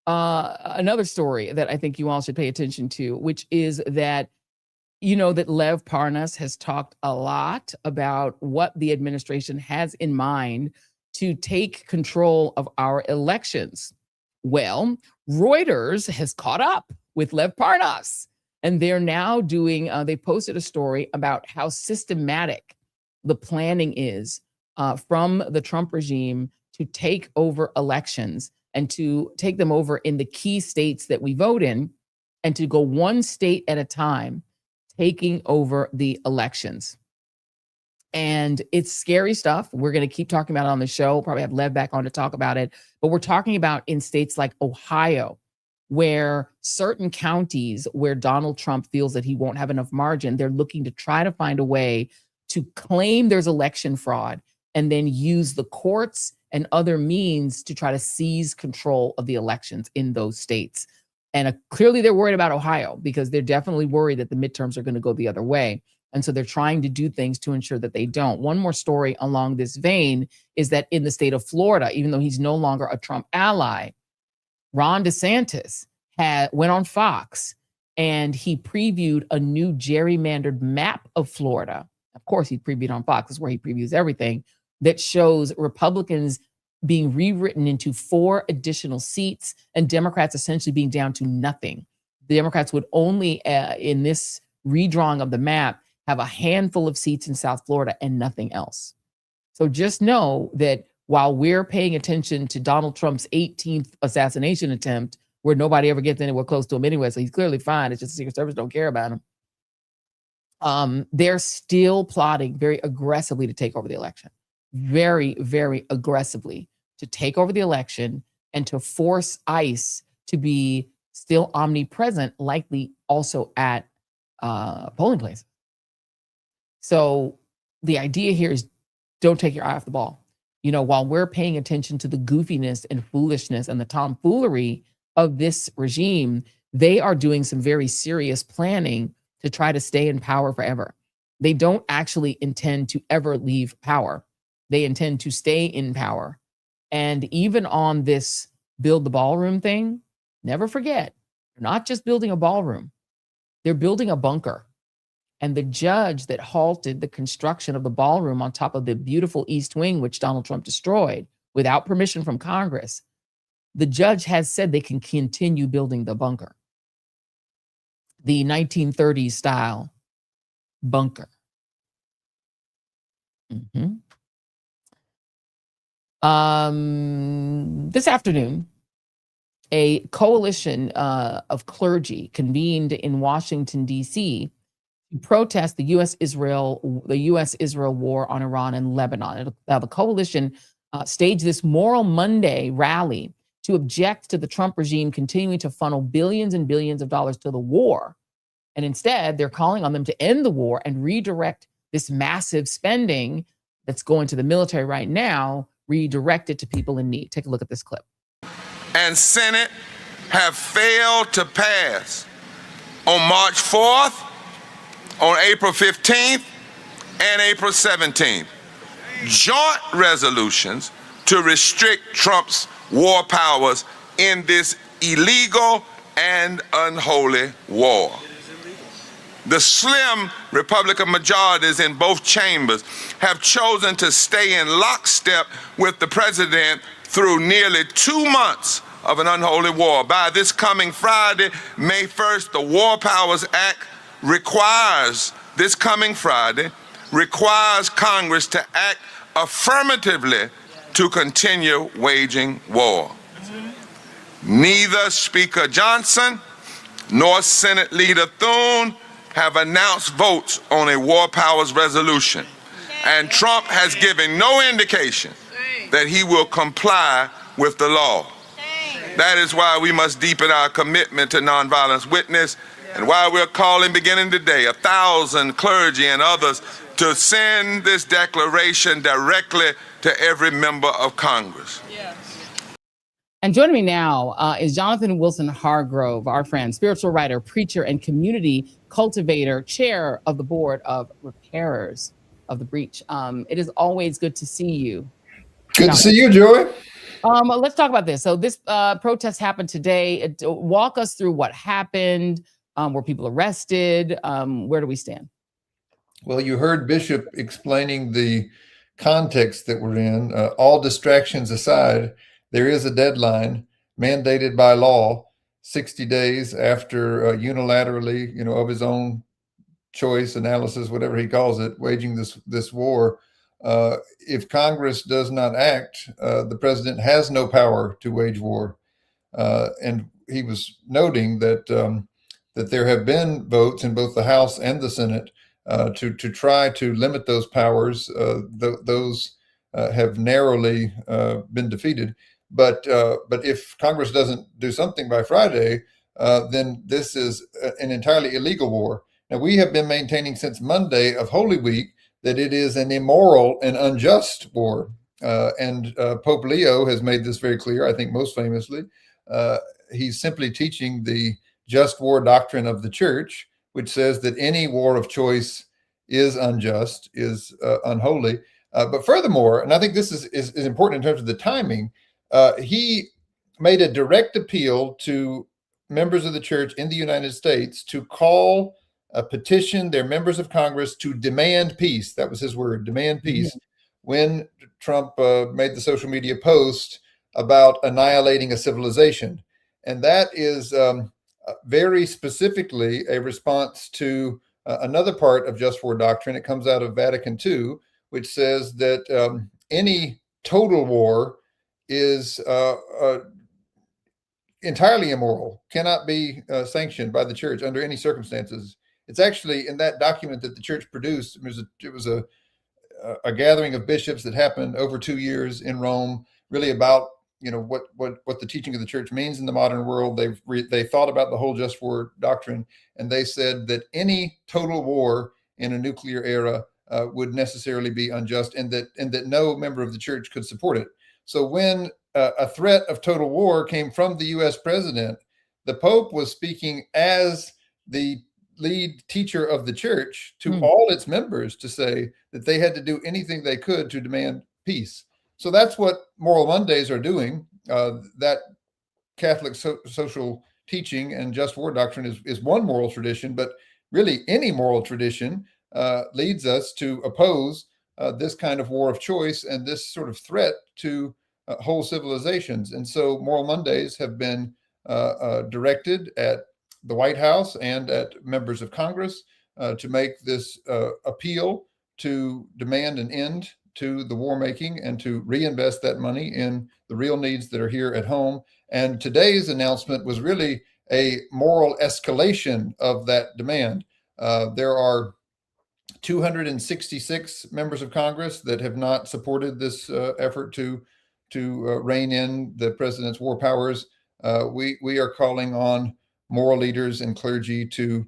Speaker 1: Another story that I think you all should pay attention to, which is that, that Lev Parnas has talked a lot about what the administration has in mind to take control of our elections. Well, Reuters has caught up with Lev Parnas, and they're now doing, they posted a story about how systematic the planning is from the Trump regime to take over elections and to take them over in the key states that we vote in, and to go one state at a time, taking over the elections. And it's scary stuff. We're going to keep talking about it on the show. Probably have Lev back on to talk about it. But we're talking about in states like Ohio, where certain counties where Donald Trump feels that he won't have enough margin, they're looking to try to find a way to claim there's election fraud and then use the courts and other means to try to seize control of the elections in those states. And clearly they're worried about Ohio, because they're definitely worried that the midterms are going to go the other way. And so they're trying to do things to ensure that they don't. One more story along this vein is that in the state of Florida, even though he's no longer a Trump ally, Ron DeSantis went on Fox and he previewed a new gerrymandered map of Florida. Of course, he previewed on Fox, is where he previews everything, that shows Republicans being rewritten into 4 additional seats and Democrats essentially being down to nothing. The Democrats would only, in this redrawing of the map, have a handful of seats in South Florida and nothing else. So just know that while we're paying attention to Donald Trump's 18th assassination attempt, where nobody ever gets anywhere close to him anyway, so he's clearly fine. It's just the Secret Service don't care about him. They're still plotting very aggressively to take over the election. Very, very aggressively to take over the election and to force ICE to be still omnipresent, likely also at polling places. So the idea here is don't take your eye off the ball. You know, while we're paying attention to the goofiness and foolishness and the tomfoolery of this regime, they are doing some very serious planning to try to stay in power forever. They don't actually intend to ever leave power. They intend to stay in power. And even on this build the ballroom thing, never forget, they're not just building a ballroom, they're building a bunker. And the judge that halted the construction of the ballroom on top of the beautiful East Wing, which Donald Trump destroyed without permission from Congress, the judge has said they can continue building the bunker. The 1930s style bunker. This afternoon, a coalition of clergy convened in Washington, D.C. to protest the U.S.-Israel war on Iran and Lebanon. The coalition staged this Moral Monday rally to object to the Trump regime continuing to funnel billions and billions of dollars to the war. And instead, they're calling on them to end the war and redirect this massive spending that's going to the military right now, redirect it to people in need. Take a look at this clip.
Speaker 4: And Senate have failed to pass on March 4th, on April 15th, and April 17th, joint resolutions to restrict Trump's war powers in this illegal and unholy war. The slim Republican majorities in both chambers have chosen to stay in lockstep with the president through nearly 2 months of an unholy war. By this coming Friday, May 1st, the War Powers Act requires Congress to act affirmatively to continue waging war. Neither Speaker Johnson nor Senate Leader Thune have announced votes on a war powers resolution, and Trump has given no indication that he will comply with the law. That is why we must deepen our commitment to nonviolence witness, and why we're calling beginning today 1,000 clergy and others to send this declaration directly to every member of Congress.
Speaker 1: And joining me now is Jonathan Wilson-Hartgrove, our friend, spiritual writer, preacher, and community cultivator, chair of the board of repairers of the breach. It is always good to see you.
Speaker 22: Good to see you, Joy.
Speaker 1: Let's talk about this. So this protest happened today. Walk us through what happened. Were people arrested? Where do we stand?
Speaker 22: Well, you heard Bishop explaining the context that we're in. All distractions aside, there is a deadline mandated by law, 60 days after unilaterally, of his own choice, analysis, whatever he calls it, waging this war if Congress does not act, the president has no power to wage war. And he was noting that that there have been votes in both the House and the Senate to try to limit those powers. Those have narrowly been defeated. But if Congress doesn't do something by Friday, then this is an entirely illegal war. Now, we have been maintaining since Monday of Holy Week that it is an immoral and unjust war. And Pope Leo has made this very clear, I think most famously. He's simply teaching the just war doctrine of the church, which says that any war of choice is unjust, is unholy. But furthermore, and I think this is important in terms of the timing, he made a direct appeal to members of the church in the United States to call a petition their members of Congress to demand peace. That was his word, demand peace. When Trump made the social media post about annihilating a civilization. And that is very specifically a response to another part of just war doctrine. It comes out of Vatican II, which says that any total war is entirely immoral, cannot be sanctioned by the church under any circumstances. It's actually in that document that the church produced. It was a gathering of bishops that happened over 2 years in Rome, really about what the teaching of the church means in the modern world. They thought about the whole just war doctrine, and they said that any total war in a nuclear era would necessarily be unjust, and that no member of the church could support it. So when a threat of total war came from the U.S. president, the Pope was speaking as the lead teacher of the church to all its members to say that they had to do anything they could to demand peace. So that's what Moral Mondays are doing. That Catholic social teaching and just war doctrine is one moral tradition, but really any moral tradition leads us to oppose this kind of war of choice and this sort of threat to whole civilizations. And so Moral Mondays have been directed at the White House and at members of Congress to make this appeal to demand an end to the war making and to reinvest that money in the real needs that are here at home. And today's announcement was really a moral escalation of that demand. There are 266 members of Congress that have not supported this effort to rein in the president's war powers. We are calling on moral leaders and clergy to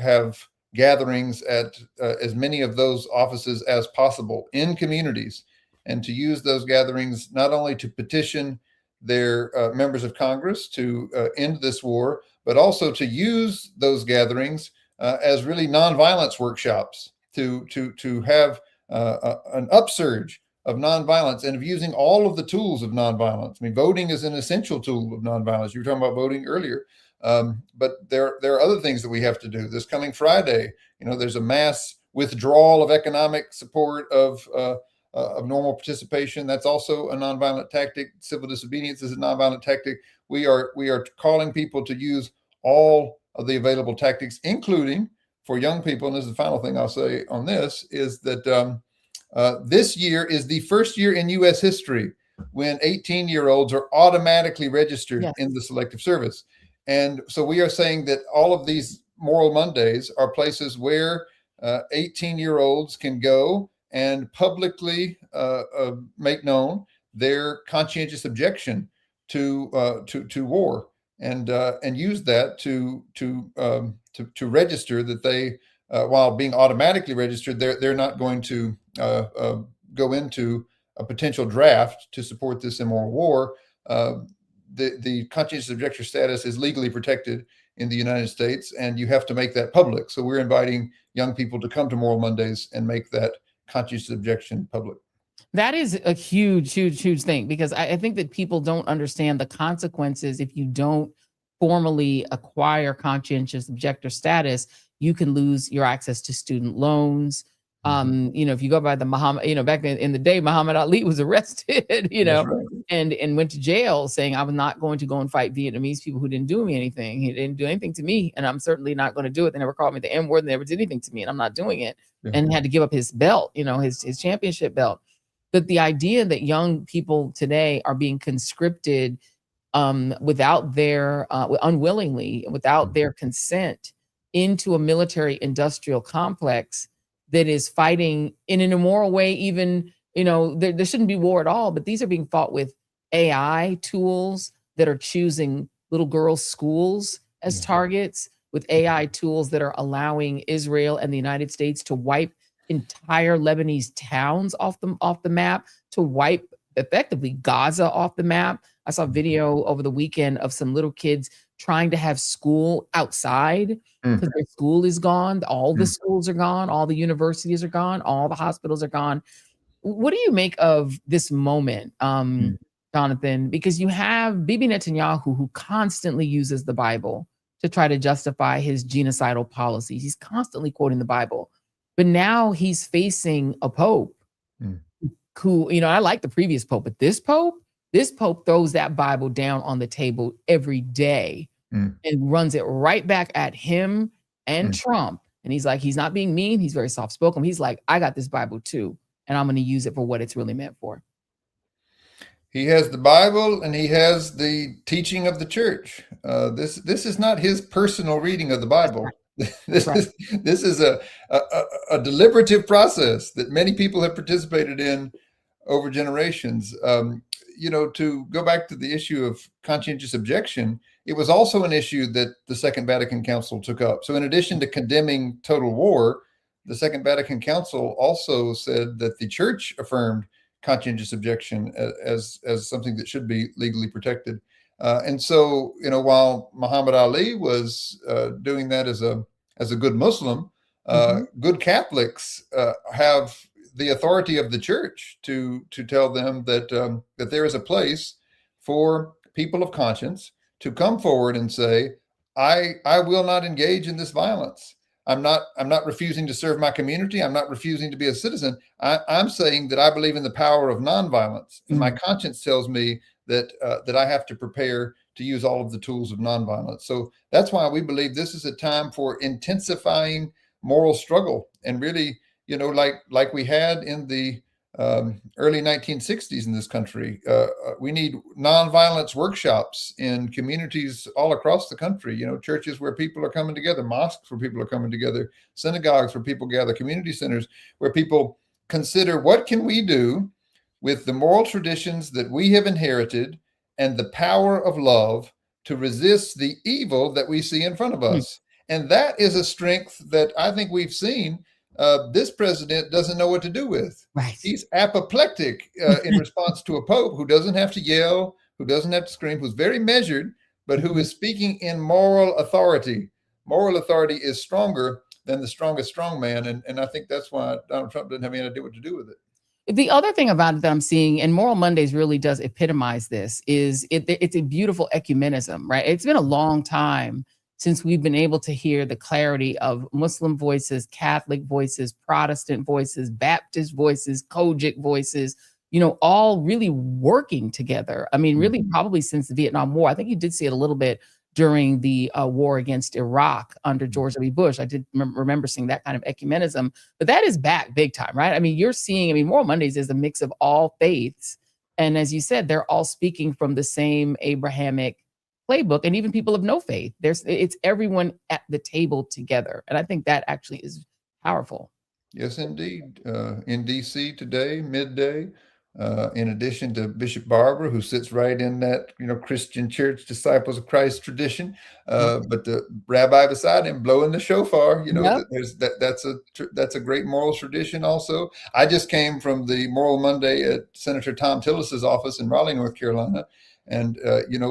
Speaker 22: have gatherings at as many of those offices as possible in communities, and to use those gatherings not only to petition their members of Congress to end this war, but also to use those gatherings as really nonviolence workshops to have an upsurge of nonviolence and of using all of the tools of nonviolence. I mean, voting is an essential tool of nonviolence. You were talking about voting earlier. But there are other things that we have to do. This coming Friday, there's a mass withdrawal of economic support of normal participation. That's also a nonviolent tactic. Civil disobedience is a nonviolent tactic. We are calling people to use all of the available tactics, including for young people. And this is the final thing I'll say on this, is that this year is the first year in U.S. history when 18-year-olds are automatically registered in the Selective Service. And so we are saying that all of these Moral Mondays are places where 18-year-olds can go and publicly make known their conscientious objection to war, and use that to register that they, while being automatically registered, they're not going to go into a potential draft to support this immoral war. The conscientious objector status is legally protected in the United States, and you have to make that public. So we're inviting young people to come to Moral Mondays and make that conscientious objection public.
Speaker 1: That is a huge, huge, huge thing, because I think that people don't understand the consequences if you don't formally acquire conscientious objector status. You can lose your access to student loans. If you go by the Muhammad, back in the day, Muhammad Ali was arrested, and went to jail saying I was not going to go and fight Vietnamese people who didn't do me anything. He didn't do anything to me, and I'm certainly not going to do it. They never called me the N word. They never did anything to me, and I'm not doing it.
Speaker 22: Yeah.
Speaker 1: And had to give up his belt, his championship belt. But the idea that young people today are being conscripted without their unwillingly, without their consent, into a military industrial complex that is fighting in an immoral way. Even there shouldn't be war at all, but these are being fought with AI tools that are choosing little girls' schools as targets, with AI tools that are allowing Israel and the United States to wipe entire Lebanese towns off the map, to wipe effectively Gaza off the map. I saw a video over the weekend of some little kids trying to have school outside because their school is gone. All the schools are gone. All the universities are gone. All the hospitals are gone. What do you make of this moment, Jonathan? Because you have Bibi Netanyahu, who constantly uses the Bible to try to justify his genocidal policies. He's constantly quoting the Bible. But now he's facing a pope who, I like the previous pope, but this pope throws that Bible down on the table every day and runs it right back at him and Trump. And he's like, he's not being mean. He's very soft-spoken. He's like, I got this Bible too, and I'm going to use it for what it's really meant for.
Speaker 22: He has the Bible and he has the teaching of the church. This is not his personal reading of the Bible. This is a deliberative process that many people have participated in over generations. To go back to the issue of conscientious objection, it was also an issue that the Second Vatican Council took up. So in addition to condemning total war, the Second Vatican Council also said that the church affirmed conscientious objection as something that should be legally protected. And so, while Muhammad Ali was doing that as a good Muslim, good Catholics have the authority of the church to tell them that there is a place for people of conscience to come forward and say, I will not engage in this violence. I'm not refusing to serve my community. I'm not refusing to be a citizen. I'm saying that I believe in the power of nonviolence, and my conscience tells me that I have to prepare to use all of the tools of nonviolence. So that's why we believe this is a time for intensifying moral struggle, and really, like we had in the early 1960s in this country. We need nonviolence workshops in communities all across the country, churches where people are coming together, mosques where people are coming together, synagogues where people gather, community centers where people consider what can we do with the moral traditions that we have inherited and the power of love to resist the evil that we see in front of us. And that is a strength that I think we've seen this president doesn't know what to do with.
Speaker 1: Right.
Speaker 22: He's apoplectic in response to a pope who doesn't have to yell, who doesn't have to scream, who's very measured, but who is speaking in moral authority. Moral authority is stronger than the strongest strongman. And I think that's why Donald Trump doesn't have any idea what to do with it.
Speaker 1: The other thing about it that I'm seeing, and Moral Mondays really does epitomize this, is it's a beautiful ecumenism, right? It's been a long time since we've been able to hear the clarity of Muslim voices, Catholic voices, Protestant voices, Baptist voices, Kojic voices, all really working together. I mean, really probably since the Vietnam War. I think you did see it a little bit during the war against Iraq under George W. Bush. I did remember seeing that kind of ecumenism, but that is back big time, right? I mean, you're seeing, Moral Mondays is a mix of all faiths. And as you said, they're all speaking from the same Abrahamic playbook, and even people of no faith. It's everyone at the table together. And I think that actually is powerful.
Speaker 22: Yes, indeed. In DC today, midday, in addition to Bishop Barber, who sits right in that, Christian Church Disciples of Christ tradition, but the rabbi beside him blowing the shofar, that's a great moral tradition also. I just came from the Moral Monday at Senator Tom Tillis's office in Raleigh, North Carolina. And,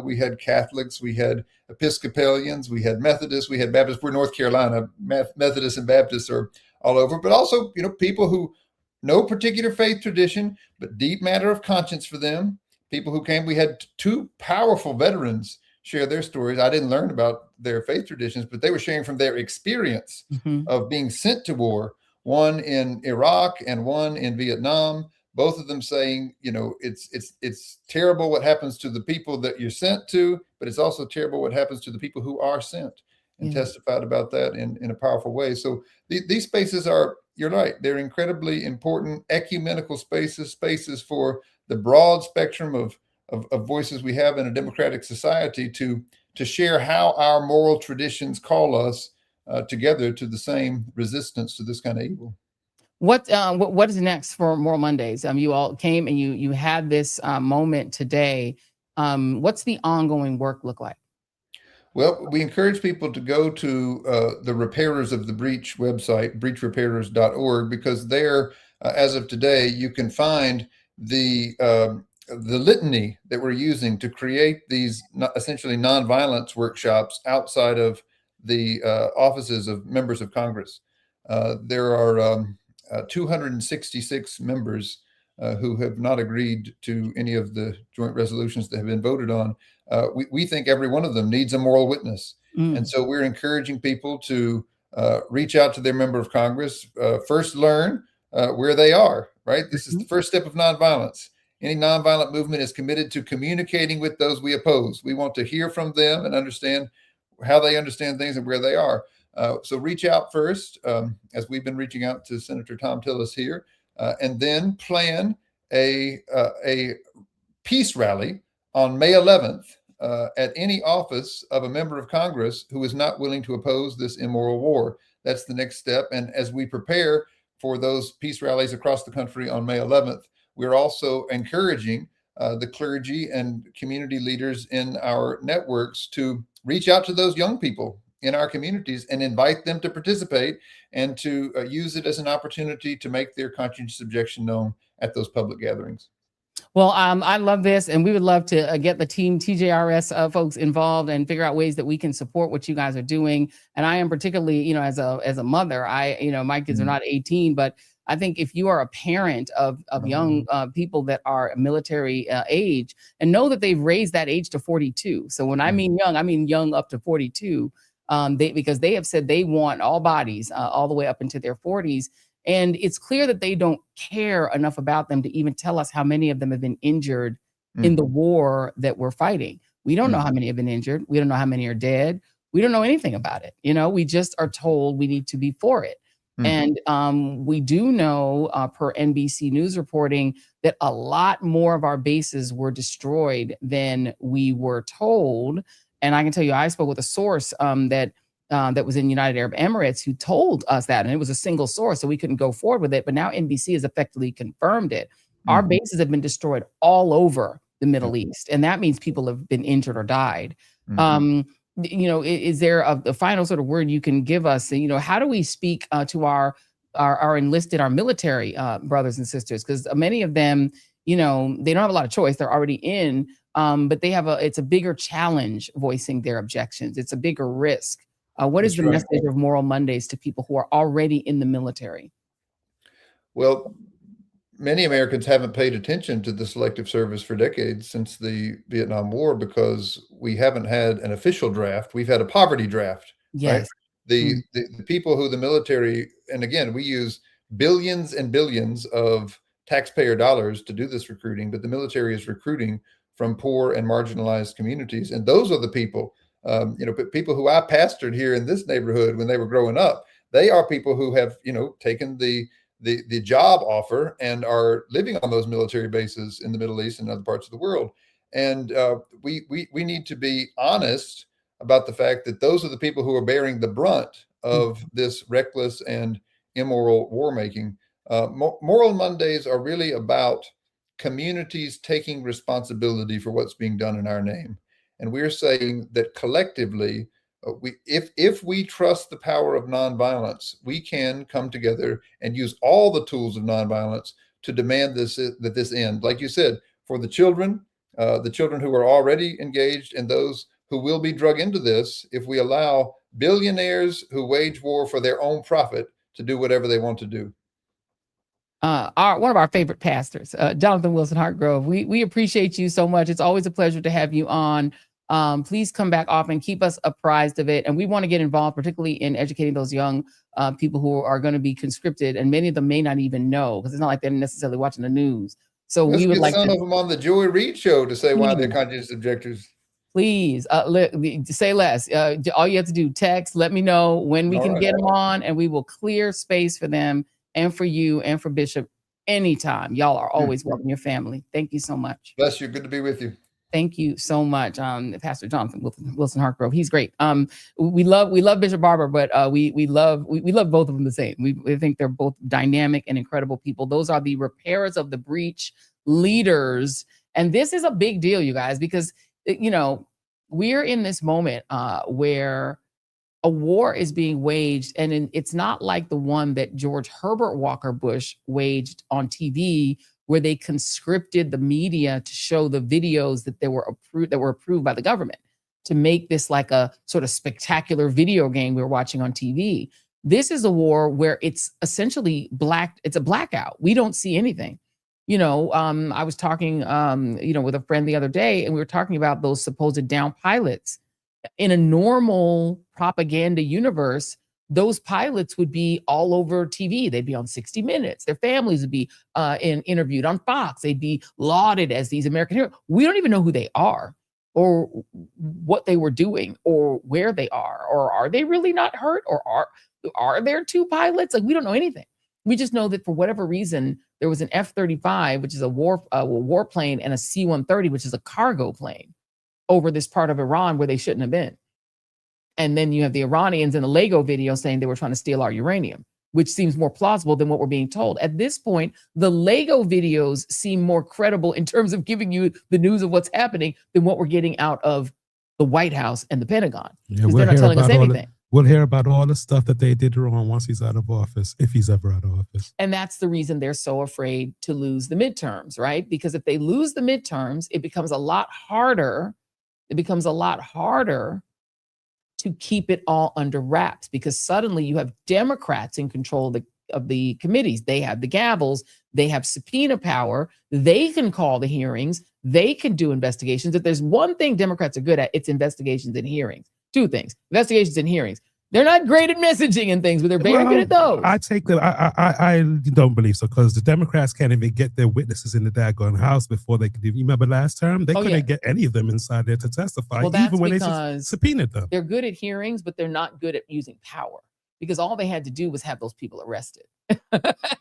Speaker 22: we had Catholics, we had Episcopalians, we had Methodists, we had Baptists. We're North Carolina. Methodists and Baptists are all over, but also, people who no particular faith tradition, but deep matter of conscience for them. People who came, we had two powerful veterans share their stories. I didn't learn about their faith traditions, but they were sharing from their experience of being sent to war, one in Iraq and one in Vietnam, both of them saying, you know, it's terrible what happens to the people that you're sent to, but it's also terrible what happens to the people who are sent, and testified about that in a powerful way. So these spaces are, you're right, they're incredibly important ecumenical spaces for the broad spectrum of voices we have in a democratic society to share how our moral traditions call us together to the same resistance to this kind of evil.
Speaker 1: What is next for Moral Mondays? You all came and you had this moment today. What's the ongoing work look like?
Speaker 22: Well, we encourage people to go to the Repairers of the Breach website, breachrepairers.org, because there, as of today, you can find the litany that we're using to create these essentially nonviolence workshops outside of the offices of members of Congress. There are 266 members who have not agreed to any of the joint resolutions that have been voted on. We think every one of them needs a moral witness. And so we're encouraging people to reach out to their member of Congress, first learn where they are, right? This is the first step of nonviolence. Any nonviolent movement is committed to communicating with those we oppose. We want to hear from them and understand how they understand things and where they are. So reach out first, as we've been reaching out to Senator Tom Tillis here, and then plan a peace rally on May 11th at any office of a member of Congress who is not willing to oppose this immoral war. That's the next step. And as we prepare for those peace rallies across the country on May 11th, we're also encouraging the clergy and community leaders in our networks to reach out to those young people in our communities and invite them to participate and to use it as an opportunity to make their conscientious objection known at those public gatherings.
Speaker 1: Well, I love this, and we would love to get the team TJRS folks involved and figure out ways that we can support what you guys are doing. And I am particularly, you know, as a mother, my kids are not 18, but I think if you are a parent of young people that are military age and know that they've raised that age to 42. So when I mean young up to 42, because they have said they want all bodies all the way up into their 40s. And it's clear that they don't care enough about them to even tell us how many of them have been injured in the war that we're fighting. We don't know how many have been injured. We don't know how many are dead. We don't know anything about it. You know, we just are told we need to be for it. And we do know per NBC News reporting that a lot more of our bases were destroyed than we were told. And I can tell you, I spoke with a source that was in United Arab Emirates who told us that, and it was a single source, so we couldn't go forward with it. But now NBC has effectively confirmed it. Our bases have been destroyed all over the Middle East, and that means people have been injured or died. You know, is there a final sort of word you can give us? You know, how do we speak to our enlisted, our military brothers and sisters? Because many of them, you know, they don't have a lot of choice. They're already in, but it's a bigger challenge voicing their objections. It's a bigger risk. What is the message of Moral Mondays to people who are already in the military?
Speaker 22: Well, many Americans haven't paid attention to the selective service for decades since the Vietnam War because we haven't had an official draft. We've had a poverty draft.
Speaker 1: Yes.
Speaker 22: Right? The people who the military, and again, we use billions and billions of taxpayer dollars to do this recruiting, but the military is recruiting from poor and marginalized communities. And those are the people, people who I pastored here in this neighborhood when they were growing up. They are people who have, taken the job offer and are living on those military bases in the Middle East and other parts of the world. And we need to be honest about the fact that those are the people who are bearing the brunt of this reckless and immoral war making. Moral Mondays are really about communities taking responsibility for what's being done in our name. And we're saying that collectively, if we trust the power of nonviolence, we can come together and use all the tools of nonviolence to demand that this end. Like you said, for the children who are already engaged and those who will be drug into this, if we allow billionaires who wage war for their own profit to do whatever they want to do.
Speaker 1: One of our favorite pastors, Jonathan Wilson-Hartgrove. We appreciate you so much. It's always a pleasure to have you on. Please come back often, keep us apprised of it. And we want to get involved, particularly in educating those young people who are going to be conscripted. And many of them may not even know, because it's not like they're necessarily watching the news. So
Speaker 22: Let's
Speaker 1: we would
Speaker 22: get
Speaker 1: like
Speaker 22: some
Speaker 1: to,
Speaker 22: of them on the Joy Reid Show to say why they're conscientious objectors.
Speaker 1: please say less. All you have to do, text, let me know when we can get them on, and we will clear space for them and for you and for Bishop anytime. Y'all are always welcome, your family. Thank you so much.
Speaker 22: Bless you. Good to be with you.
Speaker 1: Thank you so much, Pastor Jonathan Wilson-Hartgrove. He's great. We love Bishop Barber, but we love both of them the same. We think they're both dynamic and incredible people. Those are the repairers of the breach leaders, and this is a big deal, you guys, because we're in this moment where a war is being waged, and it's not like the one that George Herbert Walker Bush waged on TV, where they conscripted the media to show the videos that were approved by the government, to make this like a sort of spectacular video game we were watching on TV. This is a war where it's essentially it's a blackout. We don't see anything. I was talking, with a friend the other day, and we were talking about those supposed down pilots. In a normal propaganda universe, those pilots would be all over TV. They'd be on 60 Minutes. Their families would be interviewed on Fox. They'd be lauded as these American heroes. We don't even know who they are, or what they were doing, or where they are, or are they really not hurt, or are there two pilots? Like, we don't know anything. We just know that for whatever reason, there was an F-35, which is a warplane, and a C-130, which is a cargo plane, over this part of Iran where they shouldn't have been. And then you have the Iranians in the Lego video saying they were trying to steal our uranium, which seems more plausible than what we're being told. At this point, the Lego videos seem more credible in terms of giving you the news of what's happening than what we're getting out of the White House and the Pentagon. Because they're not telling us anything.
Speaker 2: We'll hear about all the stuff that they did wrong once he's out of office, if he's ever out of office.
Speaker 1: And that's the reason they're so afraid to lose the midterms, right? Because if they lose the midterms, it becomes a lot harder. It becomes a lot harder to keep it all under wraps, because suddenly you have Democrats in control of the committees. They have the gavels. They have subpoena power. They can call the hearings. They can do investigations. If there's one thing Democrats are good at, it's investigations and hearings. Two things: investigations and hearings. They're not great at messaging and things, but they're very good at those.
Speaker 2: I take that. I don't believe so, because the Democrats can't even get their witnesses in the daggone House before they could. You remember last term? They couldn't get any of them inside there to testify, even when they subpoenaed them.
Speaker 1: They're good at hearings, but they're not good at using power, because all they had to do was have those people arrested.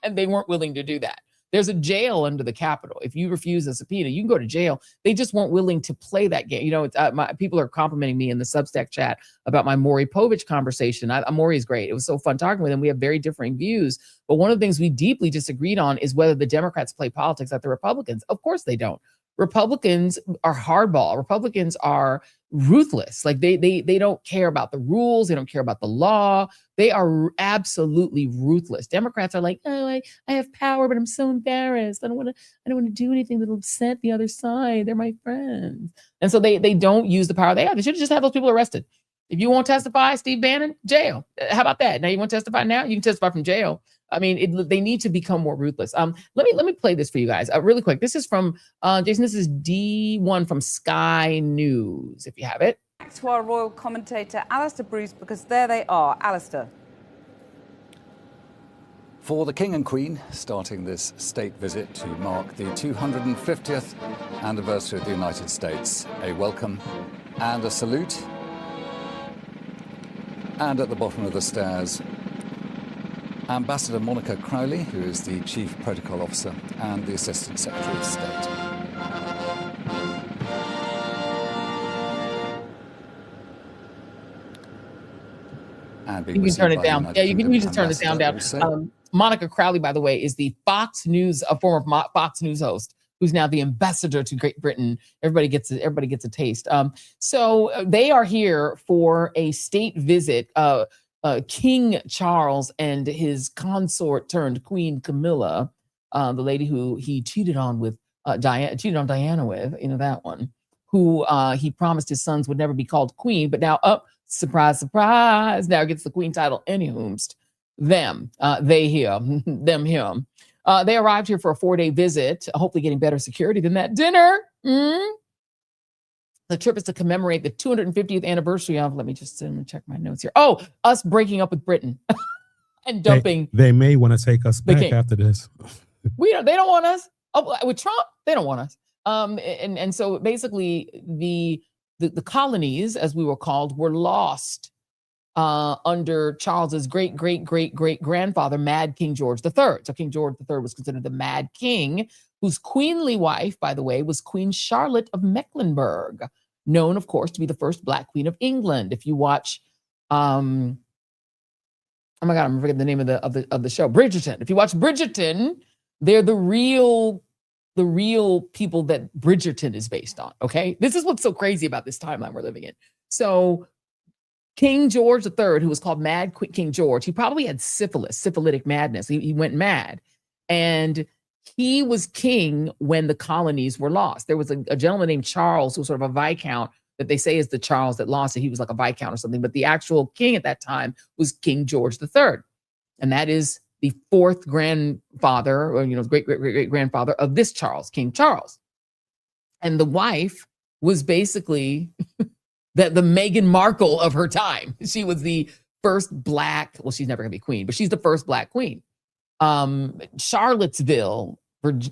Speaker 1: And they weren't willing to do that. There's a jail under the Capitol. If you refuse a subpoena, you can go to jail. They just weren't willing to play that game. People are complimenting me in the Substack chat about my Maury Povich conversation. Maury is great. It was so fun talking with him. We have very differing views. But one of the things we deeply disagreed on is whether the Democrats play politics like the Republicans. Of course they don't. Republicans are hardball. Republicans are ruthless. Like they don't care about the rules. They don't care about the law. They are absolutely ruthless. Democrats are like, oh, I have power, but I'm so embarrassed. I don't want to do anything that'll upset the other side. They're my friends. And so they don't use the power they have. They should just have those people arrested. If you won't testify, Steve Bannon, jail. How about that? Now you want to testify now? You can testify from jail. I mean, they need to become more ruthless. Let me play this for you guys really quick. This is from Jason. This is D1 from Sky News, if you have it.
Speaker 5: Back to our royal commentator, Alistair Bruce, because there they are. Alistair.
Speaker 6: For the King and Queen, starting this state visit to mark the 250th anniversary of the United States, a welcome and a salute. And at the bottom of the stairs, Ambassador Monica Crowley, who is the Chief Protocol Officer and the Assistant Secretary of State. And
Speaker 1: you can turn it down. Yeah, you can just turn the sound down. Monica Crowley, by the way, is the a former Fox News host, who's now the ambassador to Great Britain. Everybody gets a taste. So they are here for a state visit. King Charles and his consort turned Queen Camilla, the lady who he cheated on Diana with, that one, who he promised his sons would never be called queen, but now, surprise, surprise, now gets the queen title anyhoomst. Them, they, him, them, him. They arrived here for a 4-day visit, hopefully getting better security than that dinner. The trip is to commemorate the 250th anniversary of, let me just check my notes here. Oh, us breaking up with Britain and dumping.
Speaker 2: They may want to take us back after this.
Speaker 1: They don't want us. Oh, with Trump, they don't want us. And so basically the colonies, as we were called, were lost under Charles's great-great-great-great-grandfather, Mad King George III. So King George III was considered the Mad King, whose queenly wife, by the way, was Queen Charlotte of Mecklenburg, known, of course, to be the first Black Queen of England. If you watch, oh my God, I'm forgetting the name of the show, Bridgerton. If you watch Bridgerton, they're the real people that Bridgerton is based on. Okay, this is what's so crazy about this timeline we're living in. So King George III, who was called Mad King George, he probably had syphilitic madness. He went mad, and he was king when the colonies were lost. There was a gentleman named Charles, who was sort of a viscount, that they say is the Charles that lost it. He was like a viscount or something, but the actual king at that time was King George III, and that is the fourth grandfather, or great-great-great-grandfather of this Charles, King Charles. And the wife was basically the Meghan Markle of her time. She was the first Black, well, she's never gonna be queen, but she's the first Black queen. Charlottesville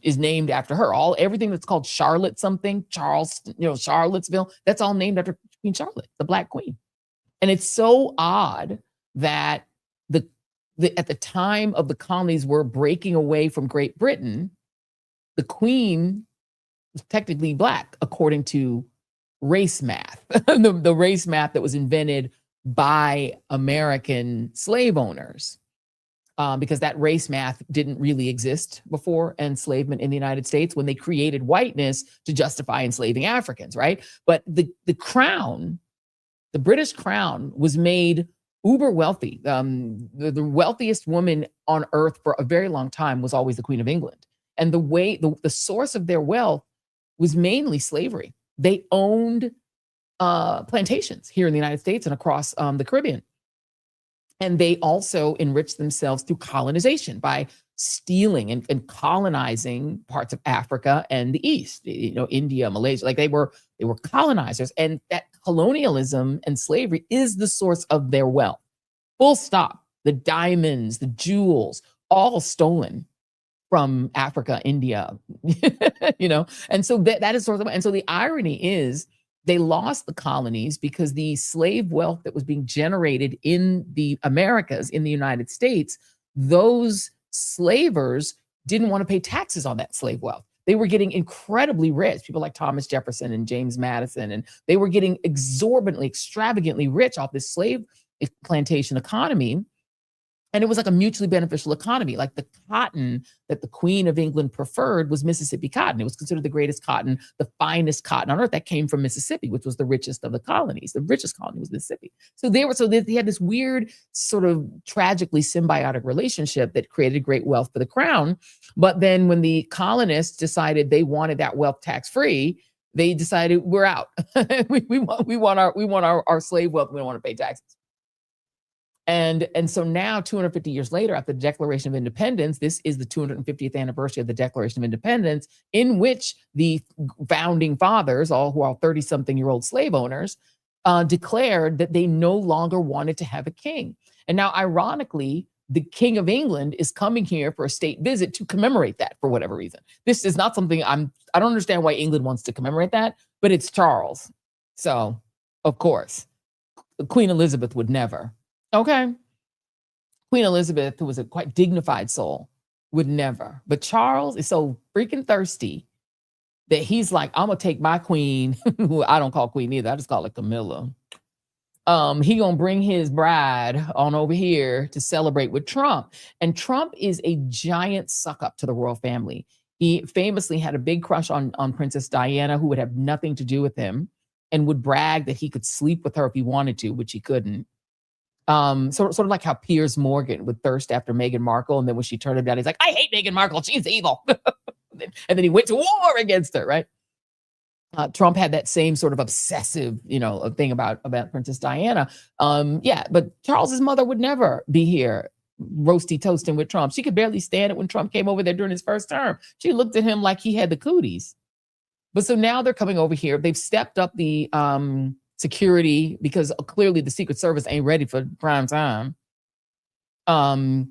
Speaker 1: is named after her. Everything that's called Charlotte something, Charlottesville, that's all named after Queen Charlotte, the Black queen. And it's so odd that at the time of the colonies were breaking away from Great Britain, the queen was technically Black, according to race math, the race math that was invented by American slave owners. Because that race math didn't really exist before enslavement in the United States, when they created whiteness to justify enslaving Africans, right? But the crown, the British crown, was made uber wealthy. The wealthiest woman on earth for a very long time was always the Queen of England. And the source of their wealth was mainly slavery. They owned plantations here in the United States and across the Caribbean. And they also enriched themselves through colonization by stealing and colonizing parts of Africa and the East, India, Malaysia. Like they were colonizers, and that colonialism and slavery is the source of their wealth. Full stop. The diamonds, the jewels, all stolen from Africa, India, And so that is sort of, and so the irony is, they lost the colonies because the slave wealth that was being generated in the Americas, in the United States, those slavers didn't want to pay taxes on that slave wealth. They were getting incredibly rich, people like Thomas Jefferson and James Madison, and they were getting extravagantly rich off this slave plantation economy. And it was like a mutually beneficial economy. Like the cotton that the Queen of England preferred was Mississippi cotton. It was considered the greatest cotton, the finest cotton on earth, that came from Mississippi, which was the richest of the colonies. The richest colony was Mississippi. So they had this weird sort of tragically symbiotic relationship that created great wealth for the crown. But then when the colonists decided they wanted that wealth tax-free, they decided we're out. we want our slave wealth. We don't want to pay taxes. And so now, 250 years later, after the Declaration of Independence, this is the 250th anniversary of the Declaration of Independence, in which the founding fathers, all who are 30-something-year-old slave owners, declared that they no longer wanted to have a king. And now, ironically, the King of England is coming here for a state visit to commemorate that for whatever reason. This is not something I don't understand why England wants to commemorate that, but it's Charles. So, of course, Queen Elizabeth would never. Okay. Queen Elizabeth, who was a quite dignified soul, would never. But Charles is so freaking thirsty that he's like, I'm going to take my queen, who I don't call queen either. I just call her Camilla. He going to bring his bride on over here to celebrate with Trump. And Trump is a giant suck up to the royal family. He famously had a big crush on Princess Diana, who would have nothing to do with him, and would brag that he could sleep with her if he wanted to, which he couldn't. Sort of like how Piers Morgan would thirst after Meghan Markle, and then when she turned him down, he's like, I hate Meghan Markle, she's evil. And then he went to war against her, right? Trump had that same sort of obsessive, thing about Princess Diana. But Charles's mother would never be here roasty toasting with Trump. She could barely stand it when Trump came over there during his first term. She looked at him like he had the cooties. But so now they're coming over here. They've stepped up the security because clearly the Secret Service ain't ready for prime time. And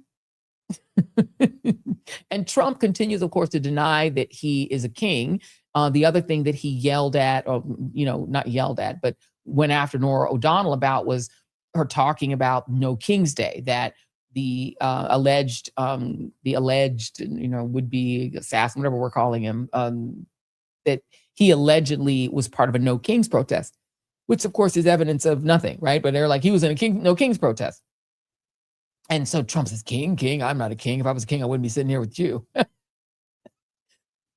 Speaker 1: Trump continues, of course, to deny that he is a king. The other thing that he yelled at, or not yelled at, but went after Norah O'Donnell about was her talking about No King's Day, that the alleged would-be assassin, whatever we're calling him, that he allegedly was part of a No Kings protest, which of course is evidence of nothing, right? But they're like, he was in a No Kings protest. And so Trump says, king, I'm not a king. If I was a king, I wouldn't be sitting here with you.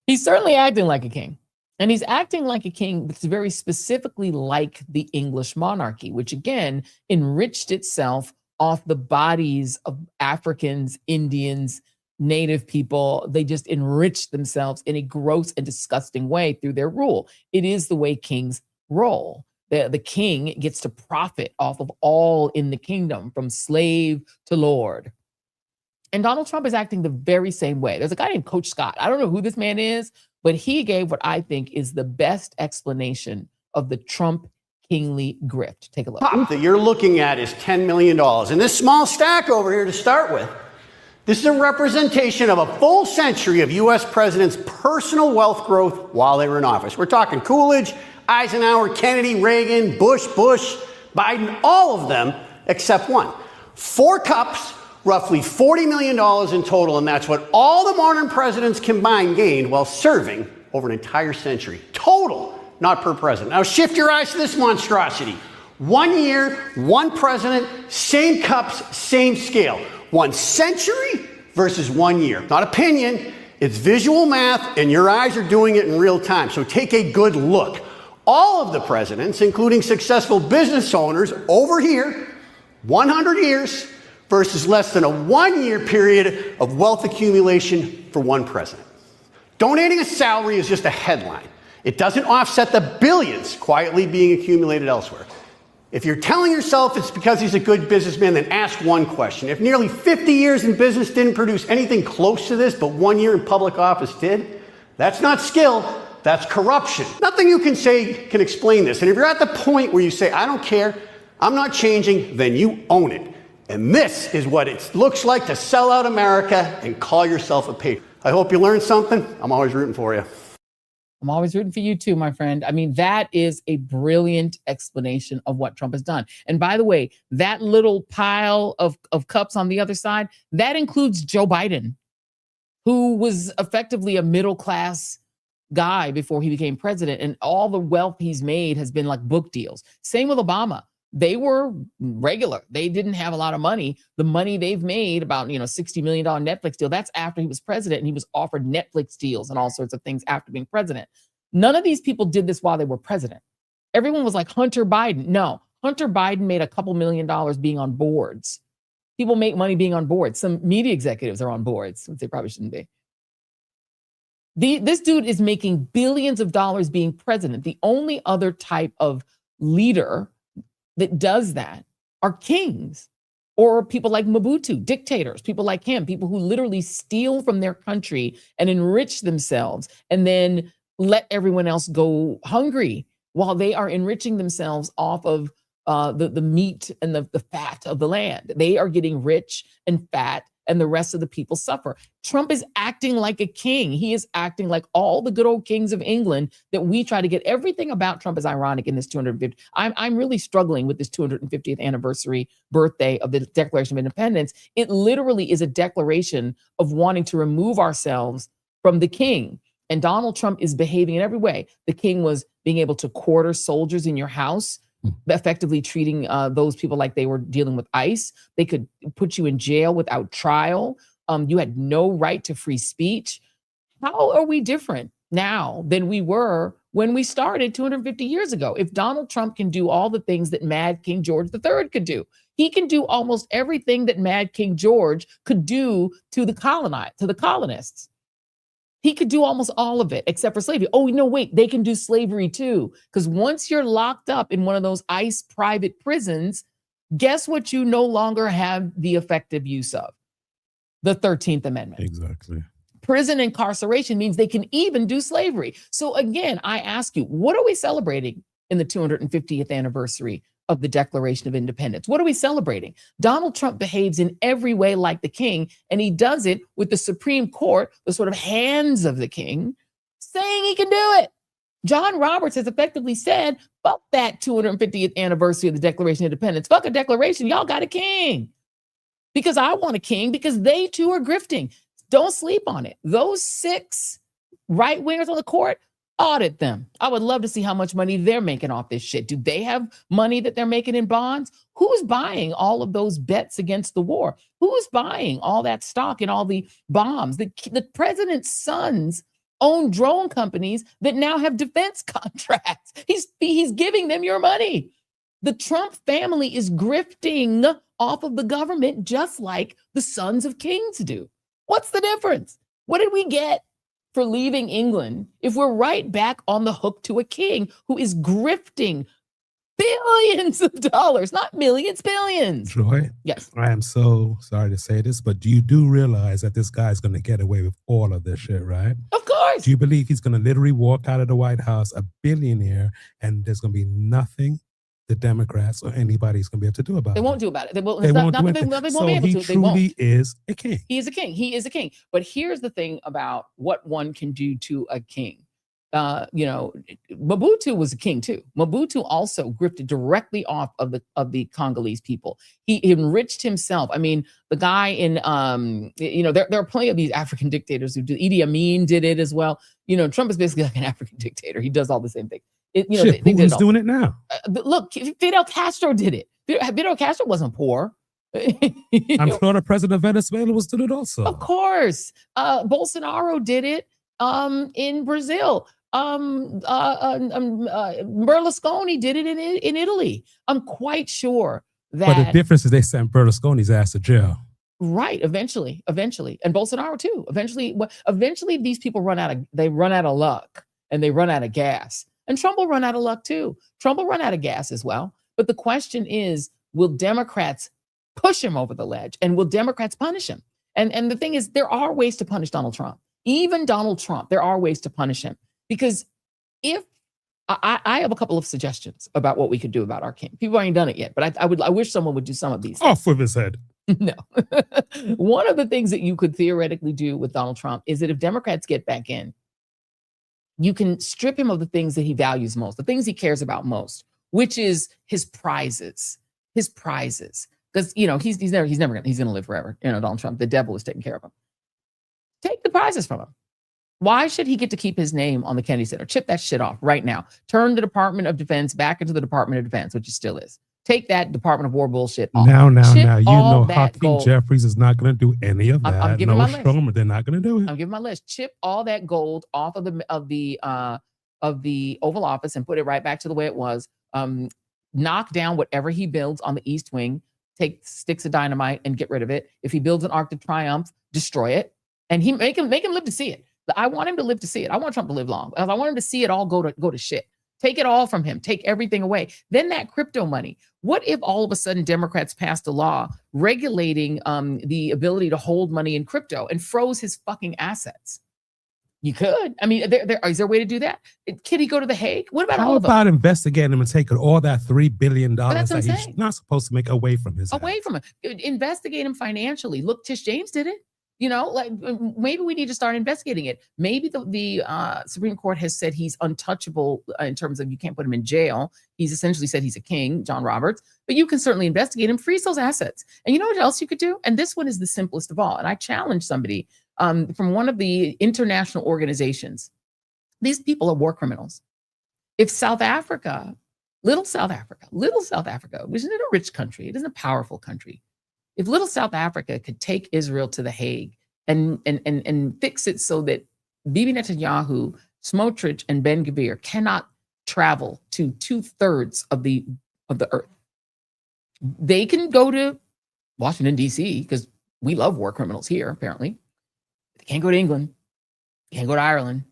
Speaker 1: He's certainly acting like a king. And he's acting like a king that's very specifically like the English monarchy, which again, enriched itself off the bodies of Africans, Indians, Native people. They just enriched themselves in a gross and disgusting way through their rule. It is the way kings roll. The king gets to profit off of all in the kingdom, from slave to lord. And Donald Trump is acting the very same way. There's a guy named Coach Scott. I don't know who this man is, but he gave what I think is the best explanation of the Trump kingly grift. Take a look.
Speaker 7: That you're looking at is $10 million. And this small stack over here to start with, this is a representation of a full century of U.S. presidents' personal wealth growth while they were in office. We're talking Coolidge, Eisenhower, Kennedy, Reagan, Bush, Biden, all of them except one. 4 cups, roughly $40 million in total, and that's what all the modern presidents combined gained while serving over an entire century. Total, not per president. Now shift your eyes to this monstrosity. 1 year, 1 president, same cups, same scale. 1 century versus 1 year. Not opinion, it's visual math, and your eyes are doing it in real time. So take a good look. All of the presidents, including successful business owners over here, 100 years versus less than a 1 year period of wealth accumulation for 1 president. Donating a salary is just a headline. It doesn't offset the billions quietly being accumulated elsewhere. If you're telling yourself it's because he's a good businessman, then ask one question. If nearly 50 years in business didn't produce anything close to this, but 1 year in public office did, that's not skill. That's corruption. Nothing you can say can explain this. And if you're at the point where you say, I don't care, I'm not changing, then you own it. And this is what it looks like to sell out America and call yourself a patriot. I hope you learned something. I'm always rooting for you.
Speaker 1: I'm always rooting for you too, my friend. I mean, that is a brilliant explanation of what Trump has done. And by the way, that little pile of cups on the other side, that includes Joe Biden, who was effectively a middle-class guy before he became president, and all the wealth he's made has been like book deals. Same with Obama. They were regular. They didn't have a lot of money. The money they've made, about $60 million Netflix deal, that's after he was president, and he was offered Netflix deals and all sorts of things after being president. None of these people did this while they were president. Everyone was like Hunter Biden. No, Hunter Biden made a couple $1 million being on boards. People make money being on boards. Some media executives are on boards, which they probably shouldn't be. This dude is making billions of dollars being president. The only other type of leader that does that are kings, or people like Mobutu, dictators, people like him, people who literally steal from their country and enrich themselves and then let everyone else go hungry while they are enriching themselves off of the meat and the fat of the land. They are getting rich and fat, and the rest of the people suffer. Trump is acting like a king. He is acting like all the good old kings of England that we try to get. Everything about Trump is ironic in this 250. I'm really struggling with this 250th anniversary birthday of the Declaration of Independence. It literally is a declaration of wanting to remove ourselves from the king. And Donald Trump is behaving in every way. The king was being able to quarter soldiers in your house, effectively treating those people like they were dealing with ICE. They could put you in jail without trial. You had no right to free speech. How are we different now than we were when we started 250 years ago? If Donald Trump can do all the things that Mad King George III could do, he can do almost everything that Mad King George could do to the colonists. He could do almost all of it except for slavery. Oh, no, wait, they can do slavery too. Because once you're locked up in one of those ICE private prisons, guess what you no longer have the effective use of? The 13th Amendment.
Speaker 2: Exactly.
Speaker 1: Prison incarceration means they can even do slavery. So again, I ask you, what are we celebrating in the 250th anniversary of the Declaration of Independence? What are we celebrating? Donald Trump behaves in every way like the king, and he does it with the Supreme Court, the sort of hands of the king, saying he can do it. John Roberts has effectively said, fuck that 250th anniversary of the Declaration of Independence. Fuck a declaration. Y'all got a king. Because I want a king, because they too are grifting. Don't sleep on it. Those 6 right-wingers on the court, audit them. I would love to see how much money they're making off this shit. Do they have money that they're making in bonds? Who's buying all of those bets against the war? Who's buying all that stock and all the bombs? The president's sons own drone companies that now have defense contracts. He's giving them your money. The Trump family is grifting off of the government just like the sons of kings do. What's the difference? What did we get for leaving England if we're right back on the hook to a king who is grifting billions of dollars, not millions, billions?
Speaker 2: Joy?
Speaker 1: Yes.
Speaker 2: I am so sorry to say this, but you do realize that this guy's going to get away with all of this shit, right?
Speaker 1: Of course.
Speaker 2: Do you believe he's going to literally walk out of the White House a billionaire and there's going to be nothing the Democrats or anybody's going to be able to do about it?
Speaker 1: They won't do about it. They won't
Speaker 2: do
Speaker 1: be
Speaker 2: anything.
Speaker 1: able to.
Speaker 2: So he truly is a king.
Speaker 1: He is a king. He is a king. But here's the thing about what one can do to a king. Mobutu was a king too. Mobutu also grifted directly off of the Congolese people. He enriched himself. I mean, the guy in there are plenty of these African dictators who do. Idi Amin did it as well. Trump is basically like an African dictator. He does all the same things.
Speaker 2: Putin's doing it now.
Speaker 1: Look, Fidel Castro did it. Fidel Castro wasn't poor.
Speaker 2: I'm sure the president of Venezuela was doing it also.
Speaker 1: Of course. Bolsonaro did it in Brazil. Berlusconi did it in Italy. I'm quite sure that.
Speaker 2: But the difference is they sent Berlusconi's ass to jail.
Speaker 1: Right. Eventually. And Bolsonaro too. Eventually these people run out of luck and they run out of gas. And Trump will run out of luck too. Trump will run out of gas as well. But the question is, will Democrats push him over the ledge? And will Democrats punish him? And the thing is, there are ways to punish Donald Trump. Even Donald Trump, there are ways to punish him. Because if I have a couple of suggestions about what we could do about our king. People ain't done it yet, but I wish someone would do some of these.
Speaker 2: Off with his head.
Speaker 1: No. One of the things that you could theoretically do with Donald Trump is that if Democrats get back in, you can strip him of the things that he values most, the things he cares about most, which is his prizes. Because he's going to live forever. Donald Trump, the devil is taking care of him. Take the prizes from him. Why should he get to keep his name on the Kennedy Center? Chip that shit off right now. Turn the Department of Defense back into the Department of Defense, which it still is. Take that Department of War bullshit off.
Speaker 2: Now. Hakeem Jeffries is not going to do any of that.
Speaker 1: I'm giving my list.
Speaker 2: They're not going to do it.
Speaker 1: I'm giving my list. Chip all that gold off of the Oval Office and put it right back to the way it was. Knock down whatever he builds on the East Wing. Take sticks of dynamite and get rid of it. If he builds an Arc de Triomphe, destroy it, and he make him live to see it. I want him to live to see it. I want Trump to live long. I want him to see it all go to shit. Take it all from him. Take everything away. Then that crypto money. What if all of a sudden Democrats passed a law regulating the ability to hold money in crypto and froze his fucking assets? You could. I mean, is there a way to do that? Can he go to The Hague? What about all of them?
Speaker 2: How about investigating him and taking all that $3 billion
Speaker 1: that's
Speaker 2: that he's not supposed to make away from his
Speaker 1: away from him? Investigate him financially. Look, Tish James did it. Maybe we need to start investigating it. Maybe the Supreme Court has said he's untouchable in terms of you can't put him in jail. He's essentially said he's a king, John Roberts, but you can certainly investigate him, freeze those assets. And you know what else you could do? And this one is the simplest of all. And I challenge somebody from one of the international organizations. These people are war criminals. If South Africa, little South Africa, which isn't a rich country, it isn't a powerful country. If little South Africa could take Israel to The Hague and fix it so that Bibi Netanyahu, Smotrich, and Ben Gvir cannot travel to 2/3 of the earth, they can go to Washington, D.C., because we love war criminals here, apparently. They can't go to England. They can't go to Ireland.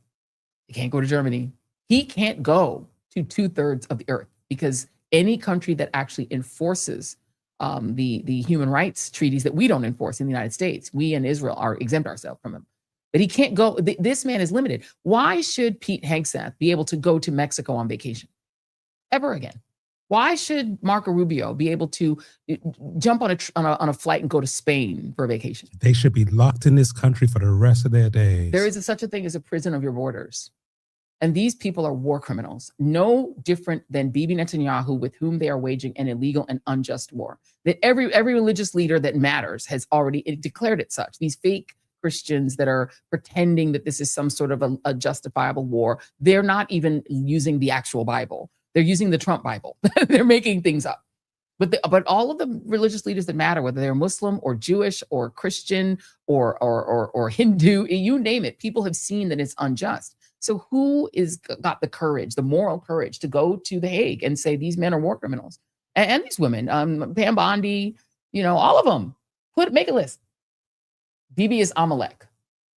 Speaker 1: They can't go to Germany. He can't go to 2/3 of the earth because any country that actually enforces the human rights treaties that we don't enforce in the United States, we and Israel are exempt ourselves from them. But he can't go. This man is limited. Why should Pete Hegseth be able to go to Mexico on vacation ever again? Why should Marco Rubio be able to jump on a flight and go to Spain for a vacation?
Speaker 2: They should be locked in this country for the rest of their days.
Speaker 1: There is such a thing as a prison of your borders. And these people are war criminals, no different than Bibi Netanyahu, with whom they are waging an illegal and unjust war. That every religious leader that matters has already declared it such. These fake Christians that are pretending that this is some sort of a justifiable war, they're not even using the actual Bible. They're using the Trump Bible. They're making things up. But all of the religious leaders that matter, whether they're Muslim or Jewish or Christian or Hindu, you name it, people have seen that it's unjust. So who is got the courage, the moral courage to go to The Hague and say these men are war criminals? And these women, Pam Bondi, all of them. Make a list. Bibi is Amalek.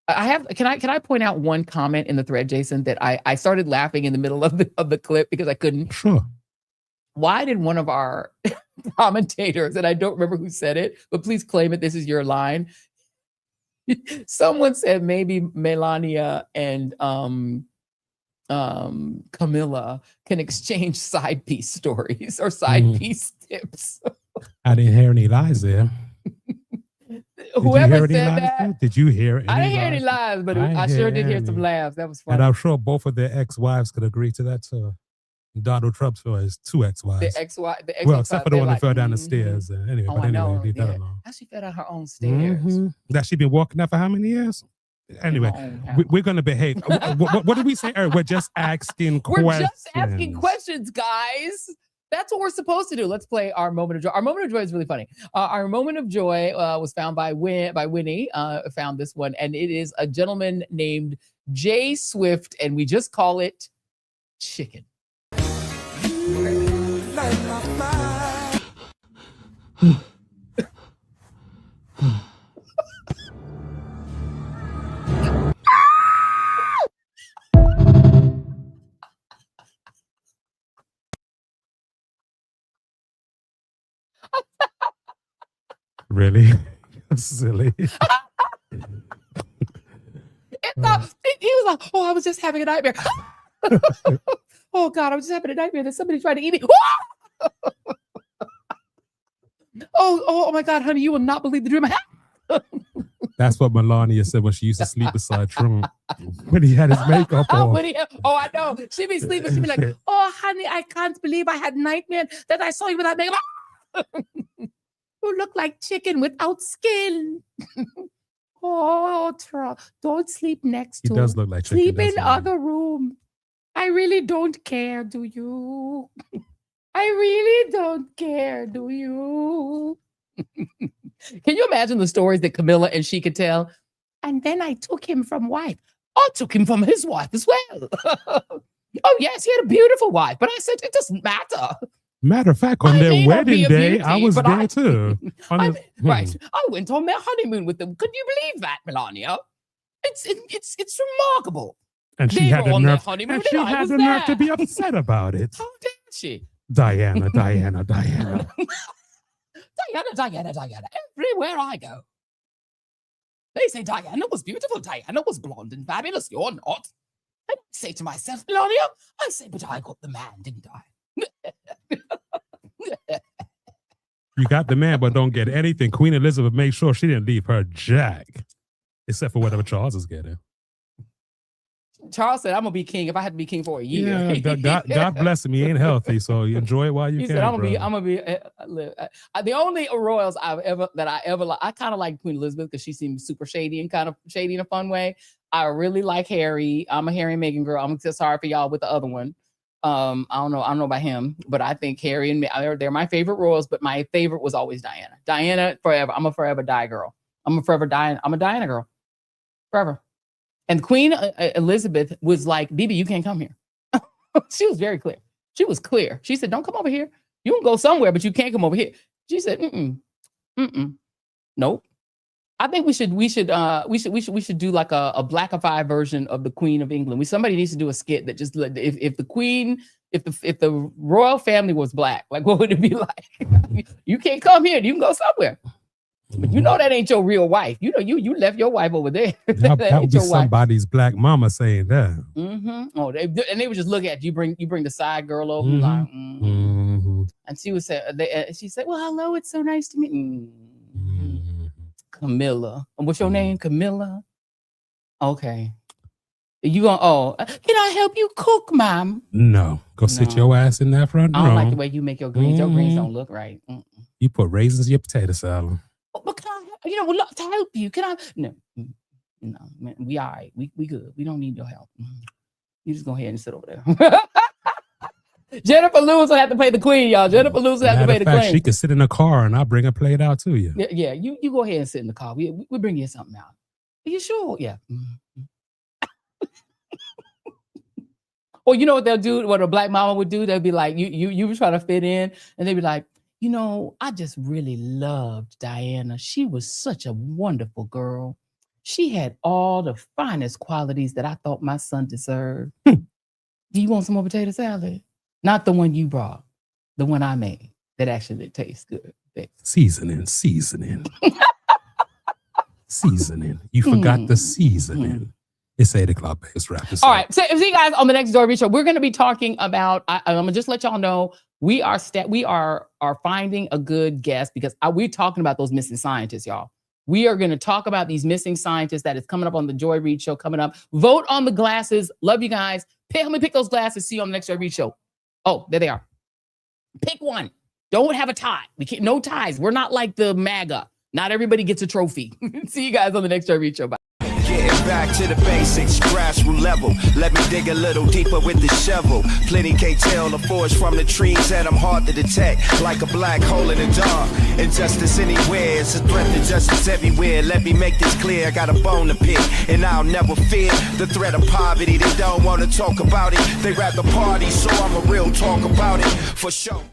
Speaker 1: Can I point out one comment in the thread, Jason, that I started laughing in the middle of the clip because I couldn't.
Speaker 2: Sure.
Speaker 1: Why did one of our commentators, and I don't remember who said it, but please claim it, this is your line. Someone said maybe Melania and Camilla can exchange side piece stories or side piece tips.
Speaker 2: I didn't hear any lies there.
Speaker 1: Whoever said that,
Speaker 2: did you hear any
Speaker 1: I didn't
Speaker 2: lies?
Speaker 1: hear any lies, but I sure did hear some laughs. That was funny.
Speaker 2: And I'm sure both of their ex-wives could agree to that too. Donald Trump's for his two ex-wives.
Speaker 1: The ex-wife,
Speaker 2: well, except for the one that fell down the stairs. Anyway,
Speaker 1: oh,
Speaker 2: but
Speaker 1: I know.
Speaker 2: leave that alone.
Speaker 1: How she fell down her own stairs?
Speaker 2: That she been walking up for how many years? Anyway, we're going to behave. What did we say? We're just asking questions.
Speaker 1: We're just asking questions, guys. That's what we're supposed to do. Let's play our moment of joy. Our moment of joy is really funny. Our moment of joy was found by Winnie. Found this one, and it is a gentleman named Jay Swift, and we just call it chicken.
Speaker 2: Really? Silly.
Speaker 1: He was like, oh, I was just having a nightmare. Oh, God, I was just having a nightmare that somebody tried to eat me. Oh, my God, honey, you will not believe the dream I had.
Speaker 2: That's what Melania said when she used to sleep beside Trump when he had his makeup on.
Speaker 1: I know. She'd be sleeping. She'd be like, oh, honey, I can't believe I had nightmare that I saw you without makeup. You look like chicken without skin. Oh, don't sleep next to him.
Speaker 2: He does look like chicken.
Speaker 1: Sleep in other room. I really don't care, do you? I really don't care, do you? Can you imagine the stories that Camilla and she could tell? And then I took him from wife. I took him from his wife as well. Oh, yes, he had a beautiful wife. But I said, it doesn't matter.
Speaker 2: Matter of fact, on their wedding day, I was there too.
Speaker 1: Right. I went on their honeymoon with them. Could you believe that, Melania? It's remarkable.
Speaker 2: And she had the nerve. And she had the nerve to be upset about it.
Speaker 1: How dare she?
Speaker 2: Diana.
Speaker 1: Diana. Everywhere I go. They say Diana was beautiful. Diana was blonde and fabulous. You're not. I say to myself, Melania, I say, but I got the man, didn't I?
Speaker 2: You got the man, but don't get anything. Queen Elizabeth made sure she didn't leave her jack, except for whatever Charles is getting.
Speaker 1: Charles said, I'm going to be king if I had to be king for a year.
Speaker 2: Yeah, God bless him. He ain't healthy, so you enjoy it while you can.
Speaker 1: He said, I'm going to be, the only royals I kind of like Queen Elizabeth because she seems super shady and kind of shady in a fun way. I really like Harry. I'm a Harry and Meghan girl. I'm just sorry for y'all with the other one. I don't know about him, but I think Harry and they're my favorite royals, but my favorite was always Diana. Diana forever. I'm a forever die girl. I'm a Diana girl. Forever. And Queen Elizabeth was like, Bibi, you can't come here. She was very clear. She was clear. She said, don't come over here. You can go somewhere, but you can't come over here. She said, nope. I think we should do like a blackified version of the Queen of England. Somebody needs to do a skit that just if the royal family was black, like what would it be like? You can't come here. You can go somewhere. But you know that ain't your real wife. You know, you left your wife over there.
Speaker 2: That would be somebody's black mama saying that.
Speaker 1: Oh, they would just look at you. You bring the side girl over, like, and she would say, she said, "Well, hello, it's so nice to meet you, Camilla. And what's your name, Camilla? Okay, you gonna? Oh, can I help you cook, Mom?
Speaker 2: No, go sit your ass in that front room.
Speaker 1: I don't like the way you make your greens. Your greens don't look right.
Speaker 2: You put raisins in your potato salad.
Speaker 1: But can I, look, to help you, can I? No, man, we all right. We good. We don't need your help. You just go ahead and sit over there. Jennifer Lewis will have to pay the queen, y'all. Jennifer Lewis will have to pay the queen.
Speaker 2: She can sit in the car and I'll bring a plate out to you.
Speaker 1: Yeah, you go ahead and sit in the car. We bring you something out. Are you sure? Yeah. Or you know what they'll do? What a black mama would do? They'll be like, you were trying to fit in, and they'd be like, I just really loved Diana. She was such a wonderful girl. She had all the finest qualities that I thought my son deserved. Do you want some more potato salad? Not the one you brought, the one I made that actually tastes good.
Speaker 2: Seasoning. Seasoning. You forgot the seasoning. It's 8 o'clock. It's wrap this
Speaker 1: All
Speaker 2: up.
Speaker 1: right. So see you guys on the next Joy Reid Show. We're going to be talking about, I'm going to just let y'all know, we are finding a good guest because we're talking about those missing scientists, y'all. We are going to talk about these missing scientists that is coming up on the Joy Reid Show coming up. Vote on the glasses. Love you guys. Help me pick those glasses. See you on the next Joy Reid Show. Oh, there they are. Pick one. Don't have a tie. No ties. We're not like the MAGA. Not everybody gets a trophy. See you guys on the next Joy Reid Show. Bye.
Speaker 8: Getting back to the basics, grassroots level. Let me dig a little deeper with the shovel. Plenty can't tell the forest from the trees, and I'm hard to detect, like a black hole in the dark. Injustice anywhere, it's a threat to justice everywhere. Let me make this clear, I got a bone to pick, and I'll never fear the threat of poverty. They don't want to talk about it, they rather party, so I'm a real talk about it, for sure.